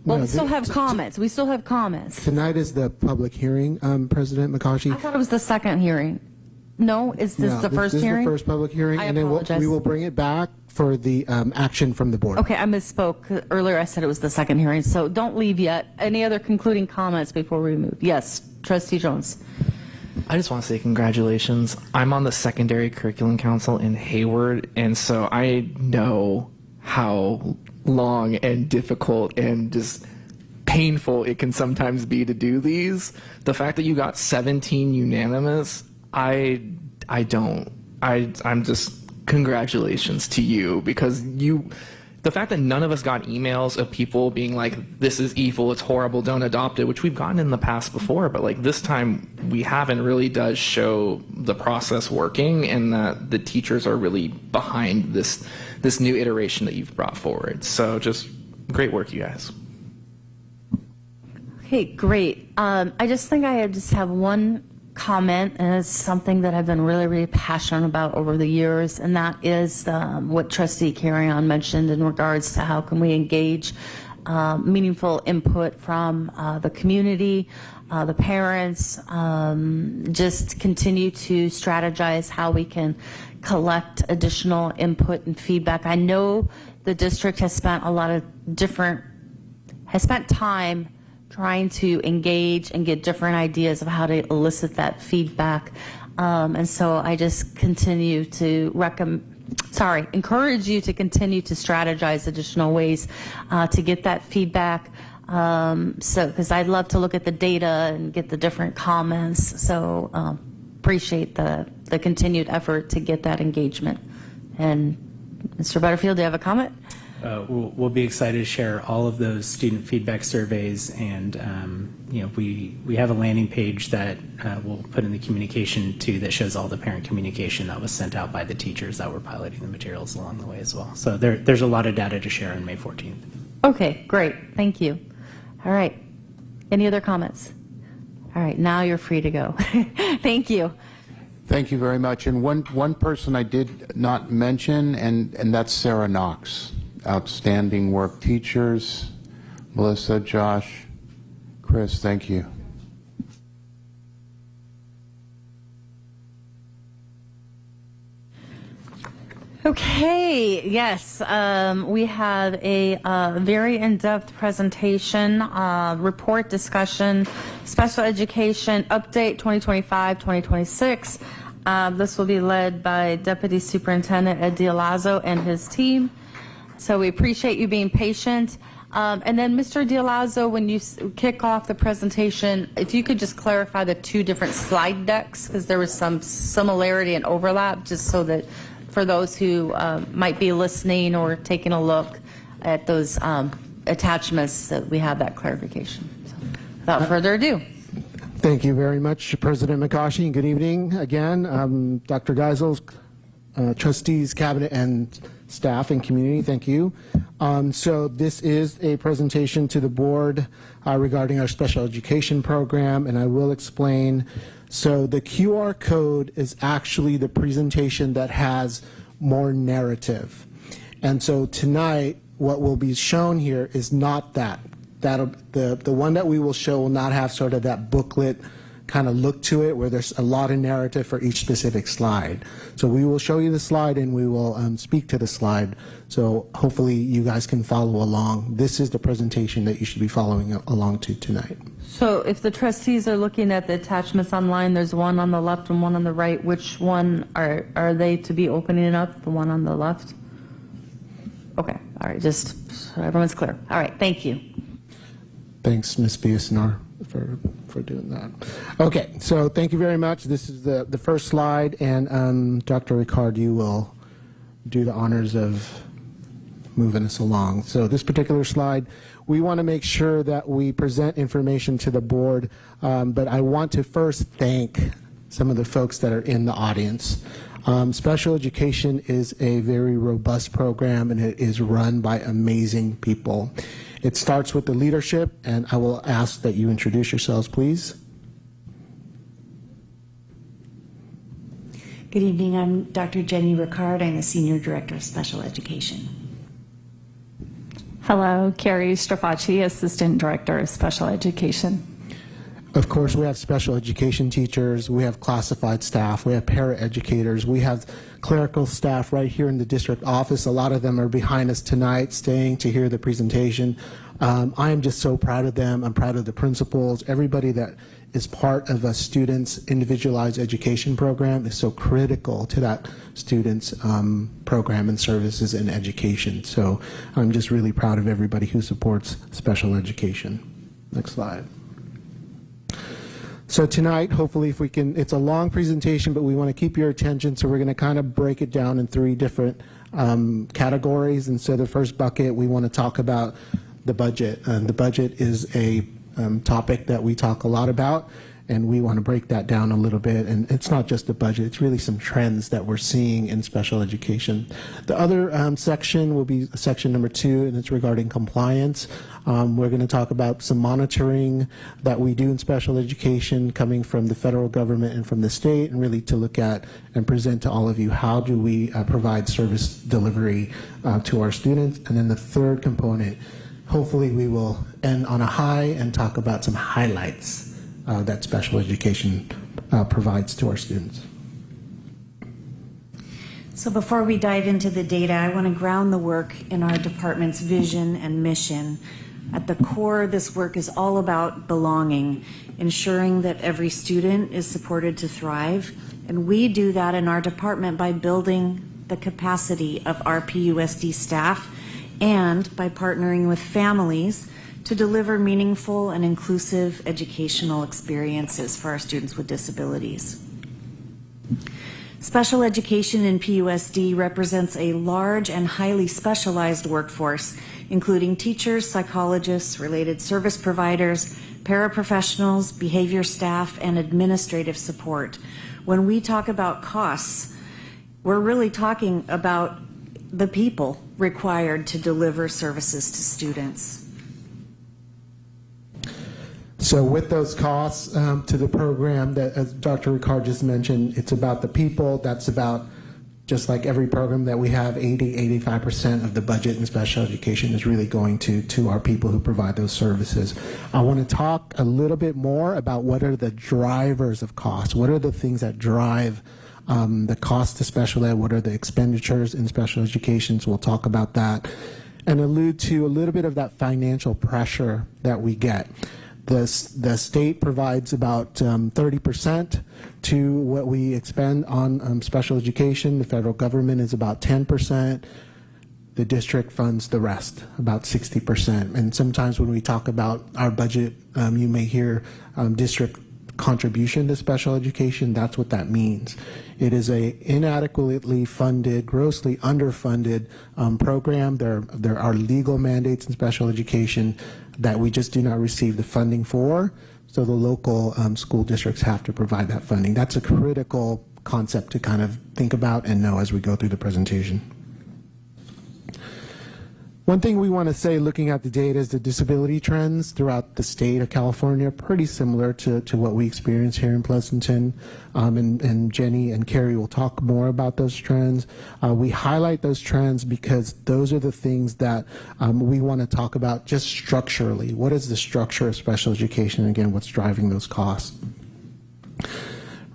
Well, No, we still have comments. We still have comments. Tonight is the public hearing, President McCaughey. I thought it was the second hearing. No, is this No, the first this hearing? is the first public hearing, I and then apologize. we will bring it back for the action from the board. Okay, I misspoke. Earlier I said it was the second hearing, so don't leave yet. Any other concluding comments before we move? Yes, Trustee Jones. I just want to say congratulations. I'm on the Secondary Curriculum Council in Hayward, and so I know how long and difficult and just painful it can sometimes be to do these. The fact that you got 17 unanimous, I'm just, congratulations to you, because the fact that none of us got emails of people being like, this is evil, it's horrible, don't adopt it, which we've gotten in the past before, but like this time we haven't, really does show the process working and that the teachers are really behind this new iteration that you've brought forward. So just great work, you guys. Okay, great. I just think I just have one comment, and it's something that I've been really, really passionate about over the years, and that is what Trustee Carrion mentioned in regards to how can we engage meaningful input from the community, the parents, just continue to strategize how we can collect additional input and feedback. I know the district has spent time trying to engage and get different ideas of how to elicit that feedback. And so I just continue to encourage you to continue to strategize additional ways to get that feedback. Because I'd love to look at the data and get the different comments. So appreciate the continued effort to get that engagement. And Mr. Butterfield, do you have a comment? We'll be excited to share all of those student feedback surveys, and we have a landing page that we'll put in the communication too that shows all the parent communication that was sent out by the teachers that were piloting the materials along the way as well. So there's a lot of data to share on May 14th. Okay, great. Thank you. All right. Any other comments? All right, now you're free to go. Thank you. Thank you very much. And one person I did not mention, and that's Sarah Knox. Outstanding work, teachers. Melissa, Josh, Chris, thank you. Okay, yes, we have a very in-depth presentation, report discussion, special education update 2025-2026. This will be led by Deputy Superintendent Ed Dialazzo and his team. So we appreciate you being patient. And then Mr. Dialazzo, when you kick off the presentation, if you could just clarify the two different slide decks, because there was some similarity and overlap, just so that for those who might be listening or taking a look at those attachments, that we have that clarification. So, without further ado. Thank you very much, President McCaughey, and good evening again. Dr. Geisels, trustees, cabinet, and staff and community, thank you. So this is a presentation to the board regarding our special education program, and I will explain. So the QR code is actually the presentation that has more narrative. And so tonight, what will be shown here is not that. The one that we will show will not have sort of that booklet kind of look to it where there's a lot of narrative for each specific slide. So we will show you the slide and we will speak to the slide. So hopefully you guys can follow along. This is the presentation that you should be following along to tonight. So if the trustees are looking at the attachments online, there's one on the left and one on the right. Which one are they to be opening up? The one on the left? Okay, all right, just so everyone's clear. All right, thank you. Thanks, Ms. Biasnar, for doing that. Okay, so thank you very much. This is the first slide, and Dr. Ricard, you will do the honors of moving us along. So this particular slide, we want to make sure that we present information to the board, but I want to first thank some of the folks that are in the audience. Special education is a very robust program, and it is run by amazing people. It starts with the leadership, and I will ask that you introduce yourselves, please. Good evening. I'm Dr. Jenny Ricard. I'm the Senior Director of Special Education. Hello, Carrie Strafacci, Assistant Director of Special Education. Of course, we have special education teachers, we have classified staff, we have paraeducators, we have clerical staff right here in the district office. A lot of them are behind us tonight, staying to hear the presentation. I am just so proud of them. I'm proud of the principals. Everybody that is part of a student's individualized education program is so critical to that student's program and services and education. So I'm just really proud of everybody who supports special education. Next slide. So tonight, hopefully, if we can, it's a long presentation, but we want to keep your attention, so we're going to kind of break it down in 3 different categories. And so the first bucket, we want to talk about the budget. The budget is a topic that we talk a lot about, and we want to break that down a little bit. And it's not just the budget, it's really some trends that we're seeing in special education. The other section will be section number 2, and it's regarding compliance. We're going to talk about some monitoring that we do in special education coming from the federal government and from the state, and really to look at and present to all of you how do we provide service delivery to our students. And then the third component, hopefully we will end on a high and talk about some highlights that special education provides to our students. So before we dive into the data, I want to ground the work in our department's vision and mission. At the core, this work is all about belonging, ensuring that every student is supported to thrive. And we do that in our department by building the capacity of our PUSD staff and by partnering with families to deliver meaningful and inclusive educational experiences for our students with disabilities. Special education in PUSD represents a large and highly specialized workforce, including teachers, psychologists, related service providers, paraprofessionals, behavior staff, and administrative support. When we talk about costs, we're really talking about the people required to deliver services to students. So with those costs to the program, that as Dr. Ricard just mentioned, it's about the people. That's about, just like every program that we have, 85% of the budget in special education is really going to our people who provide those services. I want to talk a little bit more about what are the drivers of cost. What are the things that drive the cost to special ed? What are the expenditures in special education? So we'll talk about that and allude to a little bit of that financial pressure that we get. The state provides about 30% to what we expend on special education. The federal government is about 10%. The district funds the rest, about 60%. And sometimes when we talk about our budget, you may hear district contribution to special education. That's what that means. It is a inadequately funded, grossly underfunded program. There are legal mandates in special education that we just do not receive the funding for, so the local school districts have to provide that funding. That's a critical concept to kind of think about and know as we go through the presentation. One thing we want to say looking at the data is the disability trends throughout the state of California are pretty similar to what we experience here in Pleasanton. And Jenny and Carrie will talk more about those trends. We highlight those trends because those are the things that we want to talk about just structurally. What is the structure of special education? And again, what's driving those costs?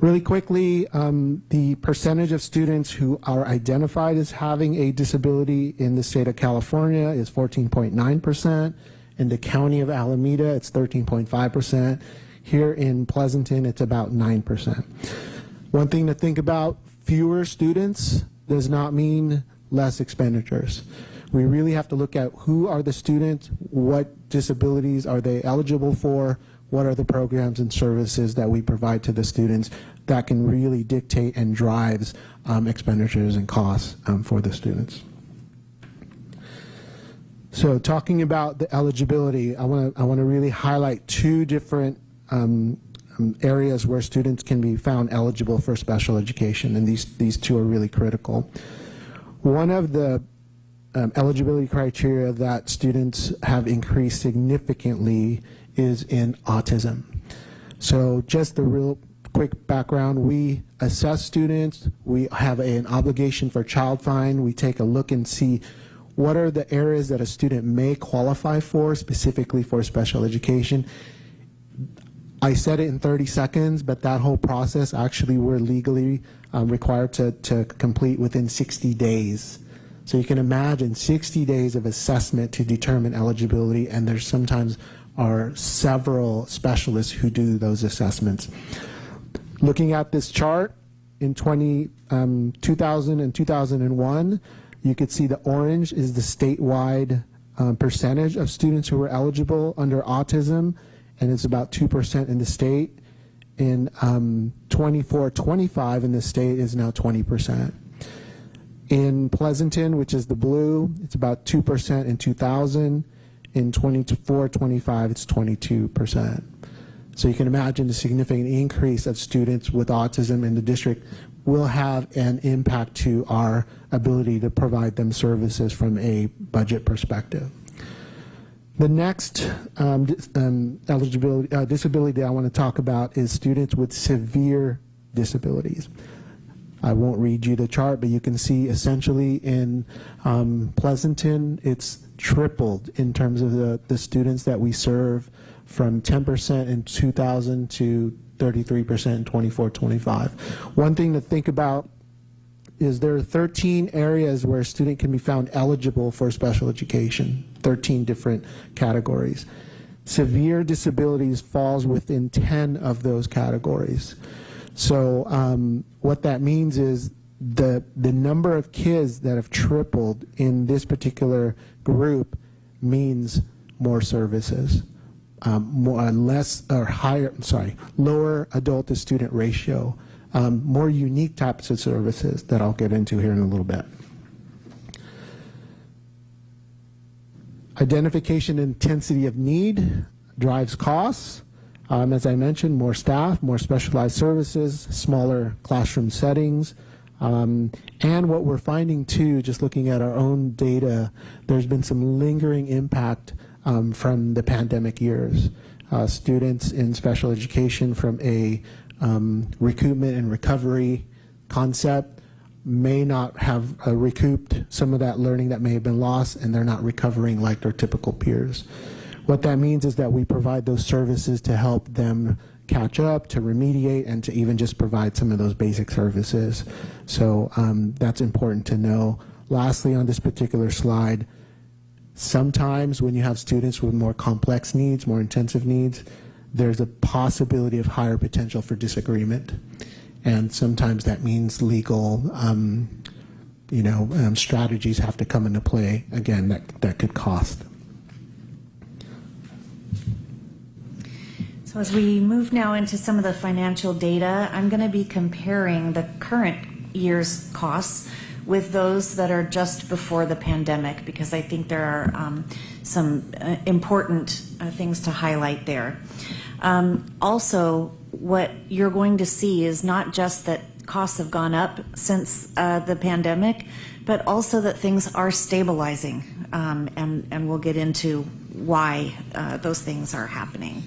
Really quickly, the percentage of students who are identified as having a disability in the state of California is 14.9%. In the county of Alameda, it's 13.5%. Here in Pleasanton, it's about 9%. One thing to think about, fewer students does not mean less expenditures. We really have to look at who are the students, what disabilities are they eligible for, what are the programs and services that we provide to the students that can really dictate and drives expenditures and costs for the students. So talking about the eligibility, I want to really highlight two different areas where students can be found eligible for special education, and these two are really critical. One of the eligibility criteria that students have increased significantly is in autism. So just the real quick background, we assess students, we have an obligation for child find, we take a look and see what are the areas that a student may qualify for, specifically for special education. I said it in 30 seconds, but that whole process actually we're legally required to complete within 60 days. So you can imagine 60 days of assessment to determine eligibility, and there's sometimes are several specialists who do those assessments. Looking at this chart, in 2000 and 2001, you could see the orange is the statewide percentage of students who were eligible under autism, and it's about 2% in the state. In 24-25 in the state is now 20%. In Pleasanton, which is the blue, it's about 2% in 2000. In 24-25, it's 22%. So you can imagine the significant increase of students with autism in the district will have an impact to our ability to provide them services from a budget perspective. The next disability I want to talk about is students with severe disabilities. I won't read you the chart, but you can see essentially in Pleasanton, it's tripled in terms of the students that we serve, from 10% in 2000 to 33% in 24-25. One thing to think about is there are 13 areas where a student can be found eligible for special education, 13 different categories. Severe disabilities falls within 10 of those categories. So what that means is the number of kids that have tripled in this particular group means more services, lower adult to student ratio, more unique types of services that I'll get into here in a little bit. Identification and intensity of need drives costs. As I mentioned, more staff, more specialized services, smaller classroom settings. And what we're finding too, just looking at our own data, there's been some lingering impact from the pandemic years. Students in special education from a recoupment and recovery concept may not have recouped some of that learning that may have been lost, and they're not recovering like their typical peers. What that means is that we provide those services to help them catch up, to remediate, and to even just provide some of those basic services. So that's important to know. Lastly, on this particular slide, sometimes when you have students with more complex needs, more intensive needs, there's a possibility of higher potential for disagreement. And sometimes that means legal strategies have to come into play. Again, that could cost. So as we move now into some of the financial data, I'm going to be comparing the current year's costs with those that are just before the pandemic, because I think there are some important things to highlight there. Also, what you're going to see is not just that costs have gone up since the pandemic, but also that things are stabilizing, and we'll get into why those things are happening.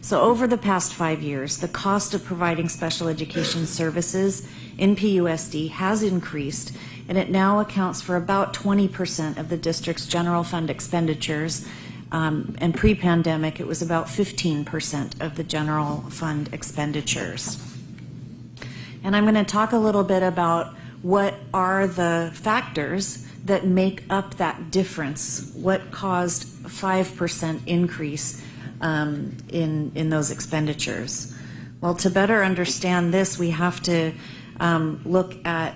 So over the past 5 years, the cost of providing special education services in PUSD has increased, and it now accounts for about 20% of the district's general fund expenditures. And pre-pandemic, it was about 15% of the general fund expenditures. And I'm going to talk a little bit about what are the factors that make up that difference, what caused 5% increase in those expenditures. Well, to better understand this, we have to look at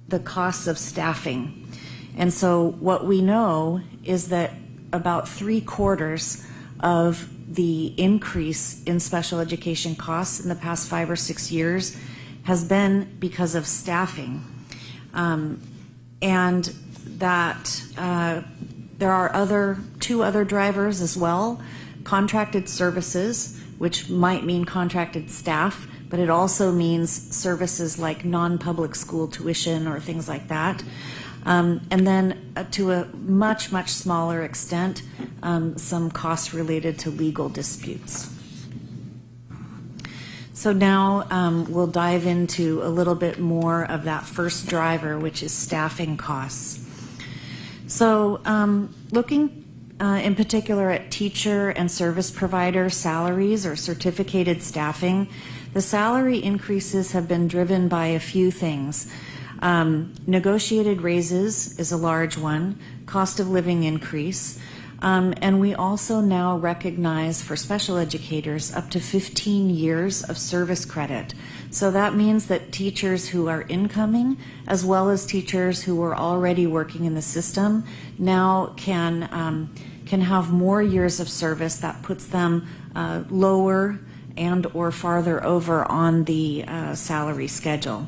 the costs of staffing. And so what we know is that about 3/4 of the increase in special education costs in the past 5 or 6 years has been because of staffing. And that there are two other drivers as well, contracted services, which might mean contracted staff, but it also means services like non-public school tuition or things like that. And then to a much, much smaller extent, some costs related to legal disputes. So now we'll dive into a little bit more of that first driver, which is staffing costs. So looking in particular at teacher and service provider salaries or certificated staffing, the salary increases have been driven by a few things. Negotiated raises is a large one, cost of living increase, and we also now recognize for special educators up to 15 years of service credit. So that means that teachers who are incoming, as well as teachers who are already working in the system, now can have more years of service. That puts them lower and or farther over on the salary schedule.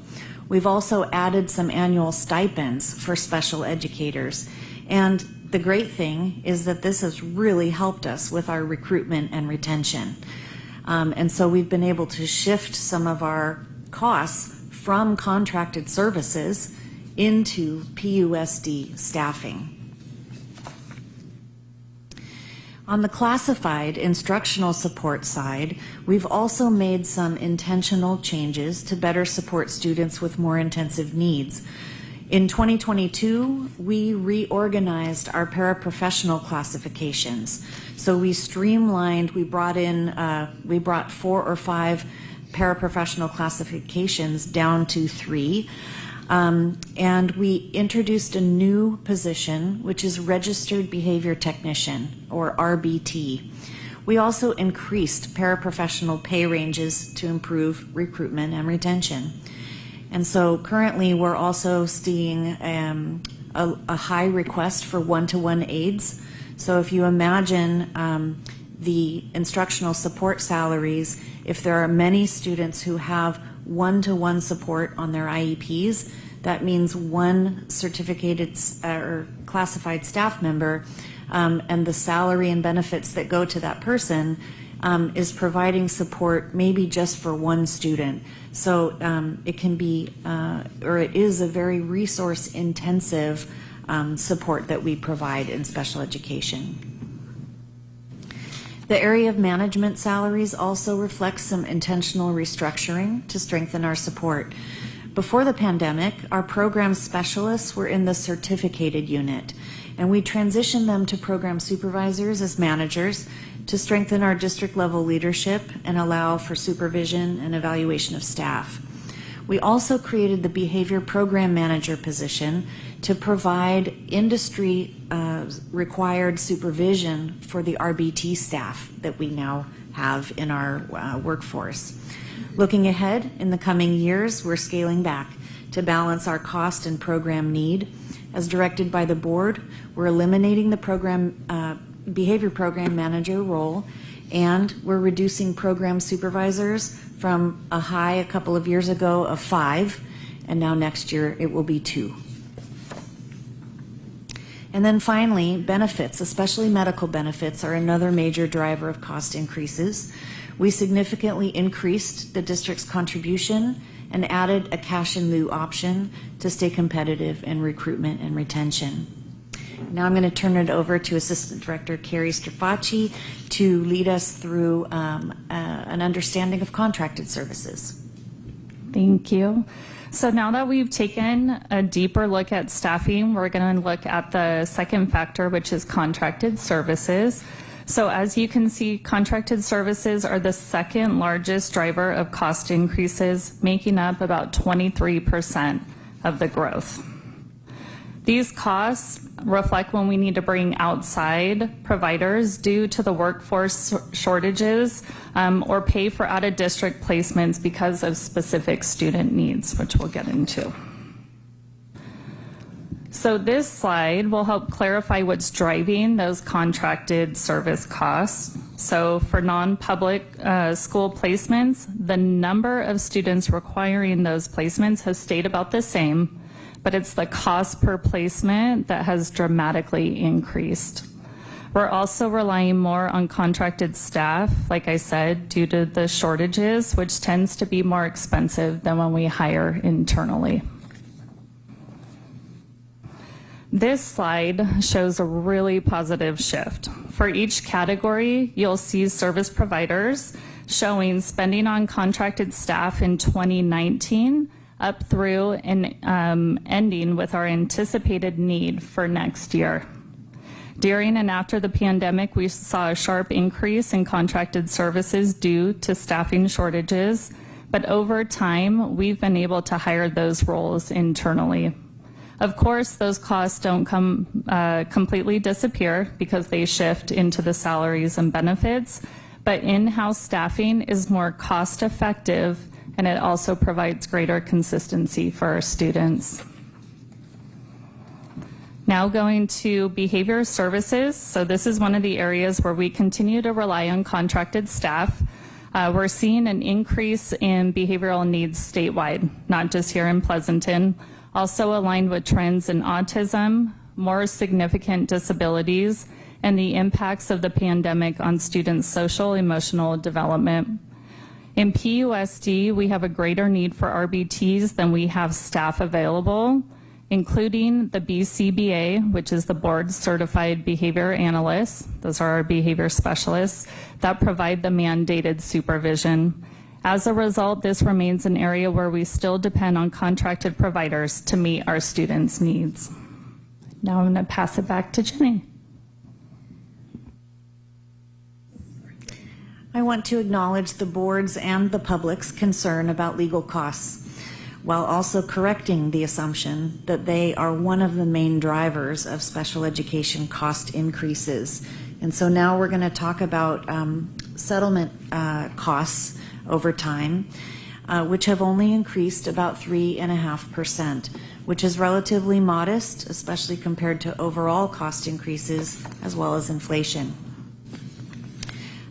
We've also added some annual stipends for special educators. And the great thing is that this has really helped us with our recruitment and retention. And so we've been able to shift some of our costs from contracted services into PUSD staffing. On the classified instructional support side, we've also made some intentional changes to better support students with more intensive needs. In 2022, we reorganized our paraprofessional classifications. So we streamlined, we brought 4 or 5 paraprofessional classifications down to 3. And we introduced a new position, which is Registered Behavior Technician, or RBT. We also increased paraprofessional pay ranges to improve recruitment and retention. And so currently we're also seeing a high request for one-to-one aides. So if you imagine the instructional support salaries, if there are many students who have one-to-one support on their IEPs, that means one certificated or classified staff member, and the salary and benefits that go to that person is providing support maybe just for one student. So it can be, or it is a very resource-intensive support that we provide in special education. The area of management salaries also reflects some intentional restructuring to strengthen our support. Before the pandemic, our program specialists were in the certificated unit, and we transitioned them to program supervisors as managers to strengthen our district level leadership and allow for supervision and evaluation of staff. We also created the behavior program manager position to provide industry required supervision for the RBT staff that we now have in our workforce. Looking ahead in the coming years, we're scaling back to balance our cost and program need. As directed by the board, we're eliminating the program behavior program manager role, and we're reducing program supervisors from a high a couple of years ago of 5, and now next year it will be 2. And then finally, benefits, especially medical benefits, are another major driver of cost increases. We significantly increased the district's contribution and added a cash in lieu option to stay competitive in recruitment and retention. Now I'm going to turn it over to Assistant Director Carrie Strafacci to lead us through an understanding of contracted services. Thank you. So now that we've taken a deeper look at staffing, we're going to look at the second factor, which is contracted services. So as you can see, contracted services are the second largest driver of cost increases, making up about 23% of the growth. These costs reflect when we need to bring outside providers due to the workforce shortages or pay for out-of-district placements because of specific student needs, which we'll get into. So this slide will help clarify what's driving those contracted service costs. So for non-public school placements, the number of students requiring those placements has stayed about the same, but it's the cost per placement that has dramatically increased. We're also relying more on contracted staff, like I said, due to the shortages, which tends to be more expensive than when we hire internally. This slide shows a really positive shift. For each category, you'll see service providers showing spending on contracted staff in 2019 up through and ending with our anticipated need for next year. During and after the pandemic, we saw a sharp increase in contracted services due to staffing shortages, but over time, we've been able to hire those roles internally. Of course, those costs don't completely disappear because they shift into the salaries and benefits, but in-house staffing is more cost-effective, and it also provides greater consistency for our students. Now going to behavior services. So this is one of the areas where we continue to rely on contracted staff. We're seeing an increase in behavioral needs statewide, not just here in Pleasanton, also aligned with trends in autism, more significant disabilities, and the impacts of the pandemic on students' social, emotional development. In PUSD, we have a greater need for RBTs than we have staff available, including the BCBA, which is the Board Certified Behavior Analysts. Those are our behavior specialists that provide the mandated supervision. As a result, this remains an area where we still depend on contracted providers to meet our students' needs. Now I'm going to pass it back to Jenny. I want to acknowledge the board's and the public's concern about legal costs, while also correcting the assumption that they are one of the main drivers of special education cost increases. And so now we're going to talk about settlement costs over time, which have only increased about 3.5%, which is relatively modest, especially compared to overall cost increases as well as inflation.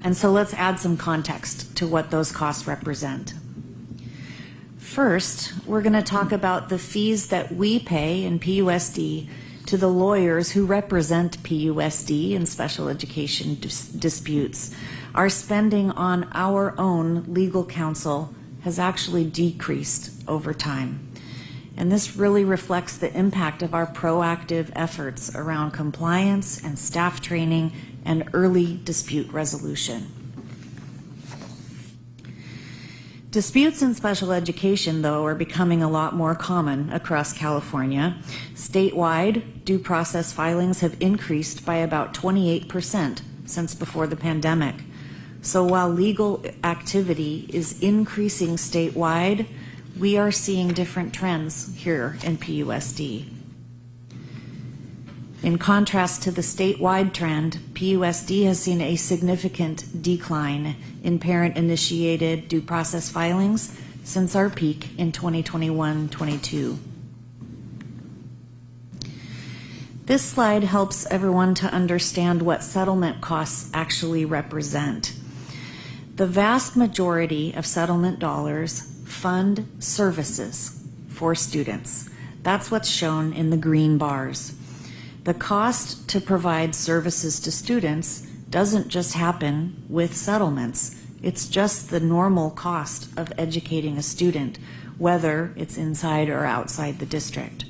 And so let's add some context to what those costs represent. First, we're going to talk about the fees that we pay in PUSD to the lawyers who represent PUSD in special education disputes. Our spending on our own legal counsel has actually decreased over time. And this really reflects the impact of our proactive efforts around compliance and staff training and early dispute resolution. Disputes in special education, though, are becoming a lot more common across California. Statewide, due process filings have increased by about 28% since before the pandemic. So while legal activity is increasing statewide, we are seeing different trends here in PUSD. In contrast to the statewide trend, PUSD has seen a significant decline in parent-initiated due process filings since our peak in 2021-22. This slide helps everyone to understand what settlement costs actually represent. The vast majority of settlement dollars fund services for students. That's what's shown in the green bars. The cost to provide services to students doesn't just happen with settlements. It's just the normal cost of educating a student, whether it's inside or outside the district.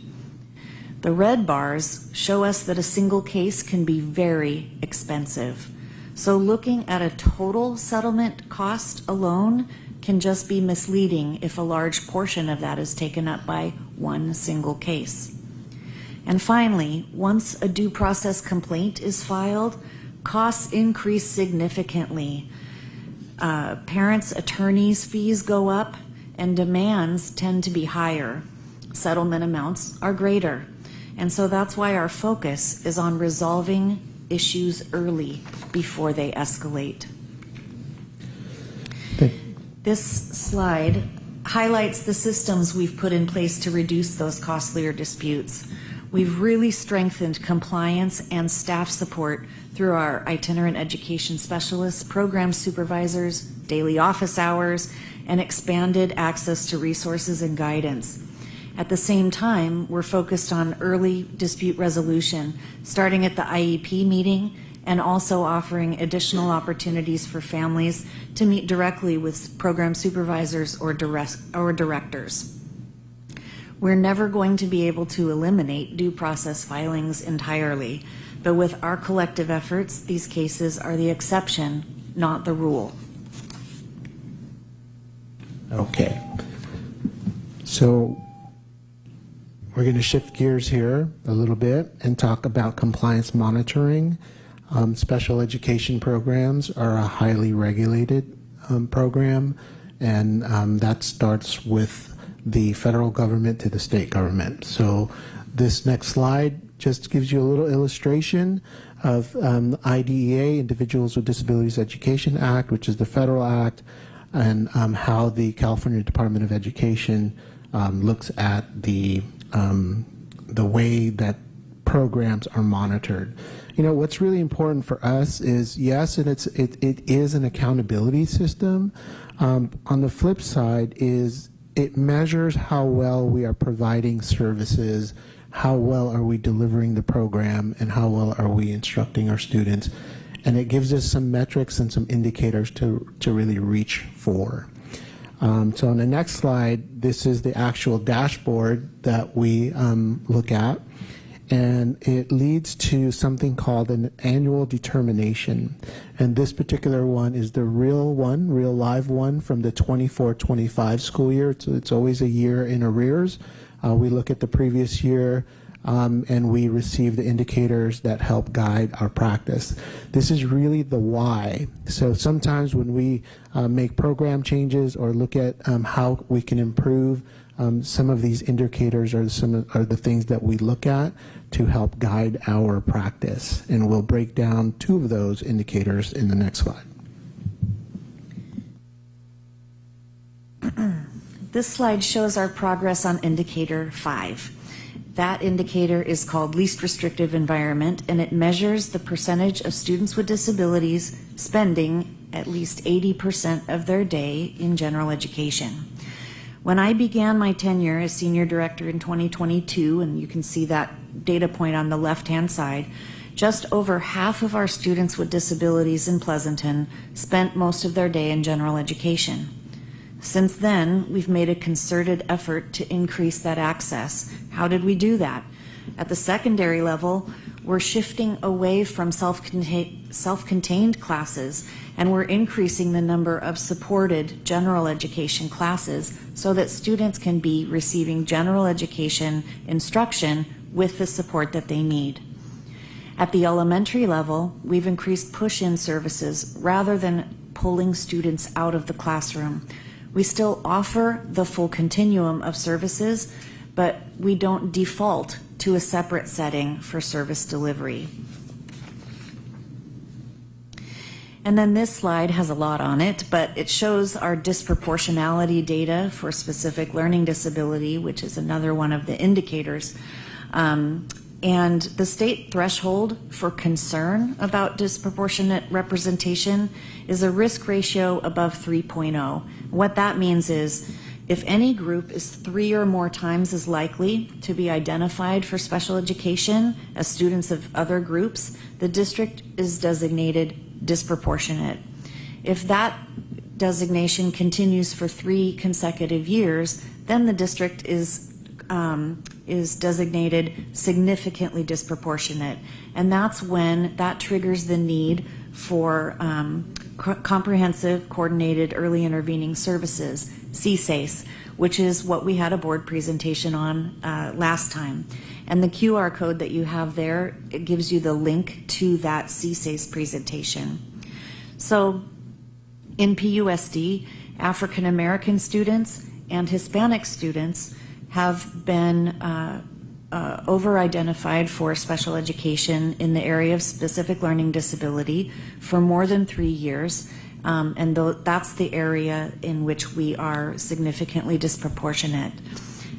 The red bars show us that a single case can be very expensive. So looking at a total settlement cost alone can just be misleading if a large portion of that is taken up by one single case. And finally, once a due process complaint is filed, costs increase significantly. Parents' attorneys' fees go up, and demands tend to be higher. Settlement amounts are greater. And so that's why our focus is on resolving issues early before they escalate. This slide highlights the systems we've put in place to reduce those costlier disputes. We've really strengthened compliance and staff support through our itinerant education specialists, program supervisors, daily office hours, and expanded access to resources and guidance. At the same time, we're focused on early dispute resolution, starting at the IEP meeting and also offering additional opportunities for families to meet directly with program supervisors or directors. We're never going to be able to eliminate due process filings entirely, but with our collective efforts, these cases are the exception, not the rule. Okay. So we're going to shift gears here a little bit and talk about compliance monitoring. Special education programs are a highly regulated program, and that starts with the federal government to the state government. So this next slide just gives you a little illustration of the IDEA, Individuals with Disabilities Education Act, which is the federal act, and how the California Department of Education looks at the way that programs are monitored. You know, what's really important for us is, yes, and it is an accountability system. On the flip side is it measures how well we are providing services, how well are we delivering the program, and how well are we instructing our students. And it gives us some metrics and some indicators to really reach for. So on the next slide, this is the actual dashboard that we look at. And it leads to something called an annual determination. And this particular one is the real live one from the 24-25 school year. So it's always a year in arrears. We look at the previous year and we receive the indicators that help guide our practice. This is really the why. So sometimes when we make program changes or look at how we can improve, some of these indicators are the things that we look at to help guide our practice. And we'll break down 2 of those indicators in the next slide. This slide shows our progress on indicator 5. That indicator is called least restrictive environment, and it measures the percentage of students with disabilities spending at least 80% of their day in general education. When I began my tenure as senior director in 2022, and you can see that data point on the left-hand side, just over half of our students with disabilities in Pleasanton spent most of their day in general education. Since then, we've made a concerted effort to increase that access. How did we do that? At the secondary level, we're shifting away from self-contained classes, and we're increasing the number of supported general education classes so that students can be receiving general education instruction with the support that they need. At the elementary level, we've increased push-in services rather than pulling students out of the classroom. We still offer the full continuum of services, but we don't default to a separate setting for service delivery. And then this slide has a lot on it, but it shows our disproportionality data for specific learning disability, which is another one of the indicators. And the state threshold for concern about disproportionate representation is a risk ratio above 3.0. What that means is if any group is 3 or more times as likely to be identified for special education as students of other groups, the district is designated disproportionate. If that designation continues for 3 consecutive years, then the district is designated significantly disproportionate. And that's when that triggers the need for comprehensive coordinated early intervening services, CSACE, which is what we had a board presentation on last time. And the QR code that you have there, it gives you the link to that CSACE presentation. So in PUSD, African American students and Hispanic students have been over-identified for special education in the area of specific learning disability for more than 3 years, and that's the area in which we are significantly disproportionate.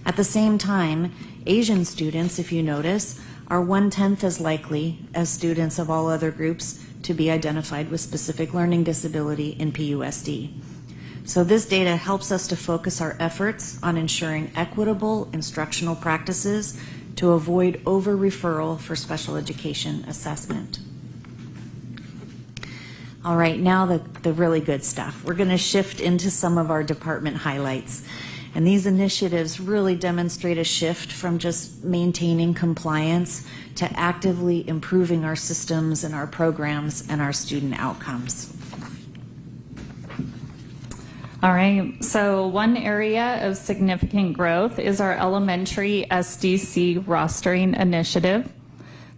At the same time, Asian students, if you notice, are 1/10 as likely as students of all other groups to be identified with specific learning disability in PUSD. So this data helps us to focus our efforts on ensuring equitable instructional practices to avoid over-referral for special education assessment. All right, now the really good stuff. We're going to shift into some of our department highlights. And these initiatives really demonstrate a shift from just maintaining compliance to actively improving our systems and our programs and our student outcomes. All right, so one area of significant growth is our elementary SDC rostering initiative.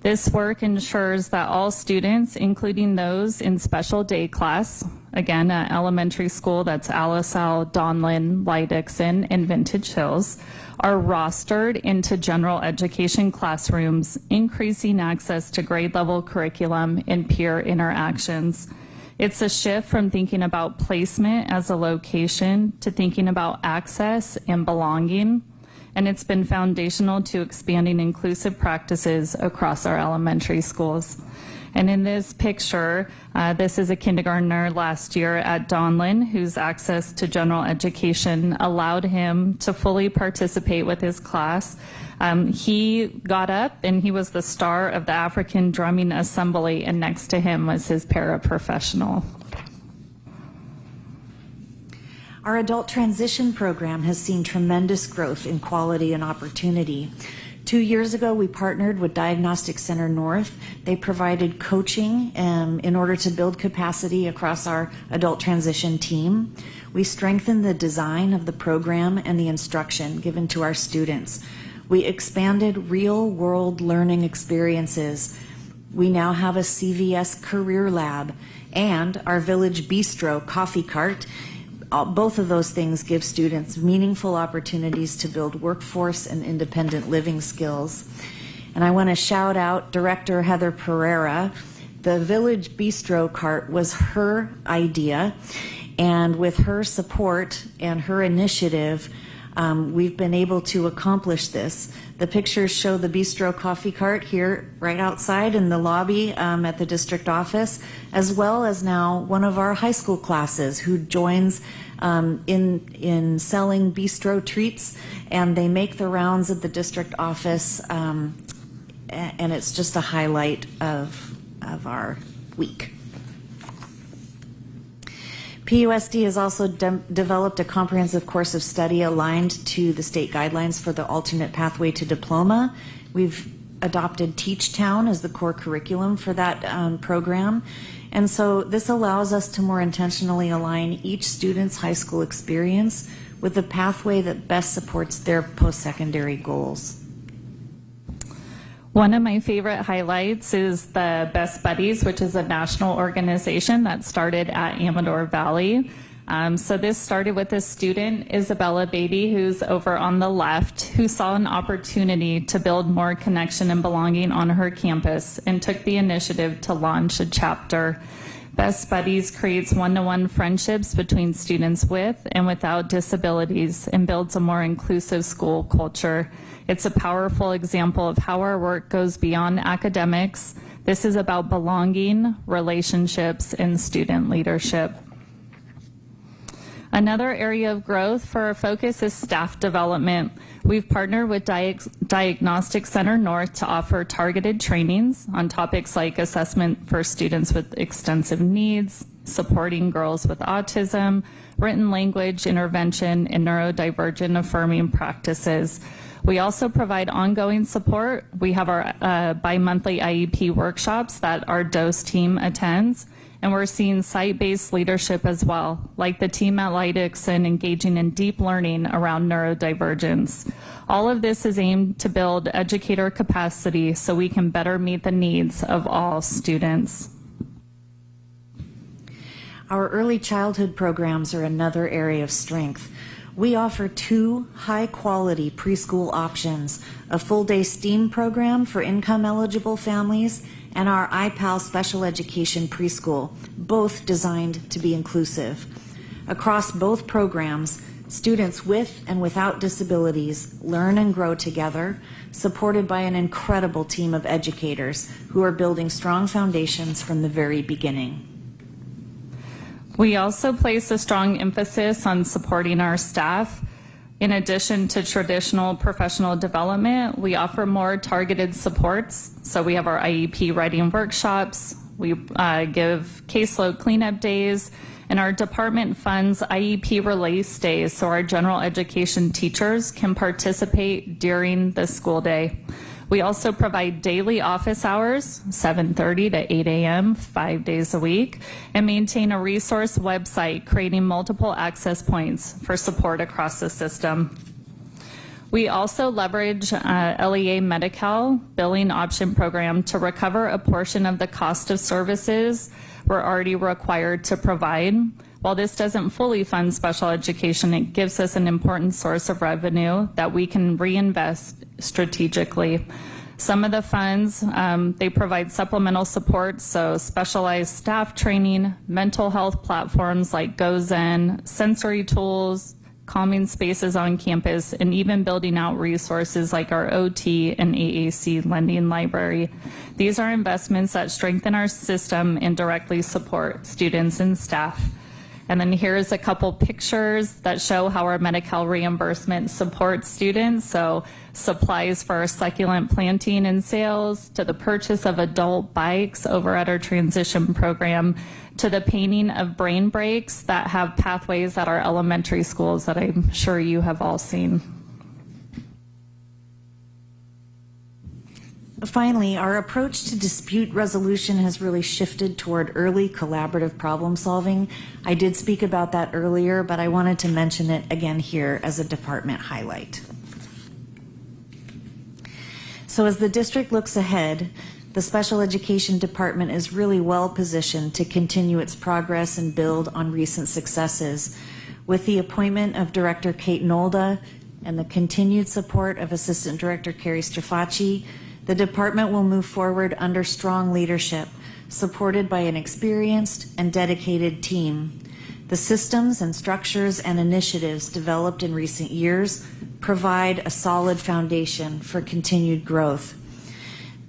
This work ensures that all students, including those in special day class, again, at elementary school, that's Alisal, Donlin, Leidixon, and Vintage Hills, are rostered into general education classrooms, increasing access to grade level curriculum and peer interactions. It's a shift from thinking about placement as a location to thinking about access and belonging. And it's been foundational to expanding inclusive practices across our elementary schools. And in this picture, this is a kindergartner last year at Donlin whose access to general education allowed him to fully participate with his class. He got up and he was the star of the African Drumming Assembly, and next to him was his paraprofessional. Our adult transition program has seen tremendous growth in quality and opportunity. 2 years ago, we partnered with Diagnostic Center North. They provided coaching in order to build capacity across our adult transition team. We strengthened the design of the program and the instruction given to our students. We expanded real-world learning experiences. We now have a CVS Career Lab and our Village Bistro coffee cart. Both of those things give students meaningful opportunities to build workforce and independent living skills. And I want to shout out Director Heather Pereira. The Village Bistro cart was her idea, and with her support and her initiative, we've been able to accomplish this. The pictures show the Bistro coffee cart here right outside in the lobby at the district office, as well as now one of our high school classes who joins in selling Bistro treats, and they make the rounds at the district office, and it's just a highlight of our week. PUSD has also developed a comprehensive course of study aligned to the state guidelines for the alternate pathway to diploma. We've adopted Teach Town as the core curriculum for that program. And so this allows us to more intentionally align each student's high school experience with the pathway that best supports their post-secondary goals. One of my favorite highlights is the Best Buddies, which is a national organization that started at Amador Valley. So this started with a student, Isabella Beatty, who's over on the left, who saw an opportunity to build more connection and belonging on her campus and took the initiative to launch a chapter. Best Buddies creates one-to-one friendships between students with and without disabilities and builds a more inclusive school culture. It's a powerful example of how our work goes beyond academics. This is about belonging, relationships, and student leadership. Another area of growth for our focus is staff development. We've partnered with Diagnostic Center North to offer targeted trainings on topics like assessment for students with extensive needs, supporting girls with autism, written language intervention, and neurodivergent affirming practices. We also provide ongoing support. We have our bi-monthly IEP workshops that our DOS team attends, and we're seeing site-based leadership as well, like the team at Leidixon engaging in deep learning around neurodivergence. All of this is aimed to build educator capacity so we can better meet the needs of all students. Our early childhood programs are another area of strength. We offer 2 high-quality preschool options, a full-day STEAM program for income-eligible families and our iPal special education preschool, both designed to be inclusive. Across both programs, students with and without disabilities learn and grow together, supported by an incredible team of educators who are building strong foundations from the very beginning. We also place a strong emphasis on supporting our staff. In addition to traditional professional development, we offer more targeted supports. So we have our IEP writing workshops, We give caseload cleanup days, and our department funds IEP release days so our general education teachers can participate during the school day. We also provide daily office hours, 7:30 to 8 a.m., 5 days a week, and maintain a resource website creating multiple access points for support across the system. We also leverage LEA Medi-Cal billing option program to recover a portion of the cost of services we're already required to provide. While this doesn't fully fund special education, it gives us an important source of revenue that we can reinvest strategically. Some of the funds, they provide supplemental support, so specialized staff training, mental health platforms like GoZen, sensory tools, calming spaces on campus, and even building out resources like our OT and AAC lending library. These are investments that strengthen our system and directly support students and staff. And then here's a couple pictures that show how our Medi-Cal reimbursement supports students. So supplies for our succulent planting and sales, to the purchase of adult bikes over at our transition program, to the painting of brain breaks that have pathways at our elementary schools that I'm sure you have all seen. Finally, our approach to dispute resolution has really shifted toward early collaborative problem solving. I did speak about that earlier, but I wanted to mention it again here as a department highlight. So as the district looks ahead, the special education department is really well positioned to continue its progress and build on recent successes. With the appointment of Director Kate Nolda and the continued support of Assistant Director Carrie Strafacci, the department will move forward under strong leadership, supported by an experienced and dedicated team. The systems and structures and initiatives developed in recent years provide a solid foundation for continued growth.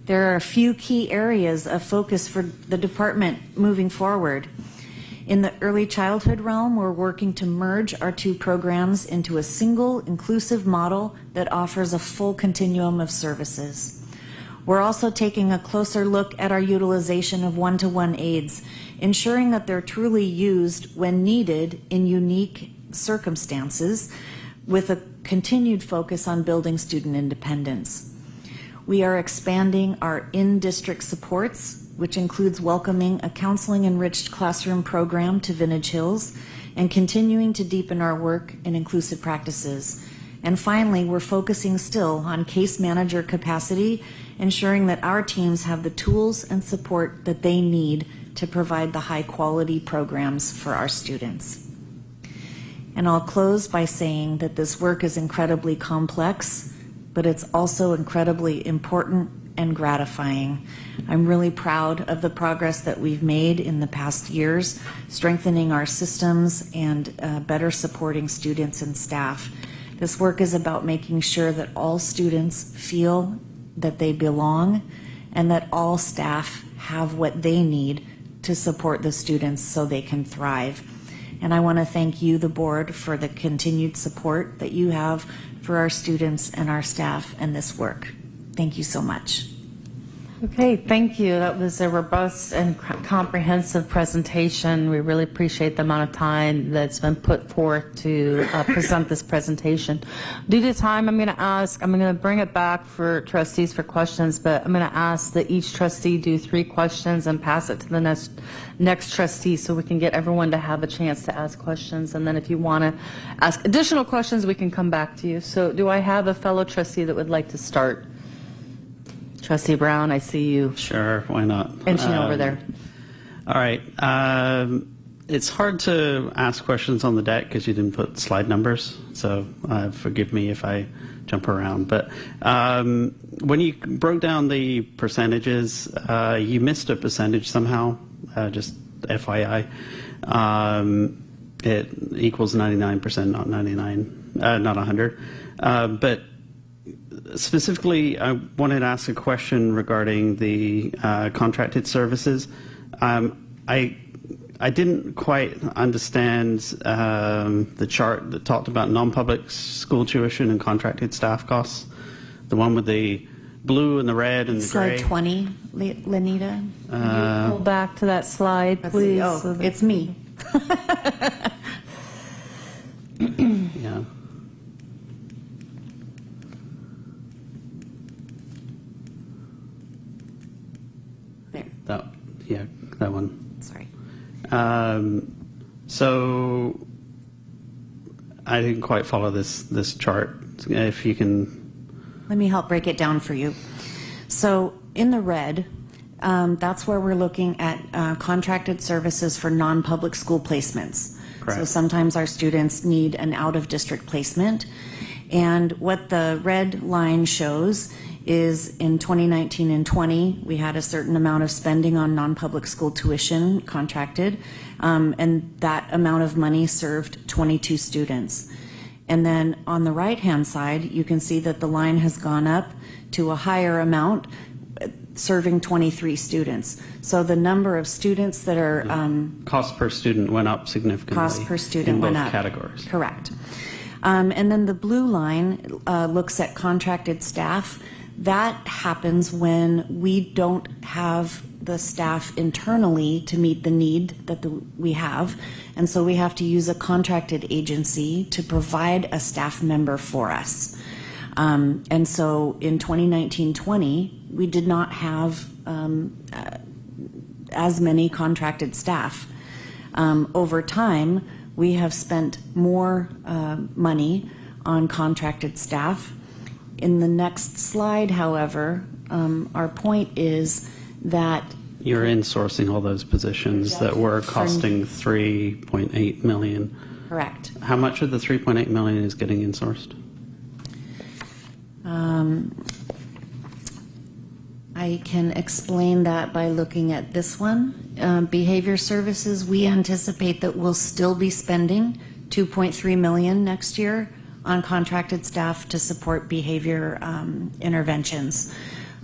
There are a few key areas of focus for the department moving forward. In the early childhood realm, we're working to merge our two programs into a single inclusive model that offers a full continuum of services. We're also taking a closer look at our utilization of one-to-one aids, ensuring that they're truly used when needed in unique circumstances, with a continued focus on building student independence. We are expanding our in-district supports, which includes welcoming a counseling-enriched classroom program to Vintage Hills and continuing to deepen our work in inclusive practices. And finally, we're focusing still on case manager capacity, ensuring that our teams have the tools and support that they need to provide the high-quality programs for our students. And I'll close by saying that this work is incredibly complex, but it's also incredibly important and gratifying. I'm really proud of the progress that we've made in the past years, strengthening our systems and better supporting students and staff. This work is about making sure that all students feel that they belong and that all staff have what they need to support the students so they can thrive. And I want to thank you, the board, for the continued support that you have for our students and our staff and this work. Thank you so much. Okay, thank you. That was a robust and comprehensive presentation. We really appreciate the amount of time that's been put forth to present this presentation. Due to time, I'm going to bring it back for trustees for questions, but I'm going to ask that each trustee do 3 questions and pass it to the next trustee so we can get everyone to have a chance to ask questions. And then if you want to ask additional questions, we can come back to you. So do I have a fellow trustee that would like to start? Trustee Brown, I see you. Sure, why not? Inching over there. All right. It's hard to ask questions on the deck because you didn't put slide numbers, so forgive me if I jump around. But when you broke down the percentages, you missed a percentage somehow, just FYI. It equals 99%, not 99, not 100. But specifically, I wanted to ask a question regarding the contracted services. I didn't quite understand the chart that talked about non-public school tuition and contracted staff costs. The one with the blue and the red and the Slide gray. 20, Lenita. Pull back to that slide, Let's see. please. Oh, so that- it's me. Yeah. There. That one. Sorry. So I didn't quite follow this chart. If you can, Let me help break it down for you. So in the red, that's where we're looking at contracted services for non-public school placements. Correct. So sometimes our students need an out-of-district placement. And what the red line shows is in 2019 and 20, we had a certain amount of spending on non-public school tuition contracted, and that amount of money served 22 students. And then on the right-hand side, you can see that the line has gone up to a higher amount, serving 23 students. So the number of students that are cost per student went up significantly. cost per student in went both up. categories. Correct. And then the blue line looks at contracted staff. That happens when we don't have the staff internally to meet the need that we have. And so we have to use a contracted agency to provide a staff member for us. And so in 2019-20, we did not have as many contracted staff. Over time, we have spent more money on contracted staff. In the next slide, however, our point is that You're insourcing all those positions that were costing $3.8 million. correct. How much of the $3.8 million is getting insourced? I can explain that by looking at this one. Behavior services, we anticipate that we'll still be spending $2.3 million next year on contracted staff to support behavior interventions.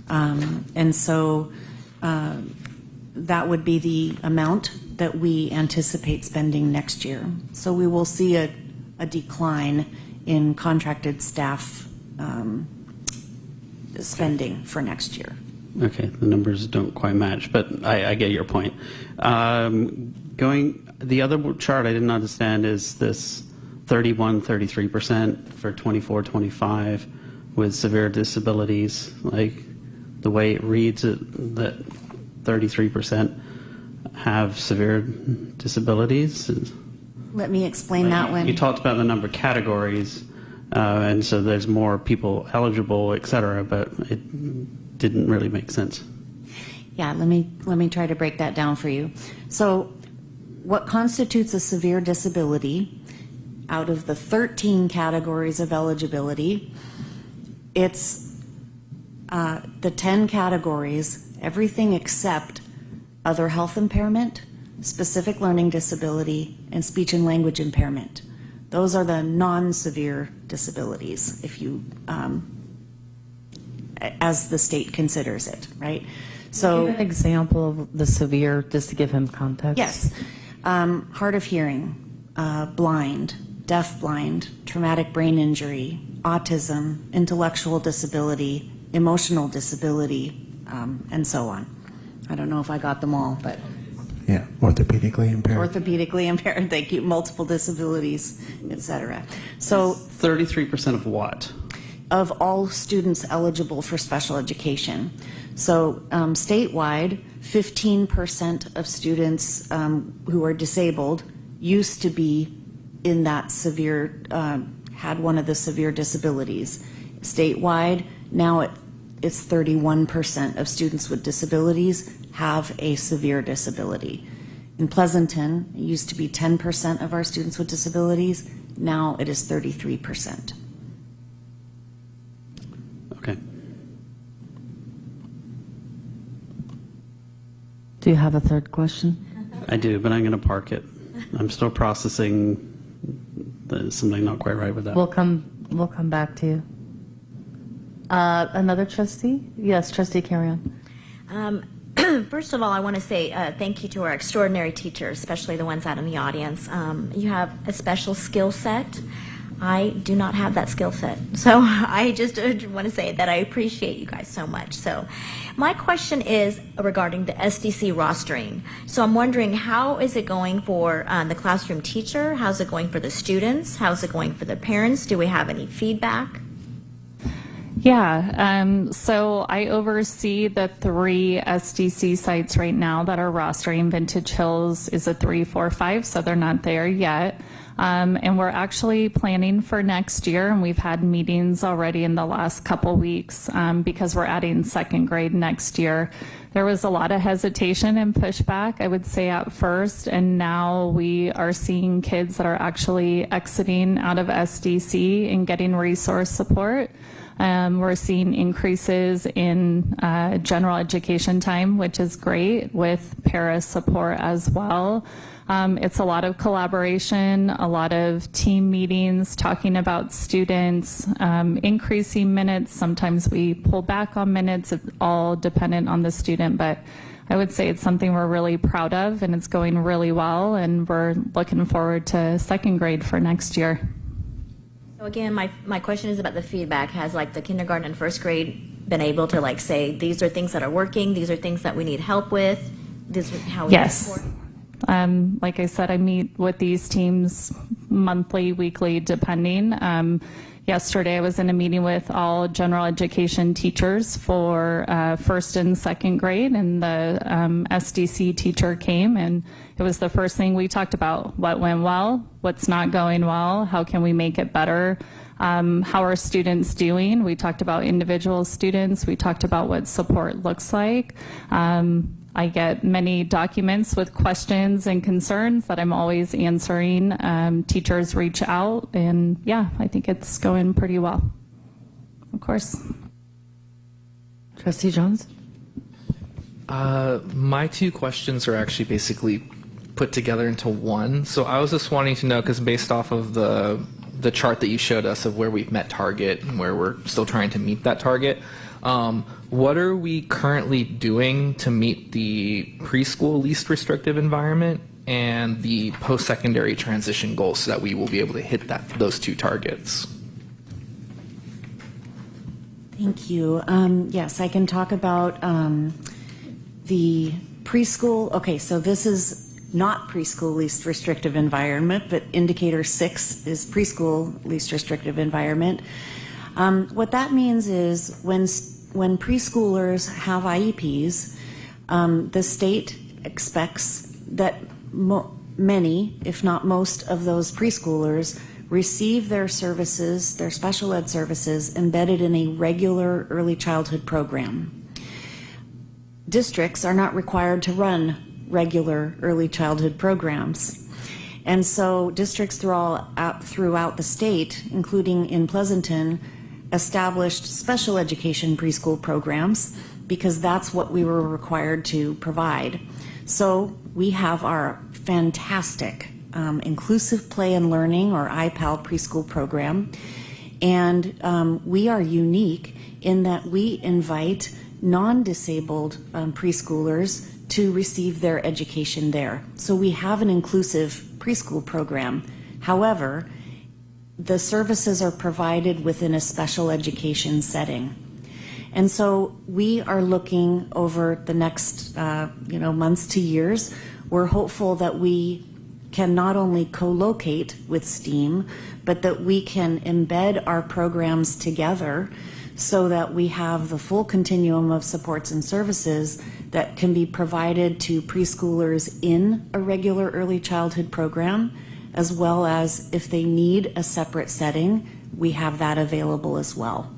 And so that would be the amount that we anticipate spending next year. So we will see a decline in contracted staff spending for next year. Okay, the numbers don't quite match, but I get your point. The other chart I didn't understand is this 33% for 24-25 with severe disabilities. Like the way it reads, that 33% have severe disabilities. Let me explain that one. You talked about the number of categories, and so there's more people eligible, et cetera, but it didn't really make sense. Yeah, let me try to break that down for you. So what constitutes a severe disability out of the 13 categories of eligibility? It's the 10 categories, everything except other health impairment, specific learning disability, and speech and language impairment. Those are the non-severe disabilities, if you, as the state considers it, right? So, Give an example of the severe, just to give him context. yes, hard of hearing, blind, deaf-blind, traumatic brain injury, autism, intellectual disability, emotional disability, and so on. I don't know if I got them all, but Yeah, orthopedically impaired. orthopedically impaired, thank you, multiple disabilities, et cetera. So 33% of what? of all students eligible for special education. So statewide, 15% of students who are disabled used to be in that severe, had one of the severe disabilities. Statewide, now it's 31% of students with disabilities have a severe disability. In Pleasanton, it used to be 10% of our students with disabilities. Now it is 33%. Okay. Do you have a third question? I do, but I'm going to park it. I'm still processing. There's something not quite right with that. We'll come back to you. Another trustee? Yes, trustee Carrion. First of all, I want to say thank you to our extraordinary teachers, especially the ones out in the audience. You have a special skill set. I do not have that skill set. So I just want to say that I appreciate you guys so much. So my question is regarding the SDC rostering. So I'm wondering, how is it going for the classroom teacher? How's it going for the students? How's it going for the parents? Do we have any feedback? Yeah, so I oversee the 3 SDC sites right now that are rostering. Vintage Hills is a 3, 4, 5, so they're not there yet. And we're actually planning for next year, and we've had meetings already in the last couple weeks because we're adding 2nd grade next year. There was a lot of hesitation and pushback, I would say, at first, and now we are seeing kids that are actually exiting out of SDC and getting resource support. We're seeing increases in general education time, which is great, with para support as well. It's a lot of collaboration, a lot of team meetings, talking about students, increasing minutes. Sometimes we pull back on minutes. It's all dependent on the student, but I would say it's something we're really proud of, and it's going really well, and we're looking forward to 2nd grade for next year. So again, my question is about the feedback. Has like the kindergarten and 1st grade been able to like say, these are things that are working, these are things that we need help with, this is how we Yes. Like I said, I meet with these teams monthly, weekly, depending. Yesterday, I was in a meeting with all general education teachers for 1st and 2nd grade, and the SDC teacher came, and it was the first thing we talked about. What went well? What's not going well? How can we make it better? How are students doing? We talked about individual students. We talked about what support looks like. I get many documents with questions and concerns that I'm always answering. Teachers reach out, and yeah, I think it's going pretty well. Of course. Trustee Jones? My 2 questions are actually basically put together into one. So I was just wanting to know, because based off of the chart that you showed us of where we've met target and where we're still trying to meet that target, what are we currently doing to meet the preschool least restrictive environment and the post-secondary transition goals so that we will be able to hit those 2 targets? Thank you. Yes, I can talk about the preschool. Okay, so this is not preschool least restrictive environment, but indicator 6 is preschool least restrictive environment. What that means is when preschoolers have IEPs, the state expects that many, if not most, of those preschoolers receive their services, their special ed services, embedded in a regular early childhood program. Districts are not required to run regular early childhood programs. And so districts throughout the state, including in Pleasanton, established special education preschool programs because that's what we were required to provide. So we have our fantastic Inclusive Play and Learning, or IPAL, preschool program. And we are unique in that we invite non-disabled preschoolers to receive their education there. So we have an inclusive preschool program. However, the services are provided within a special education setting. And so we are looking over the next months to years. We're hopeful that we can not only co-locate with STEAM, but that we can embed our programs together so that we have the full continuum of supports and services that can be provided to preschoolers in a regular early childhood program, as well as if they need a separate setting, we have that available as well.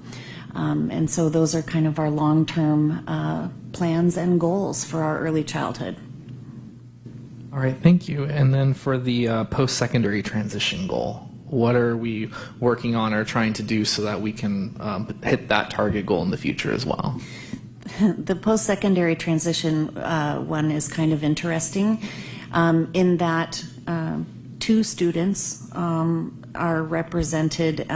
And so those are kind of our long-term plans and goals for our early childhood. All right, thank you. And then for the post-secondary transition goal, what are we working on or trying to do so that we can hit that target goal in the future as well? The post-secondary transition one is kind of interesting in that 2 students are represented.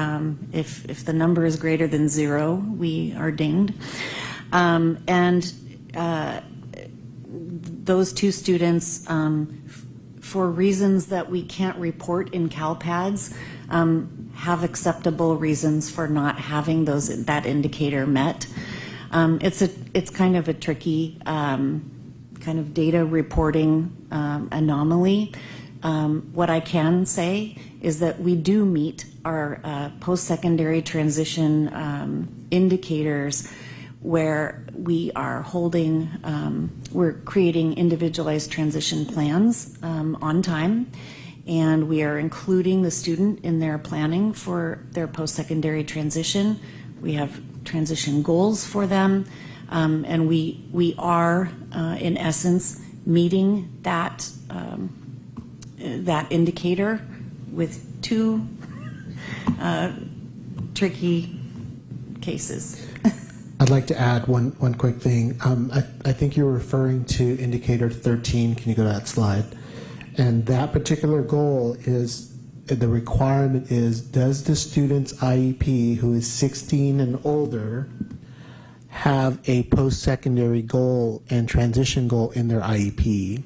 If the number is greater than 0, we are dinged. And those 2 students, for reasons that we can't report in CalPADS, have acceptable reasons for not having that indicator met. It's kind of a tricky kind of data reporting anomaly. What I can say is that we do meet our post-secondary transition indicators, where we are holding, we're creating individualized transition plans on time, and we are including the student in their planning for their post-secondary transition. We have transition goals for them, and we are, in essence, meeting that that indicator with two tricky cases. I'd like to add one quick thing. I think you're referring to indicator 13. Can you go to that slide? And that particular goal is, the requirement is, does the student's IEP, who is 16 and older, have a post-secondary goal and transition goal in their IEP?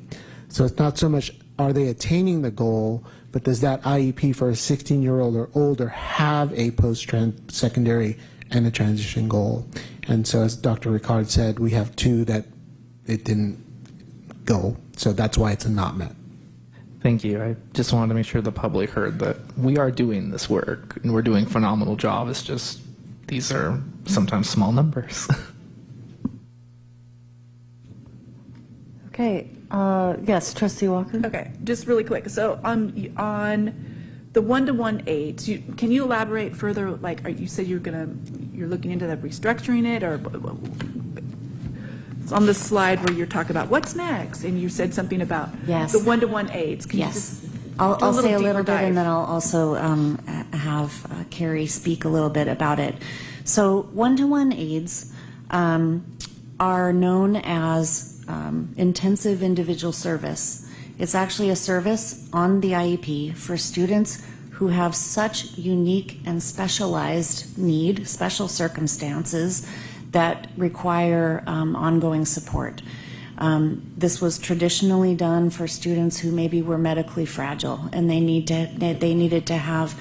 So it's not so much are they attaining the goal, but does that IEP for a 16-year-old or older have a post-secondary and a transition goal? And so, as Dr. Ricard said, we have two that it didn't go, so that's why it's a not met. Thank you. I just wanted to make sure the public heard that we are doing this work and we're doing a phenomenal job. It's just these are sometimes small numbers. Okay. Yes, Trustee Walker. Okay, just really quick. So on the one-to-one aids, can you elaborate further? Like, you said you're looking into that, restructuring it, or it's on the slide where you're talking about what's next, and you said something about the one-to-one aids. Can Yes. you just I'll say a little deeper bit, dive? and then I'll also have Carrie speak a little bit about it. So one-to-one aids are known as intensive individual service. It's actually a service on the IEP for students who have such unique and specialized need, special circumstances that require ongoing support. This was traditionally done for students who maybe were medically fragile and they needed to have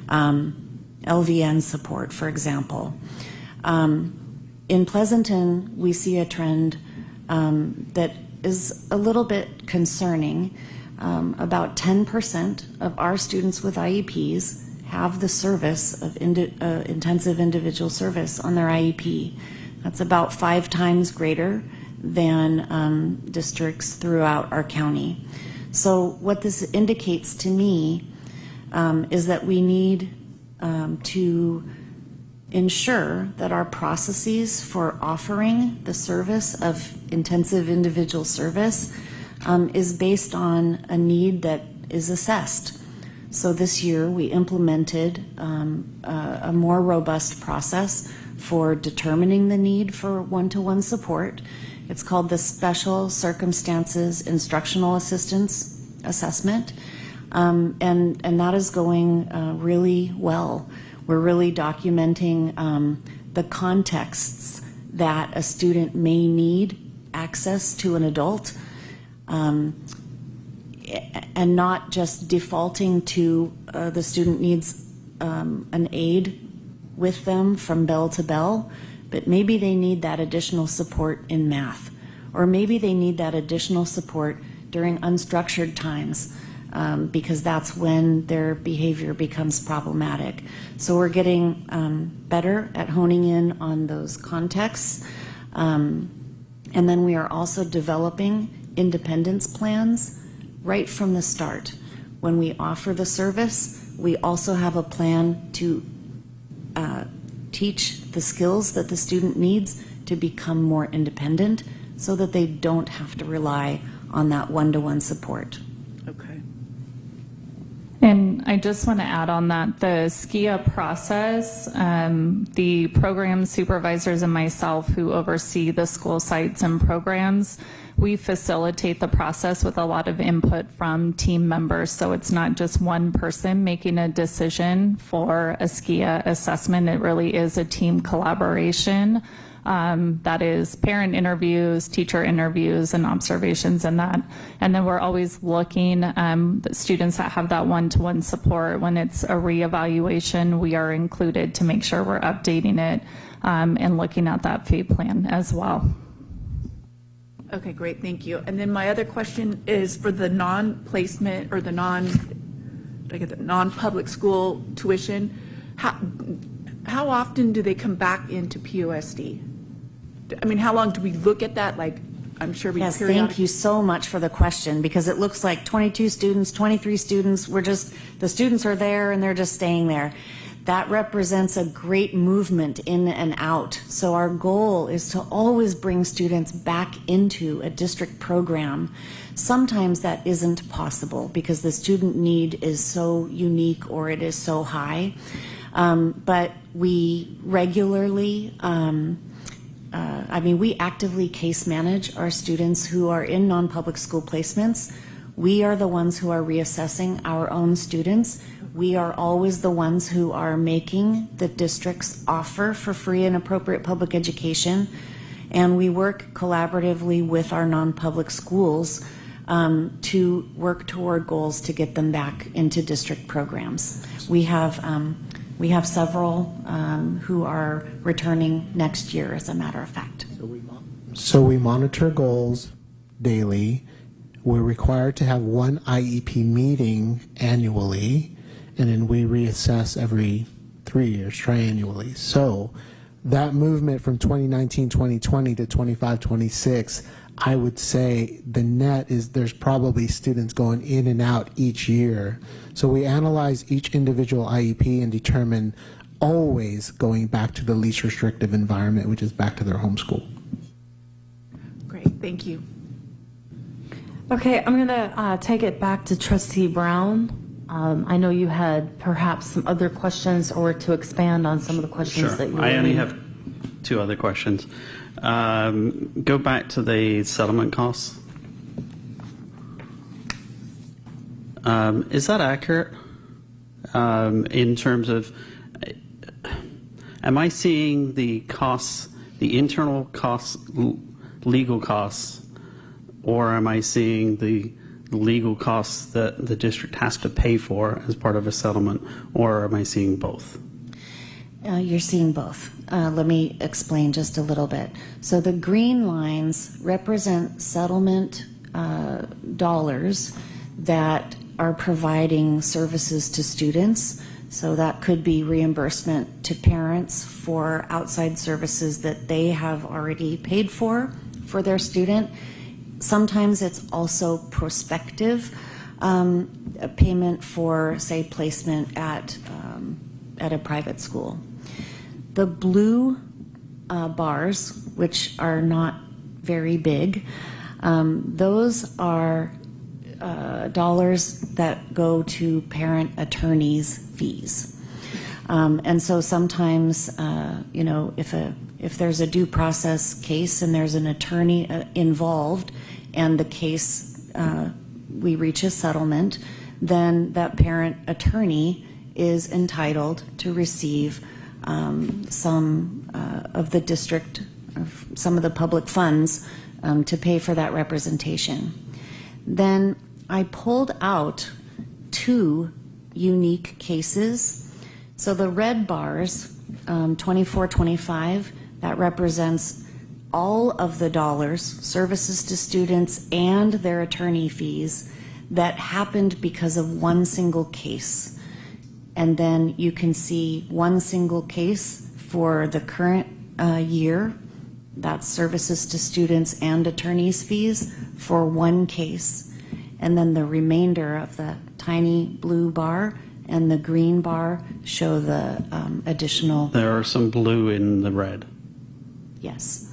LVN support, for example. In Pleasanton, we see a trend that is a little bit concerning. About 10% of our students with IEPs have the service of intensive individual service on their IEP. That's about 5 times greater than districts throughout our county. So what this indicates to me is that we need to ensure that our processes for offering the service of intensive individual service is based on a need that is assessed. So this year we implemented a more robust process for determining the need for one-to-one support. It's called the Special Circumstances Instructional Assistance Assessment, and that is going really well. We're really documenting the contexts that a student may need access to an adult, and not just defaulting to the student needs an aid with them from bell to bell, but maybe they need that additional support in math, or maybe they need that additional support during unstructured times, because that's when their behavior becomes problematic. So we're getting better at honing in on those contexts. And then we are also developing independence plans right from the start. When we offer the service, we also have a plan to teach the skills that the student needs to become more independent so that they don't have to rely on that one-to-one support. Okay. And I just want to add on that the SKIA process, the program supervisors and myself who oversee the school sites and programs, we facilitate the process with a lot of input from team members. So it's not just one person making a decision for a SKIA assessment. It really is a team collaboration That is parent interviews, teacher interviews, and observations in that. And then we're always looking at students that have that one-to-one support. When it's a reevaluation, we are included to make sure we're updating it and looking at that pay plan as well. Okay, great, thank you. And then my other question is for the non-placement or the non-public school tuition, how often do they come back into PUSD? I mean, how long do we look at that? Like, I'm sure we Yes, thank you so much for the question, because it looks like 22 students, 23 students, the students are there and they're just staying there. That represents a great movement in and out. So our goal is to always bring students back into a district program. Sometimes that isn't possible because the student need is so unique or it is so high. But we regularly, we actively case manage our students who are in non-public school placements. We are the ones who are reassessing our own students. We are always the ones who are making the district's offer for free and appropriate public education. And we work collaboratively with our non-public schools to work toward goals to get them back into district programs. We have several who are returning next year, as a matter of fact. So we monitor goals daily. We're required to have one IEP meeting annually, and then we reassess every 3 years, triannually. So that movement from 2019-2020 to 25-26, I would say the net is there's probably students going in and out each year. So we analyze each individual IEP and determine always going back to the least restrictive environment, which is back to their home school. Great, thank you. Okay, I'm going to take it back to Trustee Brown. I know you had perhaps some other questions or to expand on some of the questions that you I only have two other questions. Go back to the settlement costs. Is that accurate in terms of, am I seeing the costs, the internal costs, legal costs, or am I seeing the legal costs that the district has to pay for as part of a settlement, or am I seeing both? You're seeing both. Let me explain just a little bit. So the green lines represent settlement dollars that are providing services to students. So that could be reimbursement to parents for outside services that they have already paid for their student. Sometimes it's also prospective a payment for, say, placement at a private school. The blue bars, which are not very big, those are dollars that go to parent attorneys' fees. And so sometimes, if there's a due process case and there's an attorney involved and the case, we reach a settlement, then that parent attorney is entitled to receive some of the district, some of the public funds to pay for that representation. Then I pulled out two unique cases. So the red bars, 24-25, that represents all of the dollars, services to students and their attorney fees that happened because of one single case. And then you can see one single case for the current year. That's services to students and attorneys' fees for one case. And then the remainder of the tiny blue bar and the green bar show the additional. There are some blue in the red. Yes.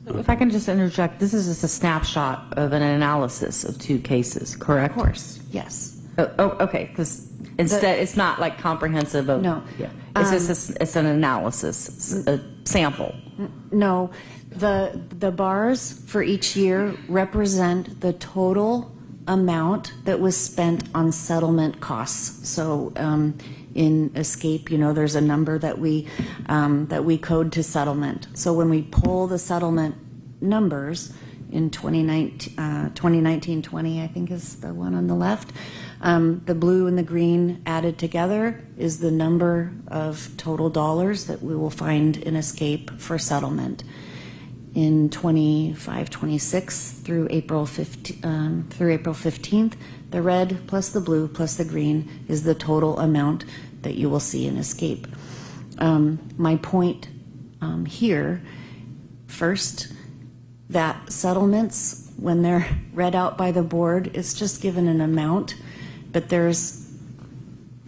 If I can just interject, this is just a snapshot of an analysis of two cases, correct? Of course, yes. Okay, because instead it's not like comprehensive of. No. Yeah. It's just it's an analysis, a sample. No, the bars for each year represent the total amount that was spent on settlement costs. So in ESCAPE, there's a number that we code to settlement. So when we pull the settlement numbers in 2019-20, I think is the one on the left, the blue and the green added together is the number of total dollars that we will find in ESCAPE for settlement. In 25-26 through April 15th, the red plus the blue plus the green is the total amount that you will see in ESCAPE. My point here, first, that settlements, when they're read out by the board, it's just given an amount, but there's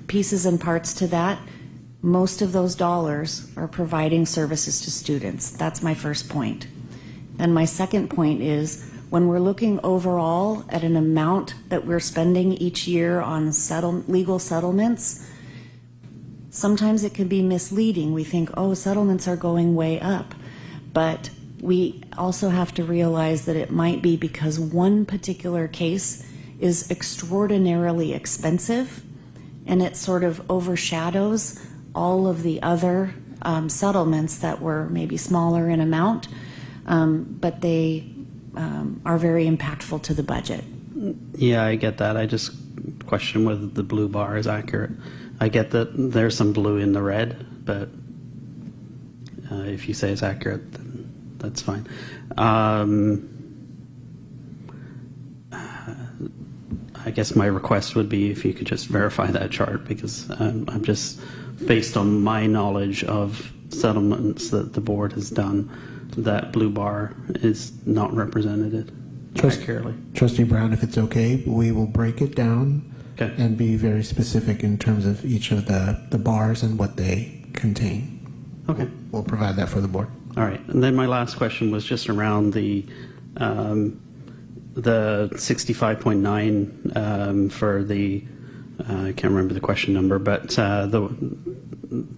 pieces and parts to that. Most of those dollars are providing services to students. That's my first point. And my second point is, when we're looking overall at an amount that we're spending each year on legal settlements, sometimes it can be misleading. We think, oh, settlements are going way up. But we also have to realize that it might be because one particular case is extraordinarily expensive, and it sort of overshadows all of the other settlements that were maybe smaller in amount, but they are very impactful to the budget. Yeah, I get that. I just question whether the blue bar is accurate. I get that there's some blue in the red, but if you say it's accurate, then that's fine. I guess my request would be if you could just verify that chart, because I'm just, based on my knowledge of settlements that the board has done, that blue bar is not represented accurately. Trustee Brown, if it's okay, we will break it down and be very specific in terms of each of the bars and what they contain. Okay. We'll provide that for the board. All right. And then my last question was just around the 65.9 for the, I can't remember the question number, but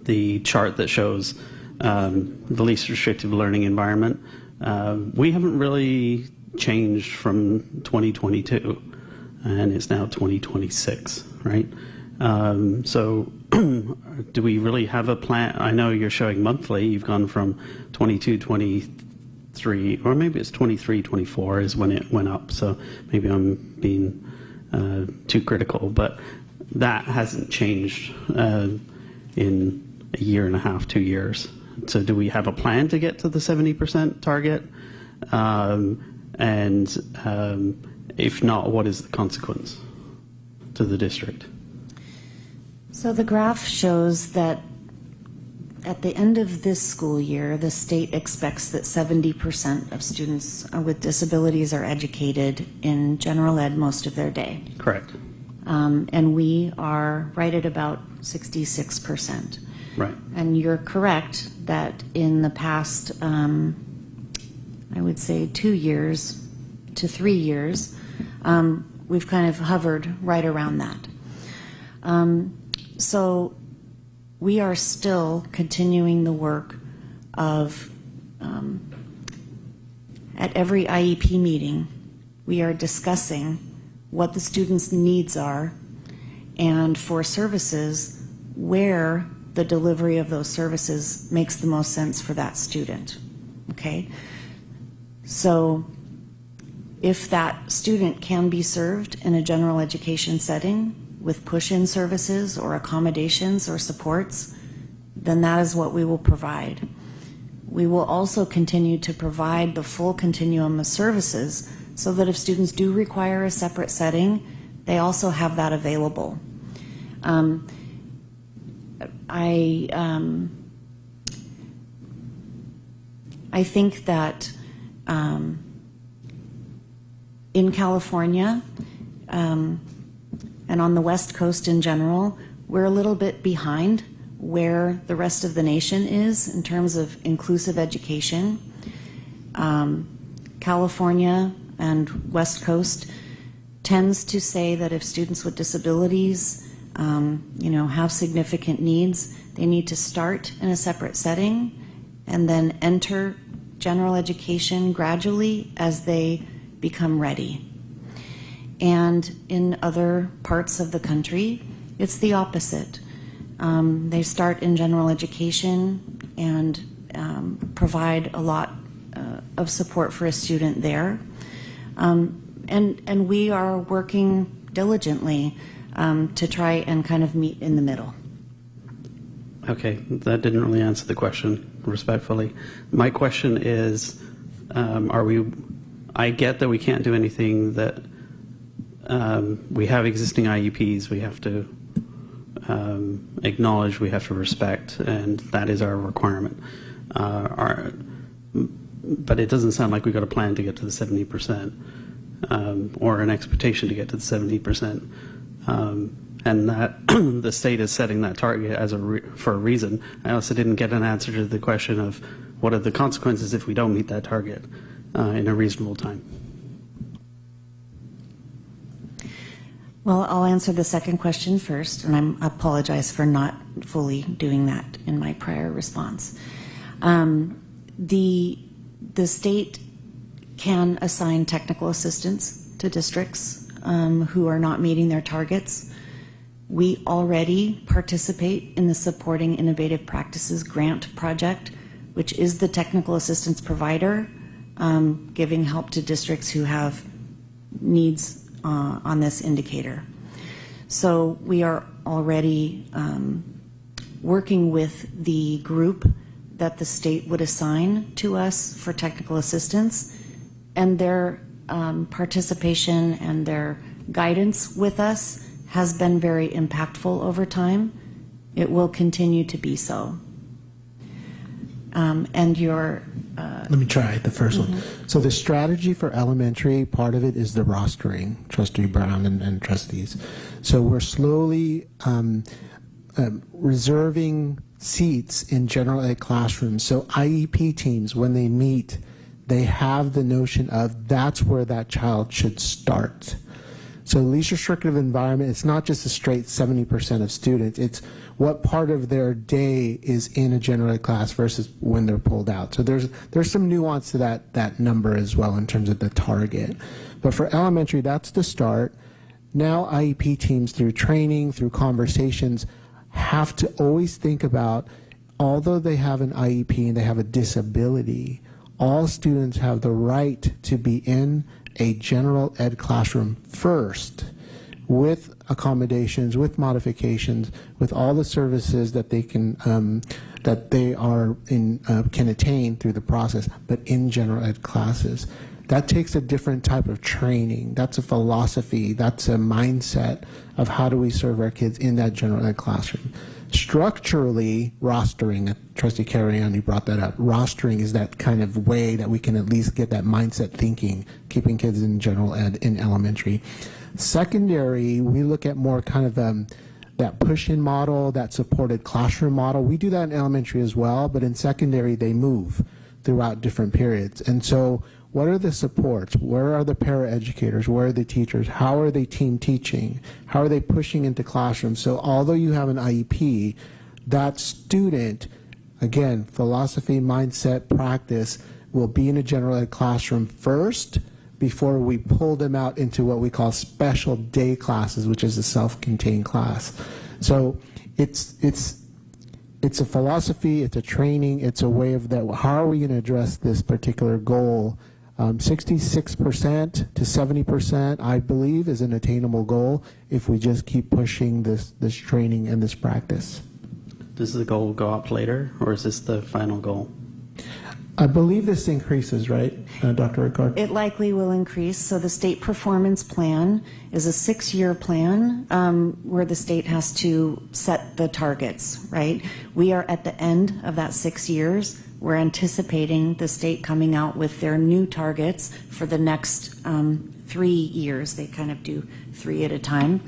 the chart that shows the least restrictive learning environment. We haven't really changed from 2022, and it's now 2026, right? So do we really have a plan? I know you're showing monthly. You've gone from 22, 23, or maybe it's 23, 24 is when it went up. So maybe I'm being too critical, but that hasn't changed in a year and a half, 2 years. So do we have a plan to get to the 70% target? And if not, what is the consequence to the district? So the graph shows that at the end of this school year, the state expects that 70% of students with disabilities are educated in general ed most of their day. Correct. And we are right at about 66%. Right. And you're correct that in the past, I would say 2 years to 3 years, we've kind of hovered right around that. So we are still continuing the work of, at every IEP meeting, we are discussing what the students' needs are, and for services, where the delivery of those services makes the most sense for that student, okay? So if that student can be served in a general education setting with push-in services or accommodations or supports, then that is what we will provide. We will also continue to provide the full continuum of services so that if students do require a separate setting, they also have that available. I think that in California and on the West Coast in general, we're a little bit behind where the rest of the nation is in terms of inclusive education. California and West Coast tends to say that if students with disabilities have significant needs, they need to start in a separate setting and then enter general education gradually as they become ready. And in other parts of the country, it's the opposite. They start in general education and provide a lot of support for a student there. And we are working diligently to try and kind of meet in the middle. Okay, that didn't really answer the question, respectfully. My question is, I get that we can't do anything, that we have existing IEPs we have to acknowledge, we have to respect, and that is our requirement. But it doesn't sound like we've got a plan to get to the 70%, or an expectation to get to the 70%. And that the state is setting that target as for a reason. I also didn't get an answer to the question of what are the consequences if we don't meet that target in a reasonable time. Well, I'll answer the second question first, and I apologize for not fully doing that in my prior response. The state can assign technical assistance to districts who are not meeting their targets. We already participate in the Supporting Innovative Practices Grant Project, which is the technical assistance provider giving help to districts who have needs on this indicator. So we are already working with the group that the state would assign to us for technical assistance, and their participation and their guidance with us has been very impactful over time. It will continue to be so. And your let me try the first one. So the strategy for elementary, part of it is the rostering, Trustee Brown and trustees. So we're slowly reserving seats in general ed classrooms. So IEP teams, when they meet, they have the notion of that's where that child should start. So least restrictive environment, it's not just a straight 70% of students, it's what part of their day is in a general ed class versus when they're pulled out. So there's some nuance to that number as well in terms of the target. But for elementary, that's the start. Now IEP teams, through training, through conversations, have to always think about, although they have an IEP and they have a disability, all students have the right to be in a general ed classroom first, with accommodations, with modifications, with all the services that they can that they are in can attain through the process, but in general ed classes. That takes a different type of training. That's a philosophy. That's a mindset of how do we serve our kids in that general ed classroom. Structurally, rostering, Trustee Carrion, you brought that up. Rostering is that kind of way that we can at least get that mindset thinking, keeping kids in general ed in elementary. Secondary, we look at more kind of that push-in model, that supported classroom model. We do that in elementary as well, but in secondary, they move throughout different periods. And so what are the supports? Where are the paraeducators? Where are the teachers? How are they team teaching? How are they pushing into classrooms? So although you have an IEP, that student, again, philosophy, mindset, practice, will be in a general ed classroom first before we pull them out into what we call special day classes, which is a self-contained class. So it's a philosophy, it's a training, it's a way of that. How are we going to address this particular goal? 66% to 70%, I believe, is an attainable goal if we just keep pushing this training and this practice. Does the goal go up later, or is this the final goal? I believe this increases, right, Dr. Ricard? It likely will increase. So the state performance plan is a 6-year plan where the state has to set the targets, right? We are at the end of that 6 years. We're anticipating the state coming out with their new targets for the next 3 years. They kind of do 3 at a time.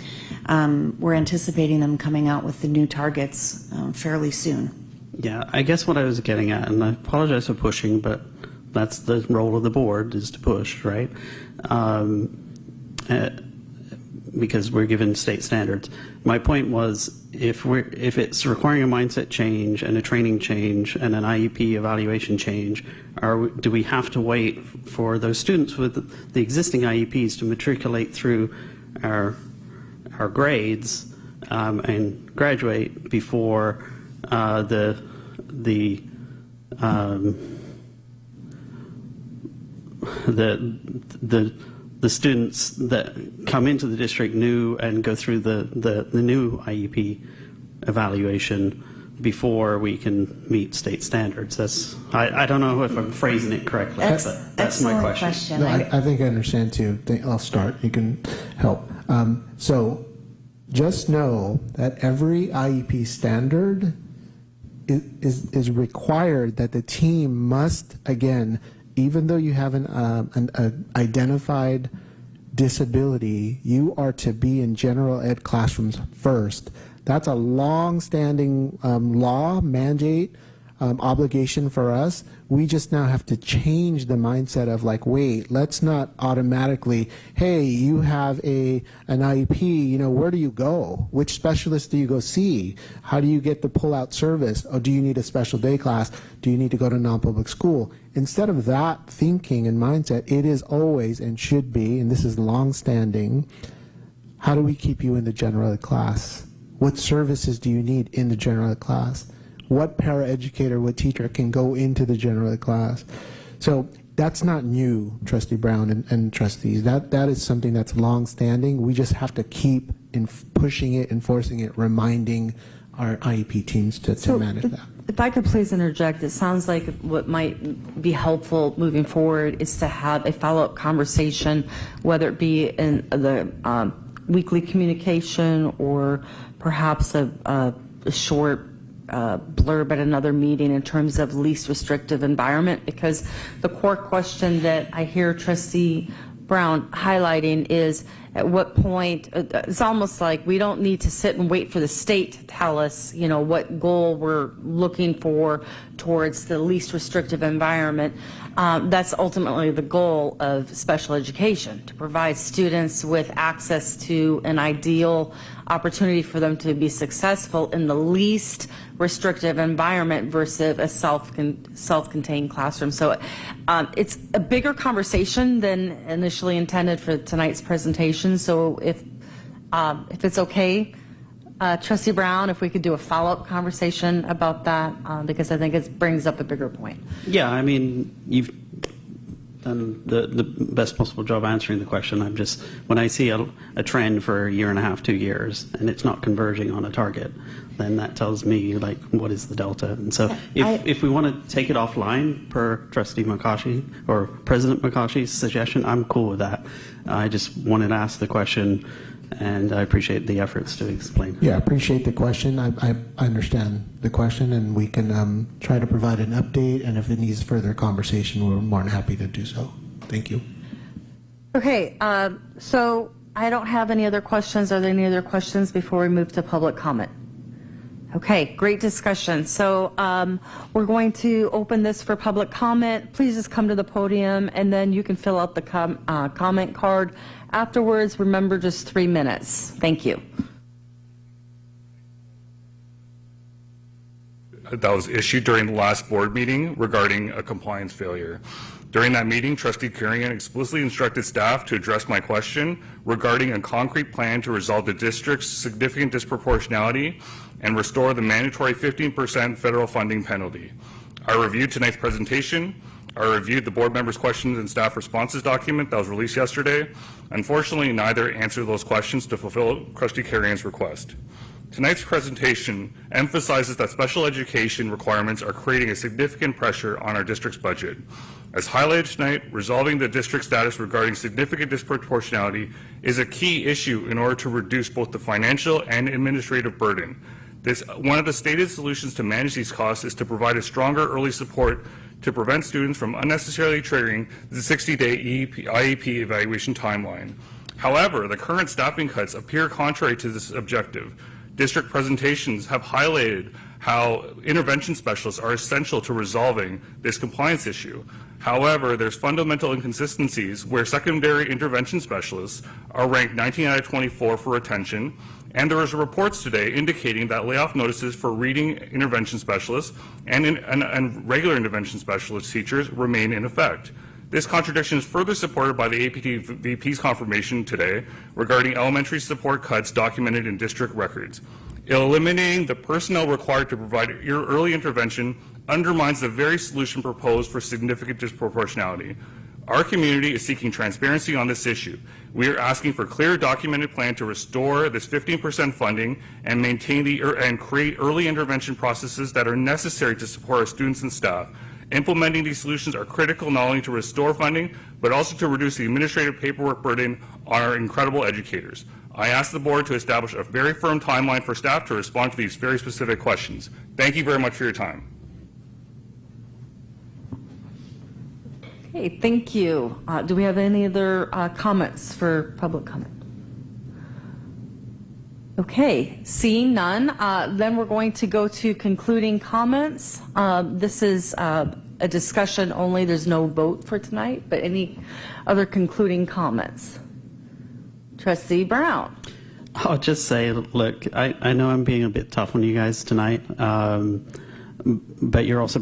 We're anticipating them coming out with the new targets fairly soon. Yeah, I guess what I was getting at, and I apologize for pushing, but that's the role of the board, is to push, right? because we're given state standards. My point was, if it's requiring a mindset change and a training change and an IEP evaluation change, do we have to wait for those students with the existing IEPs to matriculate through our grades and graduate before the students that come into the district new and go through the new IEP evaluation before we can meet state standards? I don't know if I'm phrasing it correctly, but that's my question. No, I think I understand too. I'll start. You can help. So just know that every IEP standard is required that the team must, again, even though you have an identified disability, you are to be in general ed classrooms first. That's a long-standing law, mandate, obligation for us. We just now have to change the mindset of like, wait, let's not automatically, hey, you have an IEP, you know, where do you go? Which specialist do you go see? How do you get the pull-out service? Oh, do you need a special day class? Do you need to go to non-public school? Instead of that thinking and mindset, it is always and should be, and this is long-standing, how do we keep you in the general ed class? What services do you need in the general ed class? What paraeducator, what teacher can go into the general ed class? So that's not new, Trustee Brown and trustees. That is something that's long-standing. We just have to keep pushing it, enforcing it, reminding our IEP teams to manage that. If I could please interject, it sounds like what might be helpful moving forward is to have a follow-up conversation, whether it be in the weekly communication or perhaps a short blurb at another meeting in terms of least restrictive environment, because the core question that I hear Trustee Brown highlighting is, at what point, it's almost like we don't need to sit and wait for the state to tell us, you know, what goal we're looking for towards the least restrictive environment. That's ultimately the goal of special education, to provide students with access to an ideal opportunity for them to be successful in the least restrictive environment versus a self-contained classroom. So it's a bigger conversation than initially intended for tonight's presentation. So if it's okay, Trustee Brown, if we could do a follow-up conversation about that, because I think it brings up a bigger point. Yeah, I mean, you've done the best possible job answering the question. I'm just, when I see a trend for a year and a half, 2 years, and it's not converging on a target, then that tells me, like, what is the delta? And so if we want to take it offline per Trustee Makashi or President Makashi's suggestion, I'm cool with that. I just wanted to ask the question, and I appreciate the efforts to explain. Yeah, I appreciate the question. I understand the question, and we can try to provide an update, and if it needs further conversation, we're more than happy to do so. Thank you. Okay, So I don't have any other questions. Are there any other questions before we move to public comment? Okay, great discussion. So we're going to open this for public comment. Please just come to the podium, and then you can fill out the comment card afterwards. Remember, just 3 minutes. Thank you. That was issued during the last board meeting regarding a compliance failure. During that meeting, Trustee Kerrigan explicitly instructed staff to address my question regarding a concrete plan to resolve the district's significant disproportionality and restore the mandatory 15% federal funding penalty. I reviewed tonight's presentation. I reviewed the board members' questions and staff responses document that was released yesterday. Unfortunately, neither answered those questions to fulfill Trustee Kerrigan's request. Tonight's presentation emphasizes that special education requirements are creating a significant pressure on our district's budget. As highlighted tonight, resolving the district status regarding significant disproportionality is a key issue in order to reduce both the financial and administrative burden. One of the stated solutions to manage these costs is to provide a stronger early support to prevent students from unnecessarily triggering the 60-day IEP evaluation timeline. However, the current staffing cuts appear contrary to this objective. District presentations have highlighted how intervention specialists are essential to resolving this compliance issue. However, there's fundamental inconsistencies where secondary intervention specialists are ranked 19 out of 24 for retention, and there is reports today indicating that layoff notices for reading intervention specialists and regular intervention specialist teachers remain in effect. This contradiction is further supported by the APT VP's confirmation today regarding elementary support cuts documented in district records. Eliminating the personnel required to provide early intervention undermines the very solution proposed for significant disproportionality. Our community is seeking transparency on this issue. We are asking for a clear documented plan to restore this 15% funding and maintain and create early intervention processes that are necessary to support our students and staff. Implementing these solutions are critical not only to restore funding, but also to reduce the administrative paperwork burden on our incredible educators. I ask the board to establish a very firm timeline for staff to respond to these very specific questions. Thank you very much for your time. Okay, thank you. Do we have any other comments for public comment? Okay, seeing none, then we're going to go to concluding comments. This is a discussion only. There's no vote for tonight, but any other concluding comments? Trustee Brown. I'll just say, look, I know I'm being a bit tough on you guys tonight, but you're also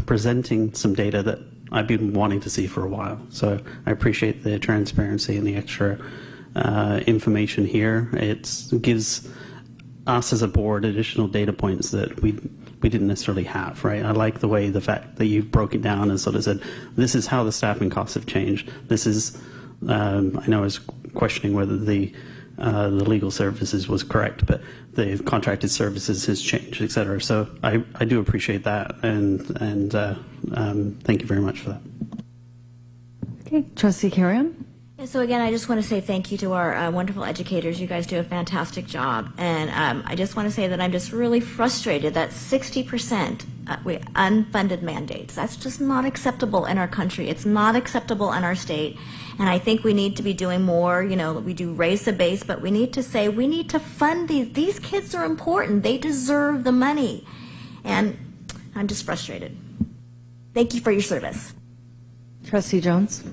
presenting some data that I've been wanting to see for a while. So I appreciate the transparency and the extra information here. It gives us as a board additional data points that we didn't necessarily have, right? I like the fact that you broke it down and sort of said, this is how the staffing costs have changed. This is, I know I was questioning whether the legal services was correct, but the contracted services has changed, et cetera. So I do appreciate that, and thank you very much for that. Okay, Trustee Carrion. So again, I just want to say thank you to our wonderful educators. You guys do a fantastic job. And I just want to say that I'm just really frustrated that 60% unfunded mandates. That's just not acceptable in our country. It's not acceptable in our state. And I think we need to be doing more. You know, we do raise the base, but we need to say we need to fund these. These kids are important. They deserve the money. And I'm just frustrated. Thank you for your service. Trustee Jones.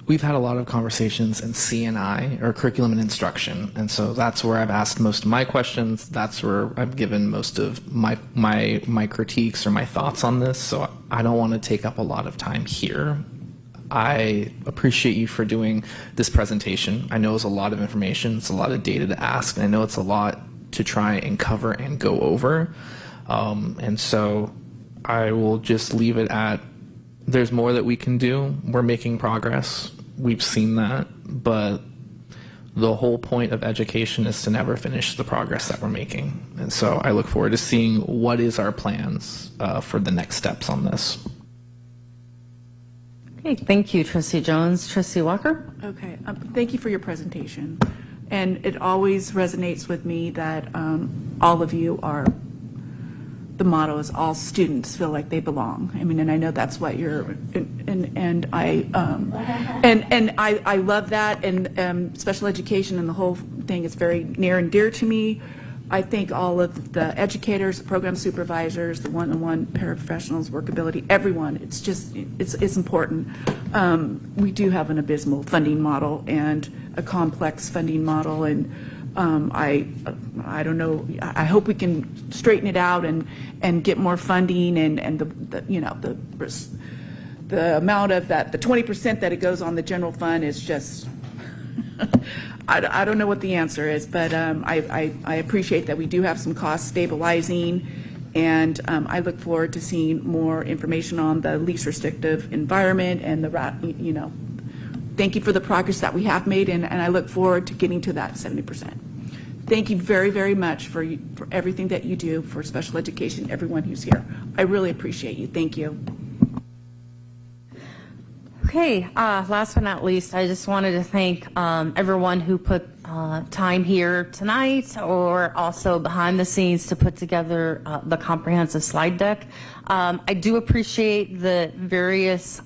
We've had a lot of conversations in CNI, or curriculum and instruction, and so that's where I've asked most of my questions. That's where I've given most of my critiques or my thoughts on this, so I don't want to take up a lot of time here. I appreciate you for doing this presentation. I know it's a lot of information, it's a lot of data to ask, and I know it's a lot to try and cover and go over, and so I will just leave it at there's more that we can do. We're making progress. We've seen that. But the whole point of education is to never finish the progress that we're making. And so I look forward to seeing what is our plans for the next steps on this. Okay, thank you, Trustee Jones. Trustee Walker? Okay, thank you for your presentation. And it always resonates with me that all of you are, the motto is all students feel like they belong. I mean, and I know that's what you're, and I love that, and special education and the whole thing is very near and dear to me. I think all of the educators, the program supervisors, the one-on-one paraprofessionals, workability, everyone, it's just, it's important. We do have an abysmal funding model and a complex funding model, and I don't know, I hope we can straighten it out and get more funding, and the you know, the amount of that, the 20% that it goes on the general fund is just, I don't know what the answer is, but I appreciate that we do have some cost stabilizing, and I look forward to seeing more information on the least restrictive environment and the, you know, thank you for the progress that we have made, and I look forward to getting to that 70%. Thank you very, very much for everything that you do for special education, everyone who's here. I really appreciate you. Thank you. Okay, last but not least, I just wanted to thank everyone who put time here tonight or also behind the scenes to put together the comprehensive slide deck. I do appreciate the various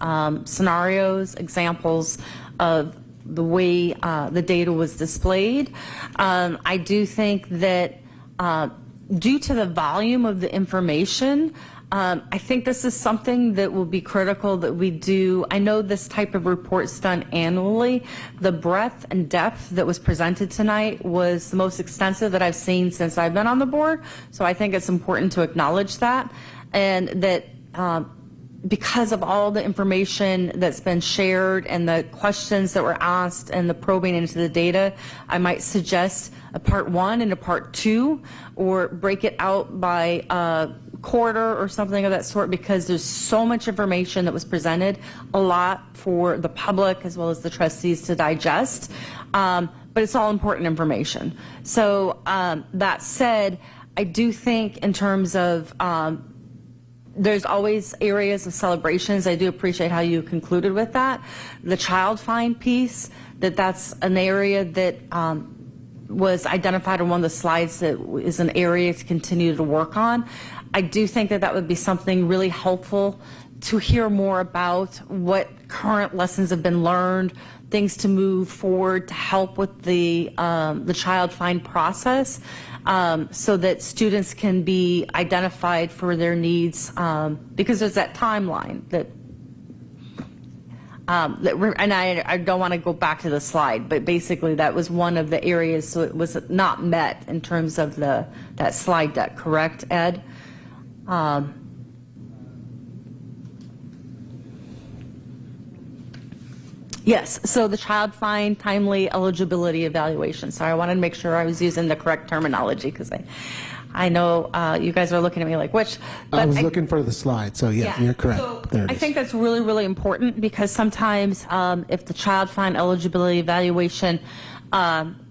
scenarios, examples of the way the data was displayed. I do think that due to the volume of the information, I think this is something that will be critical that we do. I know this type of report's done annually. The breadth and depth that was presented tonight was the most extensive that I've seen since I've been on the board. So I think it's important to acknowledge that, and that because of all the information that's been shared and the questions that were asked and the probing into the data, I might suggest a part 1 and a part 2, or break it out by quarter or something of that sort, because there's so much information that was presented, a lot for the public as well as the trustees to digest, but it's all important information. So that said, I do think in terms of there's always areas of celebrations. I do appreciate how you concluded with that. The child find piece, that's an area that was identified on one of the slides that is an area to continue to work on. I do think that would be something really helpful to hear more about what current lessons have been learned, things to move forward to help with the child find process, so that students can be identified for their needs, because there's that timeline that and I don't want to go back to the slide, but basically that was one of the areas, so it was not met in terms of that slide deck, correct, Ed? Yes, so the child find timely eligibility evaluation. Sorry, I wanted to make sure I was using the correct terminology, because I know you guys are looking at me like, which? But I was looking for the slide, so yeah, you're correct. So there it I is. think that's really, really important, because sometimes if the child find eligibility evaluation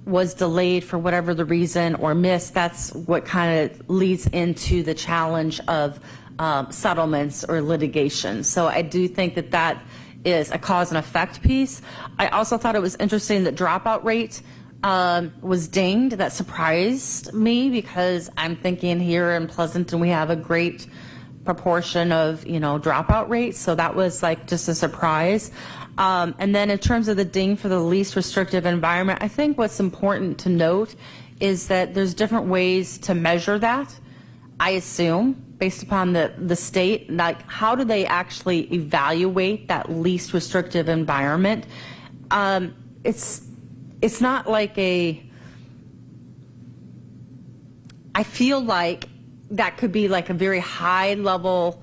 was delayed for whatever the reason or missed, that's what kind of leads into the challenge of settlements or litigation. So I do think that is a cause and effect piece. I also thought it was interesting that dropout rate was dinged. That surprised me, because I'm thinking here in Pleasanton we have a great proportion of dropout rates, so that was like just a surprise. And then in terms of the ding for the least restrictive environment, I think what's important to note is that there's different ways to measure that, I assume, based upon the state. Like, how do they actually evaluate that least restrictive environment? It's not like I feel like that could be like a very high level,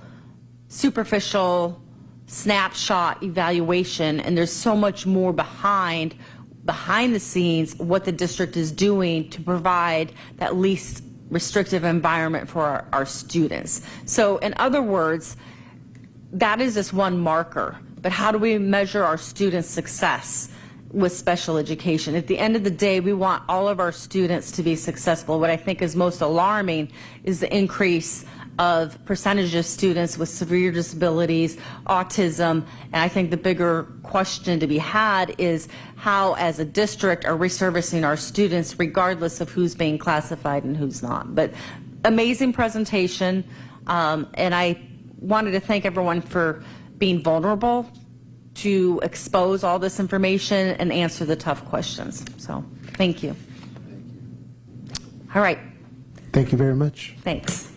superficial snapshot evaluation, and there's so much more behind the scenes what the district is doing to provide that least restrictive environment for our students. So in other words, that is just one marker, but how do we measure our students' success with special education? At the end of the day, we want all of our students to be successful. What I think is most alarming is the increase of percentage of students with severe disabilities, autism, and I think the bigger question to be had is how, as a district, are we servicing our students regardless of who's being classified and who's not. But amazing presentation, and I wanted to thank everyone for being vulnerable to expose all this information and answer the tough questions. So thank you. All right. Thank you very much. Thanks.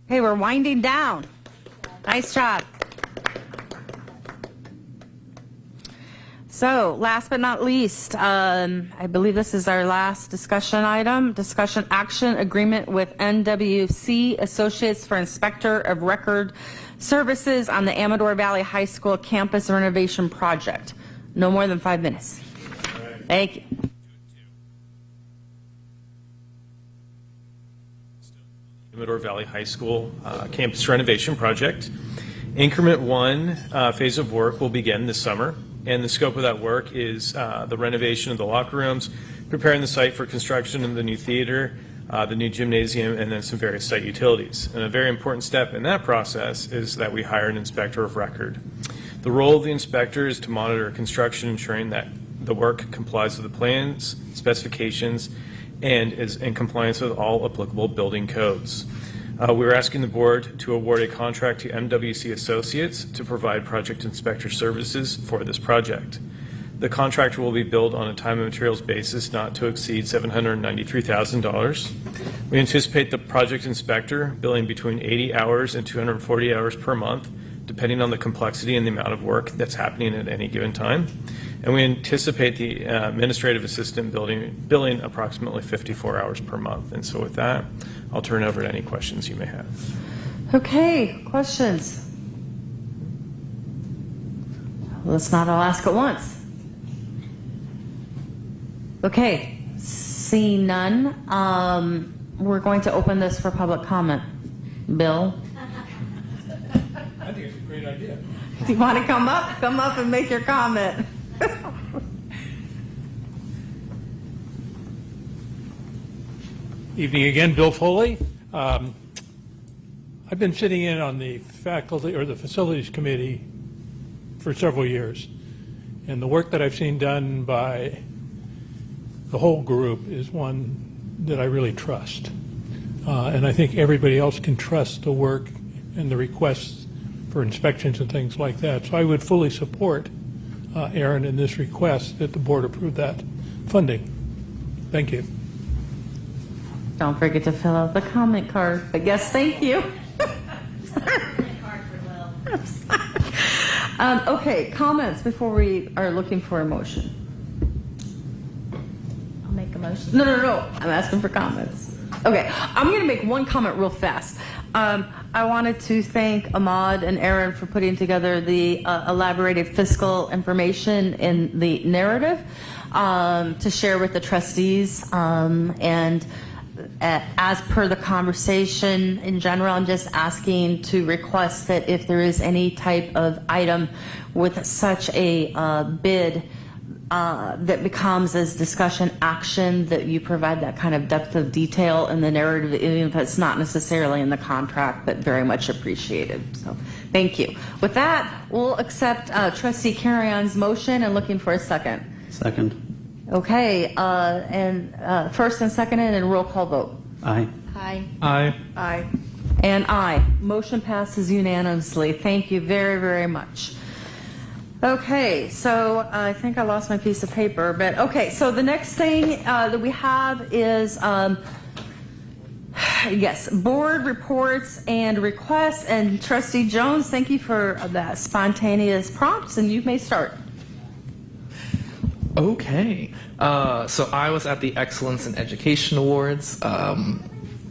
Okay, we're winding down. Nice job. So, last but not least, I believe this is our last discussion item. Discussion action agreement with NWC Associates for Inspector of Record Services on the Amador Valley High School campus renovation project. No more than 5 minutes. Thank you. Amador Valley High School campus renovation project. Increment 1 phase of work will begin this summer, and the scope of that work is the renovation of the locker rooms, preparing the site for construction of the new theater, the new gymnasium, and then some various site utilities. And a very important step in that process is that we hire an inspector of record. The role of the inspector is to monitor construction, ensuring that the work complies with the plans, specifications, and is in compliance with all applicable building codes. We're asking the board to award a contract to MWC Associates to provide project inspector services for this project. The contract will be billed on a time and materials basis not to exceed $793,000. We anticipate the project inspector billing between 80 hours and 240 hours per month, depending on the complexity and the amount of work that's happening at any given time. And we anticipate the administrative assistant billing approximately 54 hours per month. And so with that, I'll turn over to any questions you may have. Okay, questions? Let's not all ask at once. Okay, seeing none, we're going to open this for public comment. Bill? I think it's a great idea. Do you want to come up? Come up and make your comment. Evening again, Bill Foley. I've been sitting in on the faculty or the facilities committee for several years, and the work that I've seen done by the whole group is one that I really trust. And I think everybody else can trust the work and the requests for inspections and things like that. So I would fully support Aaron in this request that the board approve that funding. Thank you. Don't forget to fill out the comment card. But yes, thank you. Okay, comments before we are looking for a motion. I'll make a motion. No. I'm asking for comments. Okay, I'm going to make one comment real fast. I wanted to thank Ahmad and Aaron for putting together the elaborated fiscal information in the narrative to share with the trustees. And as per the conversation in general, I'm just asking to request that if there is any type of item with such a bid that becomes as discussion action, that you provide that kind of depth of detail in the narrative, even if it's not necessarily in the contract, but very much appreciated. So thank you. With that, we'll accept Trustee Carrion's motion and looking for a second. Second. Okay, and first and second and roll call vote. Aye. Aye. Aye. Aye. And aye. Motion passes unanimously. Thank you very, very much. Okay, so I think I lost my piece of paper, but okay, so the next thing that we have is, yes, board reports and requests. And Trustee Jones, thank you for that spontaneous prompts, and you may start. Okay. So I was at the Excellence in Education Awards.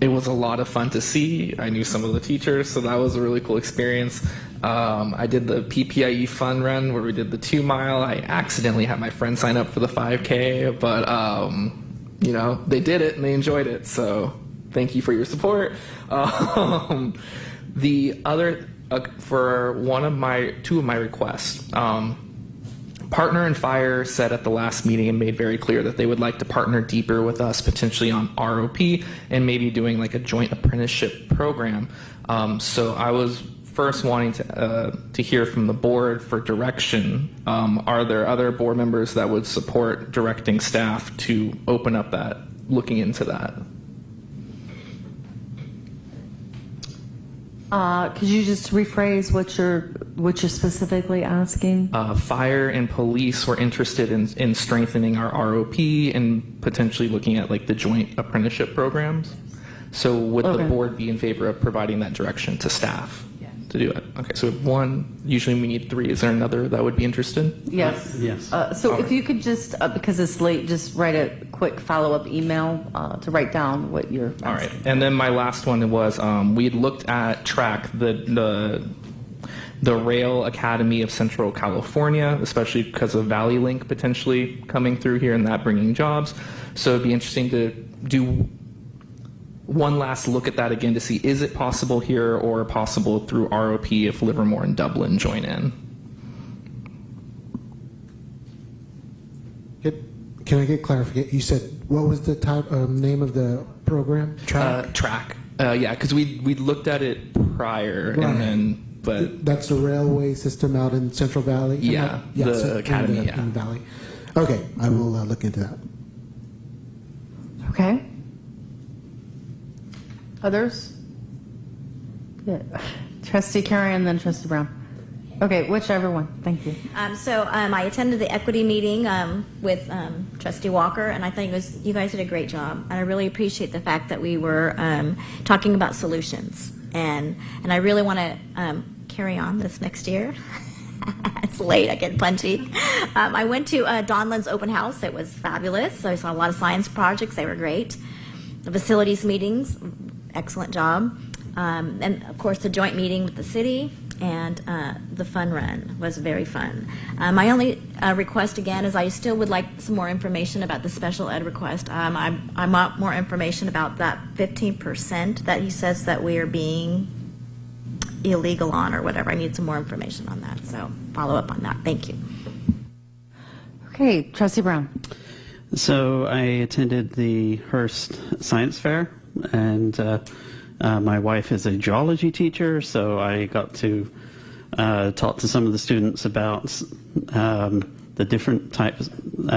It was a lot of fun to see. I knew some of the teachers, so that was a really cool experience. I did the PPIE fun run where we did the 2 mile. I accidentally had my friend sign up for the 5K, but you know, they did it and they enjoyed it. So thank you for your support. The other, for two of my requests, Partner and Fire said at the last meeting and made very clear that they would like to partner deeper with us, potentially on ROP and maybe doing like a joint apprenticeship program. So I was first wanting to hear from the board for direction. Are there other board members that would support directing staff to open up that, looking into that? Could you just rephrase what you're specifically asking? Fire and police were interested in strengthening our ROP and potentially looking at like the joint apprenticeship programs. So would the board be in favor of providing that direction to staff to do it? Okay, so one, usually we need 3. Is there another that would be interested? Yes. Yes. So if you could just, because it's late, just write a quick follow-up email to write down what you're asking. All right. And then my last one was we had looked at track the Rail Academy of Central California, especially because of Valley Link potentially coming through here and that bringing jobs. So it'd be interesting to do one last look at that again to see, is it possible here or possible through ROP if Livermore and Dublin join in? Can I get clarification? You said, what was the name of the program? Track. Yeah, because we looked at it prior, Right. and then, but That's the railway system out in Central Valley? Yeah, the academy, in the Valley. Okay, I will look into that. Okay. Others? Trustee Carey and then Trustee Brown. Okay, whichever one. Thank you. I attended the equity meeting with Trustee Walker, and I think you guys did a great job. And I really appreciate the fact that we were talking about solutions. And I really want to carry on this next year. It's late, I get punchy. I went to Donlan's open house. It was fabulous. I saw a lot of science projects. They were great. The facilities meetings, excellent job. And of course the joint meeting with the city and the fun run was very fun. My only request again is I still would like some more information about the special ed request. I want more information about that 15% that he says that we are being illegal on or whatever. I need some more information on that, so follow up on that. Thank you. Okay, Trustee Brown. So I attended the Hearst Science Fair, and my wife is a geology teacher, so I got to talk to some of the students about the different types,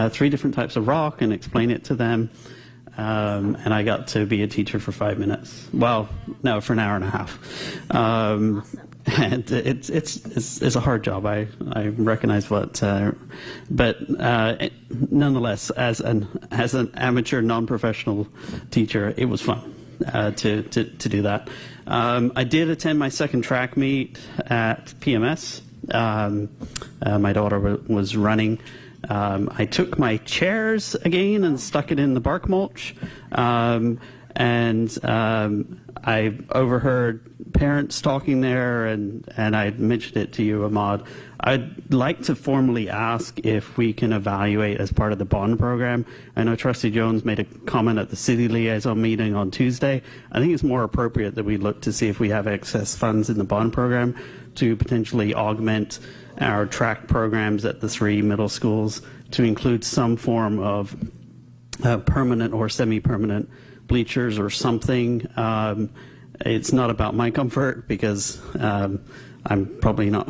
3 different types of rock, and explain it to them. And I got to be a teacher for 5 minutes. Well, no, for an hour and a half. Awesome. And it's a hard job. I recognize what, but nonetheless, as an amateur, non-professional teacher, it was fun to do that. I did attend my second track meet at PMS. My daughter was running. I took my chairs again and stuck it in the bark mulch, and I overheard parents talking there, and I mentioned it to you, Ahmad. I'd like to formally ask if we can evaluate as part of the bond program. I know Trustee Jones made a comment at the city liaison meeting on Tuesday. I think it's more appropriate that we look to see if we have excess funds in the bond program to potentially augment our track programs at the 3 middle schools to include some form of permanent or semi-permanent bleachers or something. It's not about my comfort because I'm probably not,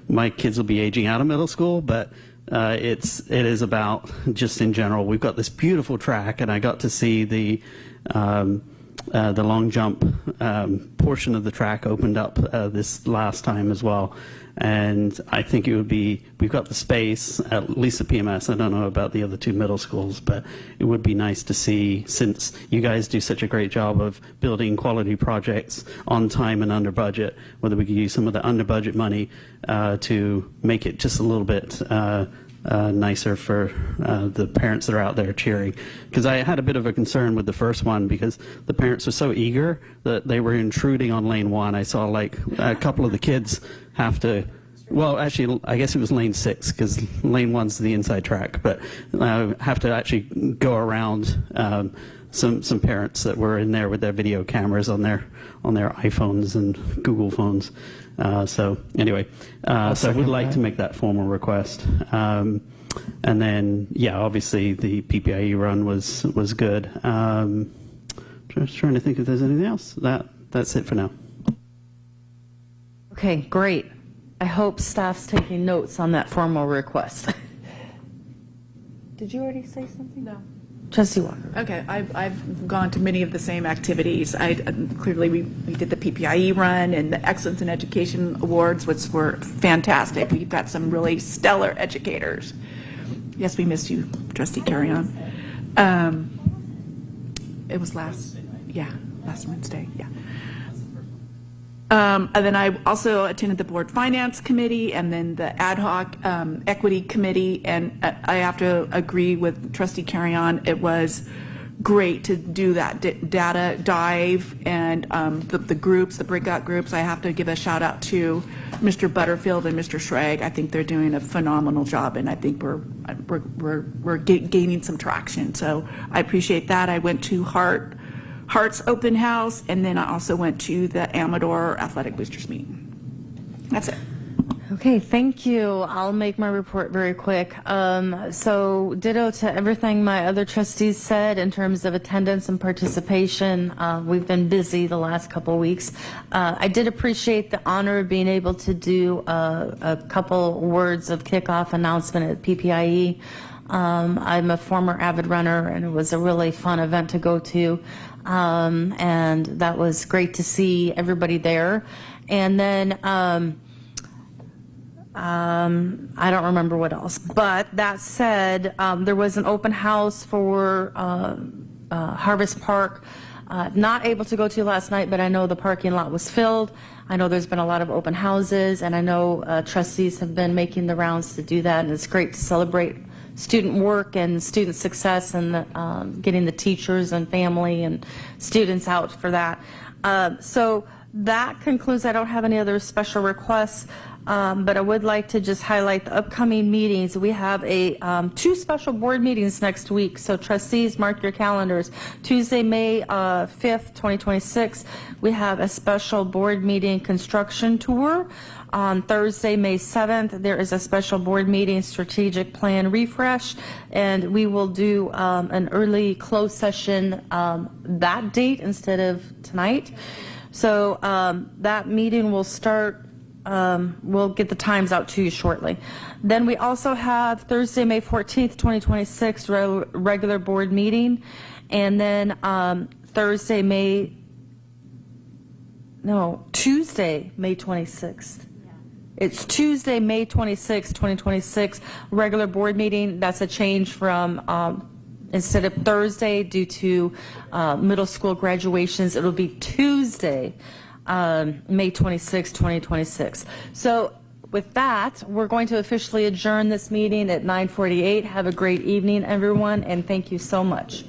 my kids will be aging out of middle school, but it is about just in general. We've got this beautiful track, and I got to see the long jump portion of the track opened up this last time as well. And I think it would be, we've got the space, at least at PMS, I don't know about the other 2 middle schools, but it would be nice to see, since you guys do such a great job of building quality projects on time and under budget, whether we could use some of the under budget money to make it just a little bit nicer for the parents that are out there cheering. Because I had a bit of a concern with the first one because the parents were so eager that they were intruding on lane 1. I saw like a couple of the kids have to, well, actually, I guess it was lane 6 because lane 1's the inside track, but have to actually go around some parents that were in there with their video cameras on their iPhones and Google phones. So anyway, so we'd like to make that formal request. And then, yeah, obviously the PPIE run was good. Just trying to think if there's anything else. That's it for now. Okay, great. I hope staff's taking notes on that formal request. Did you already say something? No. Trustee Walker. Okay, I've gone to many of the same activities. Clearly, we did the PPIE run and the Excellence in Education Awards, which were fantastic. We've got some really stellar educators. Yes, we missed you, Trustee Carry-On. It was last Wednesday, yeah. And then I also attended the Board Finance Committee and then the Ad Hoc Equity Committee, and I have to agree with Trustee Carry-On. It was great to do that data dive and the groups, the breakout groups. I have to give a shout out to Mr. Butterfield and Mr. Schrag. I think they're doing a phenomenal job, and I think we're gaining some traction. So I appreciate that. I went to Heart's open house, and then I also went to the Amador Athletic Boosters meeting. That's it. Okay, thank you. I'll make my report very quick. So ditto to everything my other trustees said in terms of attendance and participation. We've been busy the last couple of weeks. I did appreciate the honor of being able to do a couple words of kickoff announcement at PPIE. I'm a former avid runner, and it was a really fun event to go to. and that was great to see everybody there. And then I don't remember what else. But that said, there was an open house for Harvest Park. Not able to go to last night, but I know the parking lot was filled. I know there's been a lot of open houses, and I know trustees have been making the rounds to do that, and it's great to celebrate student work and student success and getting the teachers and family and students out for that. So that concludes. I don't have any other special requests, but I would like to just highlight the upcoming meetings. We have two special board meetings next week, so trustees, mark your calendars. Tuesday, May 5th, 2026, we have a special board meeting construction tour. On Thursday, May 7th, there is a special board meeting strategic plan refresh, and we will do an early closed session that date instead of tonight. So that meeting will start, we'll get the times out to you shortly. Then we also have Thursday, May 14th, 2026, regular board meeting. And then Tuesday, May 26th. It's Tuesday, May 26th, 2026, regular board meeting. That's a change from instead of Thursday due to middle school graduations. It'll be Tuesday, May 26, 2026. So with that, we're going to officially adjourn this meeting at 9:48. Have a great evening, everyone, and thank you so much.